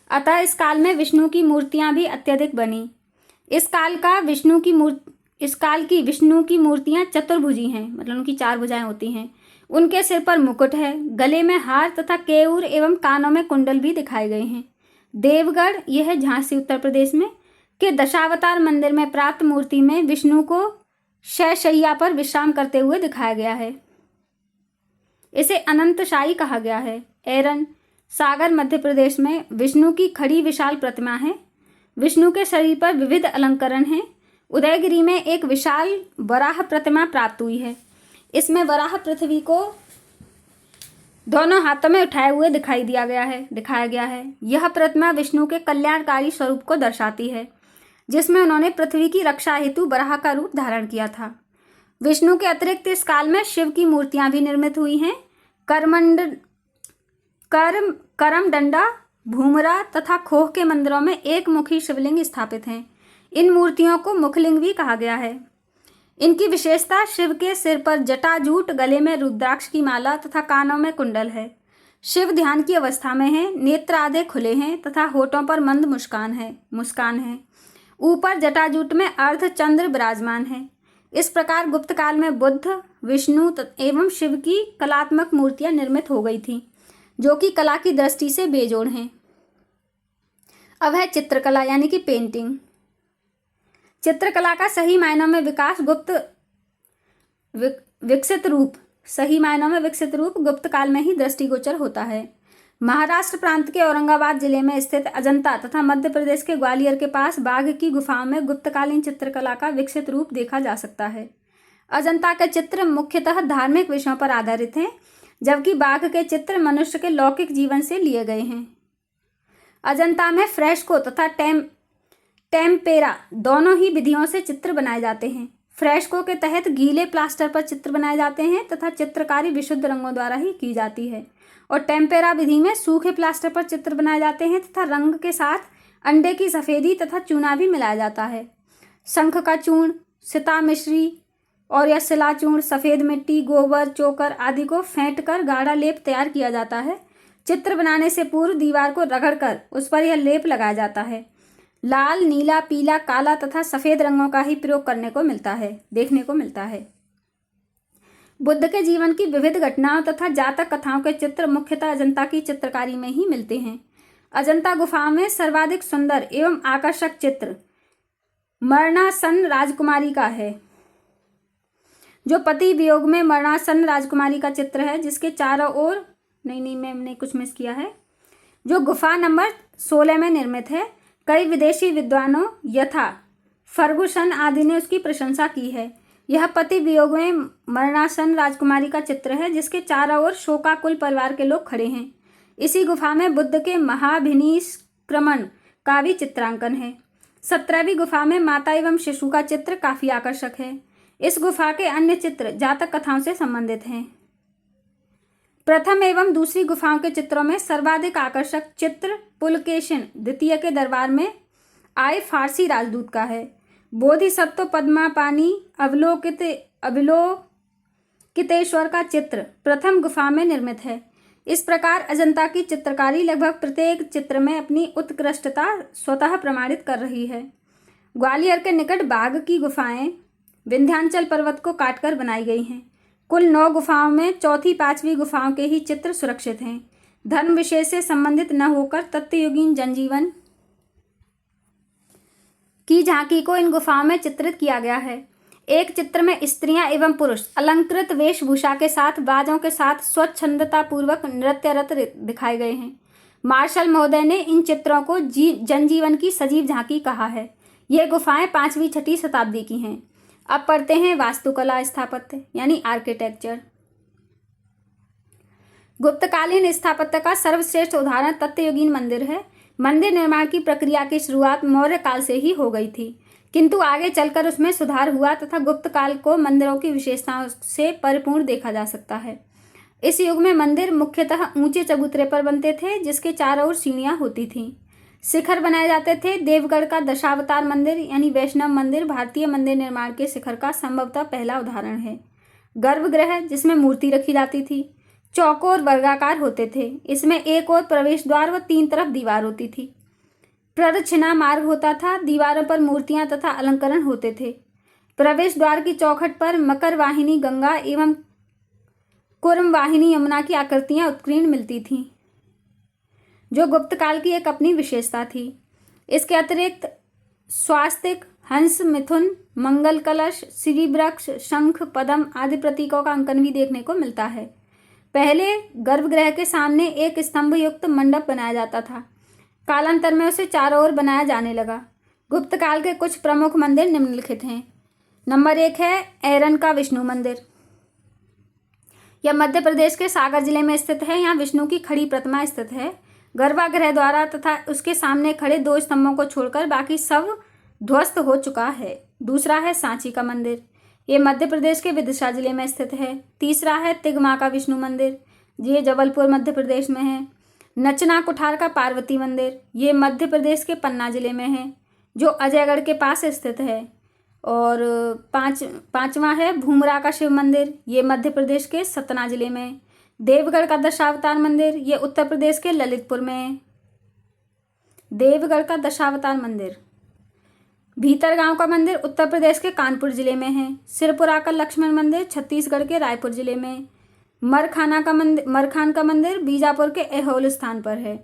अतः इस काल में विष्णु की मूर्तियां भी अत्यधिक बनी। इस काल की विष्णु की मूर्तियां चतुर्भुजी हैं, मतलब उनकी 4 भुजाएं होती हैं। उनके सिर पर मुकुट है, गले में हार तथा केयूर एवं कानों में कुंडल भी दिखाए गए हैं। देवगढ़, यह है झांसी उत्तर प्रदेश में, के दशावतार मंदिर में प्राप्त मूर्ति में विष्णु को शयशय्या पर विश्राम करते हुए दिखाया गया है। इसे अनंतशाही कहा गया है। एरन, सागर मध्य प्रदेश में विष्णु की खड़ी विशाल प्रतिमा है। विष्णु के शरीर पर विविध अलंकरण हैं। उदयगिरी में एक विशाल वराह प्रतिमा प्राप्त हुई है। इसमें वराह पृथ्वी को दोनों हाथों में उठाए हुए दिखाया गया है। यह प्रतिमा विष्णु के कल्याणकारी स्वरूप को दर्शाती है, जिसमें उन्होंने पृथ्वी की रक्षा हेतु वराह का रूप धारण किया था। विष्णु के अतिरिक्त इस काल में शिव की मूर्तियां भी निर्मित हुई हैं। करमडंडा, भूमरा तथा खोह के मंदिरों में एक मुखी शिवलिंग स्थापित हैं। इन मूर्तियों को मुखलिंग भी कहा गया है। इनकी विशेषता शिव के सिर पर जटाजूट, गले में रुद्राक्ष की माला तथा कानों में कुंडल है। शिव ध्यान की अवस्था में है, नेत्र आधे खुले हैं तथा होठों पर मंद मुस्कान है। ऊपर जटाजूट में अर्ध चंद्र विराजमान है। इस प्रकार गुप्त काल में बुद्ध, विष्णु एवं शिव की कलात्मक मूर्तियां निर्मित हो गई थीं, जो कि कला की दृष्टि से बेजोड़ हैं। अब है चित्रकला यानी कि पेंटिंग। चित्रकला का सही मायनों में विकास सही मायनों में विकसित रूप गुप्त काल में ही दृष्टिगोचर होता है। महाराष्ट्र प्रांत के औरंगाबाद जिले में स्थित अजंता तथा मध्य प्रदेश के ग्वालियर के पास बाघ की गुफाओं में गुप्तकालीन चित्रकला का विकसित रूप देखा जा सकता है। अजंता के चित्र मुख्यतः धार्मिक विषयों पर आधारित हैं, जबकि बाघ के चित्र मनुष्य के लौकिक जीवन से लिए गए हैं। अजंता में फ्रेस्को तथा टेम्पेरा दोनों ही विधियों से चित्र बनाए जाते हैं। फ्रेस्को के तहत गीले प्लास्टर पर चित्र बनाए जाते हैं तथा चित्रकारी विशुद्ध रंगों द्वारा ही की जाती है, और टेम्पेरा विधि में सूखे प्लास्टर पर चित्र बनाए जाते हैं तथा रंग के साथ अंडे की सफ़ेदी तथा चूना भी मिलाया जाता है। शंख का चूर्ण, सिता मिश्री और या शिला चूर्ण, सफ़ेद मिट्टी, गोबर, चोकर आदि को फेंट कर गाढ़ा लेप तैयार किया जाता है। चित्र बनाने से पूर्व दीवार को रगड़कर उस पर यह लेप लगाया जाता है। लाल, नीला, पीला, काला तथा सफ़ेद रंगों का ही प्रयोग देखने को मिलता है। बुद्ध के जीवन की विविध घटनाओं तथा जातक कथाओं के चित्र मुख्यतः अजंता की चित्रकारी में ही मिलते हैं। अजंता गुफाओं में सर्वाधिक सुंदर एवं आकर्षक चित्र मरणासन राजकुमारी का है, जो पति वियोग में मरणासन राजकुमारी का चित्र है, जिसके चारों ओर मैंने कुछ मिस किया है, जो गुफा नंबर 16 में निर्मित है। कई विदेशी विद्वानों यथा फर्गुसन आदि ने उसकी प्रशंसा की है। यह पति वियोग में मरणासन राजकुमारी का चित्र है, जिसके चारों ओर शोकाकुल परिवार के लोग खड़े हैं। इसी गुफा में बुद्ध के महाभिनिष्क्रमण का भी चित्रांकन है। 17वीं गुफा में माता एवं शिशु का चित्र काफी आकर्षक है। इस गुफा के अन्य चित्र जातक कथाओं से संबंधित हैं। प्रथम एवं दूसरी गुफाओं के चित्रों में सर्वाधिक आकर्षक चित्र पुलकेशिन द्वितीय के दरबार में आए फारसी राजदूत का है। बोधिसत्व पद्मापानी अवलोकितेश्वर का चित्र प्रथम गुफा में निर्मित है। इस प्रकार अजंता की चित्रकारी लगभग प्रत्येक चित्र में अपनी उत्कृष्टता स्वतः प्रमाणित कर रही है। ग्वालियर के निकट बाघ की गुफाएं विंध्याचल पर्वत को काटकर बनाई गई हैं। कुल 9 गुफाओं में चौथी 5वीं गुफाओं के ही चित्र सुरक्षित हैं। धर्म विषय से संबंधित न होकर तत्वयुगीन जनजीवन की झांकी को इन गुफाओं में चित्रित किया गया है। एक चित्र में स्त्रियां एवं पुरुष अलंकृत वेशभूषा के साथ बाजों के साथ स्वच्छंदता पूर्वक नृत्यरत दिखाए गए हैं। मार्शल महोदय ने इन चित्रों को जनजीवन की सजीव झांकी कहा है। ये गुफाएं 5वीं-6वीं शताब्दी की हैं। अब पढ़ते हैं वास्तुकला स्थापत्य यानी आर्किटेक्चर। गुप्तकालीन स्थापत्य का सर्वश्रेष्ठ उदाहरण तत्वयुगीन मंदिर है। मंदिर निर्माण की प्रक्रिया की शुरुआत मौर्य काल से ही हो गई थी, किंतु आगे चलकर उसमें सुधार हुआ तथा गुप्त काल को मंदिरों की विशेषताओं से परिपूर्ण देखा जा सकता है। इस युग में मंदिर मुख्यतः ऊंचे चबूतरे पर बनते थे, जिसके चारों ओर सीढ़ियां होती थीं। शिखर बनाए जाते थे। देवगढ़ का दशावतार मंदिर यानी वैष्णव मंदिर भारतीय मंदिर निर्माण के शिखर का संभवतः पहला उदाहरण है। गर्भगृह जिसमें मूर्ति रखी जाती थी चौकोर वर्गाकार होते थे। इसमें एक ओर प्रवेश द्वार व 3 तरफ दीवार होती थी। प्रदक्षिणा मार्ग होता था। दीवारों पर मूर्तियां तथा अलंकरण होते थे। प्रवेश द्वार की चौखट पर मकर वाहिनी गंगा एवं कुर्म वाहिनी यमुना की आकृतियां उत्कीर्ण मिलती थीं, जो गुप्त काल की एक अपनी विशेषता थी। इसके अतिरिक्त स्वास्तिक, हंस, मिथुन, मंगल कलश, श्री वृक्ष, शंख, पद्म आदि प्रतीकों का अंकन भी देखने को मिलता है। पहले गर्भगृह के सामने एक स्तंभ युक्त मंडप बनाया जाता था। कालांतर में उसे चारों ओर बनाया जाने लगा। गुप्त काल के कुछ प्रमुख मंदिर निम्नलिखित हैं। नंबर 1 है ऐरन का विष्णु मंदिर। यह मध्य प्रदेश के सागर जिले में स्थित है। यहाँ विष्णु की खड़ी प्रतिमा स्थित है। गर्भगृह द्वारा तथा उसके सामने खड़े 2 स्तंभों को छोड़कर बाकी सब ध्वस्त हो चुका है। दूसरा है सांची का मंदिर। ये मध्य प्रदेश के विदिशा जिले में स्थित है। तीसरा है तिगमा का विष्णु मंदिर। ये जबलपुर मध्य प्रदेश में है। नचना कुठार का पार्वती मंदिर। ये मध्य प्रदेश के पन्ना जिले में है, जो अजयगढ़ के पास स्थित है। और पांचवा है भूमरा का शिव मंदिर। ये मध्य प्रदेश के सतना जिले में। देवगढ़ का दशावतार मंदिर। ये उत्तर प्रदेश के ललितपुर में है। देवगढ़ का दशावतार मंदिर। भीतरगांव का मंदिर उत्तर प्रदेश के कानपुर जिले में है। सिरपुरा का लक्ष्मण मंदिर छत्तीसगढ़ के रायपुर जिले में। मरखान का मंदिर बीजापुर के ऐहोल स्थान पर है।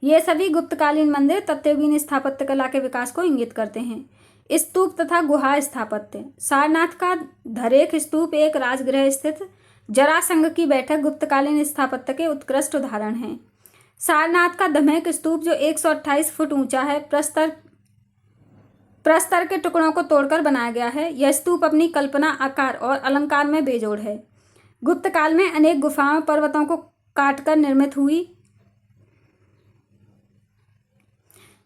ये सभी गुप्तकालीन मंदिर तत्वयुगीन स्थापत्य कला के विकास को इंगित करते हैं। स्तूप तथा गुहा स्थापत्य। सारनाथ का धरेख स्तूप एक राजगृह स्थित जरासंघ की बैठक गुप्तकालीन स्थापत्य के उत्कृष्ट उदाहरण है। सारनाथ का धमेक स्तूप जो 128 फुट ऊंचा है, प्रस्तर के टुकड़ों को तोड़कर बनाया गया है। यह स्तूप अपनी कल्पना, आकार और अलंकार में बेजोड़ है। गुप्त काल में अनेक गुफाओं पर्वतों को काटकर निर्मित हुई।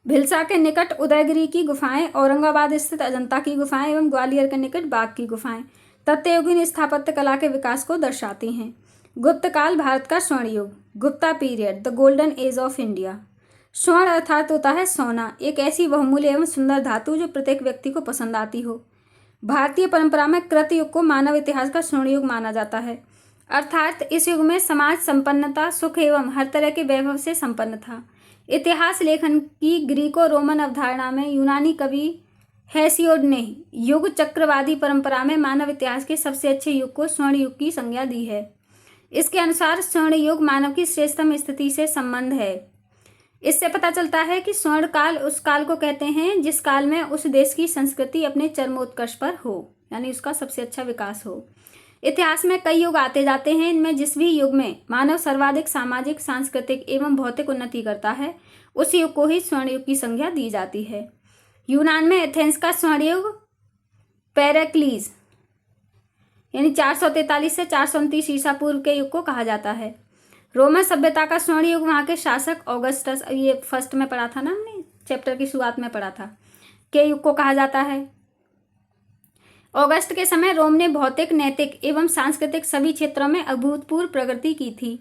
भिलसा के निकट उदयगिरी की गुफाएं, औरंगाबाद स्थित अजंता की गुफाएं एवं ग्वालियर के निकट बाघ की गुफाएं तत्वयुगीन स्थापत्य कला के विकास को दर्शाती हैं। गुप्त काल भारत का स्वर्ण युग, Gupta period, the golden age of India. स्वर्ण अर्थात होता है सोना, एक ऐसी बहुमूल्य एवं सुंदर धातु जो प्रत्येक व्यक्ति को पसंद आती हो। भारतीय परंपरा में कृत युग को मानव इतिहास का स्वर्ण युग माना जाता है, अर्थात इस युग में समाज संपन्नता, सुख एवं हर तरह के वैभव से संपन्न था। इतिहास लेखन की ग्रीको रोमन अवधारणा में यूनानी कवि हेसियोड ने युग चक्रवादी परंपरा में मानव इतिहास के सबसे अच्छे युग को स्वर्ण युग की संज्ञा दी है। इसके अनुसार स्वर्ण युग मानव की श्रेष्ठतम स्थिति से संबंध है। इससे पता चलता है कि स्वर्ण काल उस काल को कहते हैं जिस काल में उस देश की संस्कृति अपने चरमोत्कर्ष पर हो, यानी उसका सबसे अच्छा विकास हो। इतिहास में कई युग आते जाते हैं। इनमें जिस भी युग में मानव सर्वाधिक सामाजिक, सांस्कृतिक एवं भौतिक उन्नति करता है, उस युग को ही स्वर्ण युग की संज्ञा दी जाती है। यूनान में एथेंस का स्वर्ण युग पेरेक्लीज यानी 443 से 429 ईसा पूर्व के युग को कहा जाता है। रोमन सभ्यता का स्वर्ण युग वहाँ के शासक ऑगस्टस, ये फर्स्ट में पढ़ा था ना, हमने चैप्टर की शुरुआत में पढ़ा था, के युग को कहा जाता है। ऑगस्ट के समय रोम ने भौतिक, नैतिक एवं सांस्कृतिक सभी क्षेत्रों में अभूतपूर्व प्रगति की थी।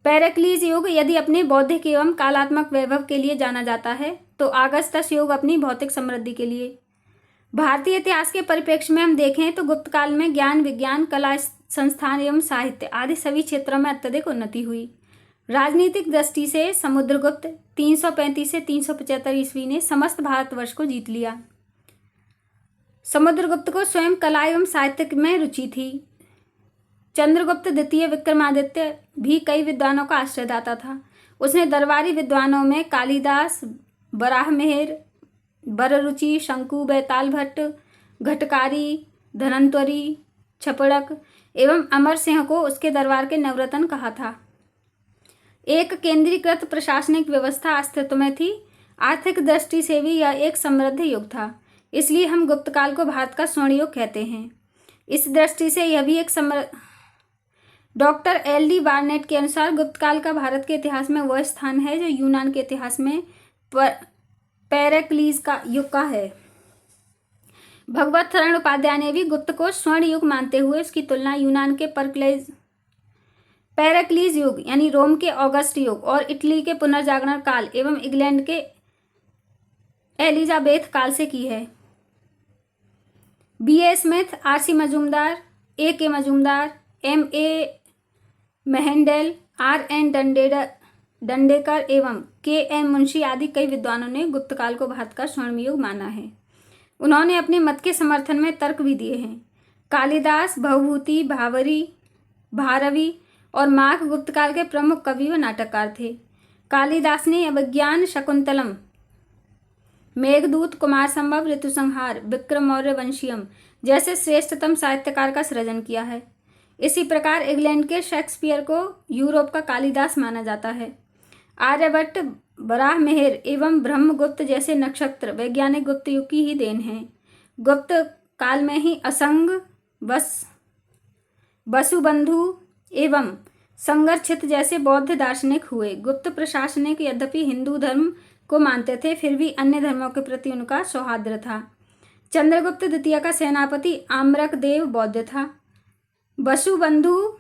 पेरेक्लीज युग यदि अपने बौद्धिक एवं कलात्मक वैभव के लिए जाना जाता है, तो ऑगस्टस युग अपनी भौतिक समृद्धि के लिए। भारतीय इतिहास के परिप्रेक्ष्य में हम देखें तो गुप्त काल में ज्ञान, विज्ञान, कला संस्थान एवं साहित्य आदि सभी क्षेत्रों में अत्यधिक उन्नति हुई। राजनीतिक दृष्टि से समुद्रगुप्त 335 से 375 ईस्वी ने समस्त भारतवर्ष को जीत लिया। समुद्रगुप्त को स्वयं कला एवं साहित्य में रुचि थी। चंद्रगुप्त द्वितीय विक्रमादित्य भी कई विद्वानों का आश्रयदाता था। उसने दरबारी विद्वानों में कालिदास, बराहमिहिर, बररुचि, शंकु, बैताल भट्ट, घटकारी, धनंतरी, छपड़क एवं अमर सिंह को उसके दरबार के नवरत्न कहा था। एक केंद्रीकृत प्रशासनिक व्यवस्था अस्तित्व में थी। आर्थिक दृष्टि से भी यह एक समृद्ध युग था, इसलिए हम गुप्त काल को भारत का स्वर्ण युग कहते हैं। इस दृष्टि से यह भी एक डॉक्टर एल.डी. बार्नेट के अनुसार गुप्त काल का भारत के इतिहास में वह स्थान है जो यूनान के इतिहास में पेरिक्लीस का युग का है। भगवत शरण उपाध्याय ने भी गुप्त को स्वर्ण युग मानते हुए उसकी तुलना यूनान के पेरिक्लीस युग यानी रोम के ऑगस्ट युग और इटली के पुनर्जागरण काल एवं इंग्लैंड के एलिजाबेथ काल से की है। B.A. Smith, R.C. Majumdar, A.K. Majumdar, M.A. मेहेंडेल, R.N. डंडेकर एवं K.M. मुंशी आदि कई विद्वानों ने गुप्त काल को भारत का स्वर्ण युग माना है। उन्होंने अपने मत के समर्थन में तर्क भी दिए हैं। कालिदास, भवभूति, भारवी और माघ गुप्त काल के प्रमुख कवि व नाटककार थे। कालिदास ने अभिज्ञान, शकुंतलम, मेघदूत, कुमार संभव, ऋतुसंहार, विक्रमौर्य वंशियम जैसे श्रेष्ठतम साहित्यकार का सृजन किया है। इसी प्रकार इंग्लैंड के शेक्सपियर को यूरोप का कालिदास माना जाता है। आर्यभट्ट, बराहमिहिर एवं ब्रह्मगुप्त जैसे नक्षत्र वैज्ञानिक गुप्त युग की ही देन हैं। गुप्त काल में ही असंग, वसुबंधु एवं संगरक्षित जैसे बौद्ध दार्शनिक हुए। गुप्त प्रशासनिक यद्यपि हिंदू धर्म को मानते थे, फिर भी अन्य धर्मों के प्रति उनका सौहार्द था। चंद्रगुप्त द्वितीय का सेनापति आम्रक देव बौद्ध था। वसुबंधु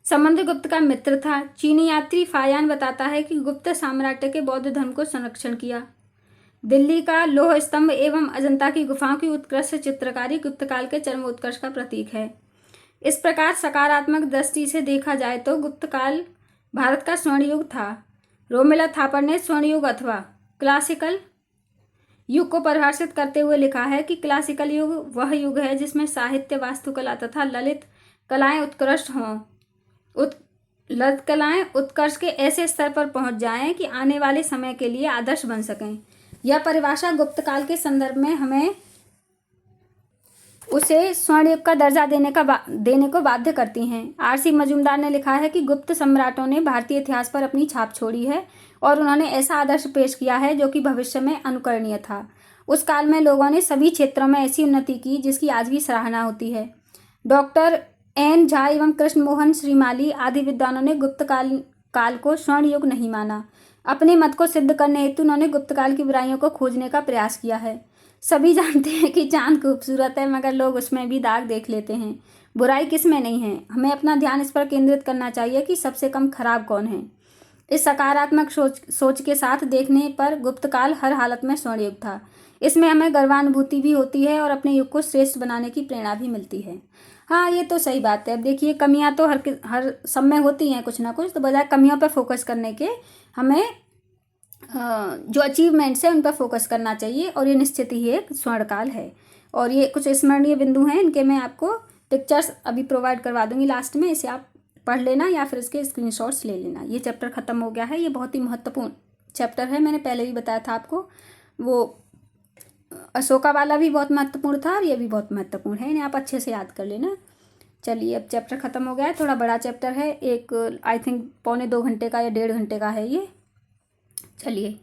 समुद्रगुप्त का मित्र था। चीनी यात्री फायान बताता है कि गुप्त साम्राज्य के बौद्ध धर्म को संरक्षण किया। दिल्ली का लौह स्तंभ एवं अजंता की गुफाओं की उत्कृष्ट चित्रकारी गुप्त काल के चरम उत्कर्ष का प्रतीक है। इस प्रकार सकारात्मक दृष्टि से देखा जाए तो गुप्त काल भारत का स्वर्ण युग था। रोमिला थापर ने स्वर्ण युग अथवा क्लासिकल युग को परिभाषित करते हुए लिखा है कि क्लासिकल युग वह युग है जिसमें साहित्य, वास्तुकला तथा ललित कलाएं उत्कृष्ट हों। ललित कलाएं उत्कर्ष के ऐसे स्तर पर पहुंच जाएं कि आने वाले समय के लिए आदर्श बन सकें। यह परिभाषा गुप्त काल के संदर्भ में हमें उसे स्वर्ण युग का दर्जा देने को बाध्य करती हैं। R.C. मजूमदार ने लिखा है कि गुप्त सम्राटों ने भारतीय इतिहास पर अपनी छाप छोड़ी है और उन्होंने ऐसा आदर्श पेश किया है जो कि भविष्य में अनुकरणीय था। उस काल में लोगों ने सभी क्षेत्रों में ऐसी उन्नति की जिसकी आज भी सराहना होती है। Doctor N. झा एवं कृष्ण मोहन श्रीमाली आदि विद्वानों ने गुप्त काल को स्वर्ण युग नहीं माना। अपने मत को सिद्ध करने हेतु उन्होंने गुप्त काल की बुराइयों को खोजने का प्रयास किया है। सभी जानते हैं कि चांद खूबसूरत है, मगर लोग उसमें भी दाग देख लेते हैं। बुराई किस में नहीं है। हमें अपना ध्यान इस पर केंद्रित करना चाहिए कि सबसे कम खराब कौन है। इस सकारात्मक सोच के साथ देखने पर गुप्त काल हर हालत में स्वर्ण युग था। इसमें हमें गर्वानुभूति भी होती है और अपने युग को श्रेष्ठ बनाने की प्रेरणा भी मिलती है। हाँ, ये तो सही बात है। अब देखिए, कमियां तो हर सब में होती हैं कुछ ना कुछ, तो बजाय कमियों पर फोकस करने के हमें जो अचीवमेंट्स है उन पर फोकस करना चाहिए। और ये निश्चित ही एक स्वर्णकाल है। और ये कुछ स्मरणीय बिंदु हैं, इनके मैं आपको पिक्चर्स अभी प्रोवाइड करवा दूंगी लास्ट में, इसे आप पढ़ लेना या फिर इसके स्क्रीनशॉट्स ले लेना। ये चैप्टर ख़त्म हो गया है। ये बहुत ही महत्वपूर्ण चैप्टर है, मैंने पहले भी बताया था आपको। वो अशोका वाला भी बहुत महत्वपूर्ण था और ये भी बहुत महत्वपूर्ण है, इन्हें आप अच्छे से याद कर लेना। चलिए, अब चैप्टर ख़त्म हो गया है। थोड़ा बड़ा चैप्टर है, एक आई थिंक 1.25 घंटे का या 1.5 घंटे का है ये। चलिए।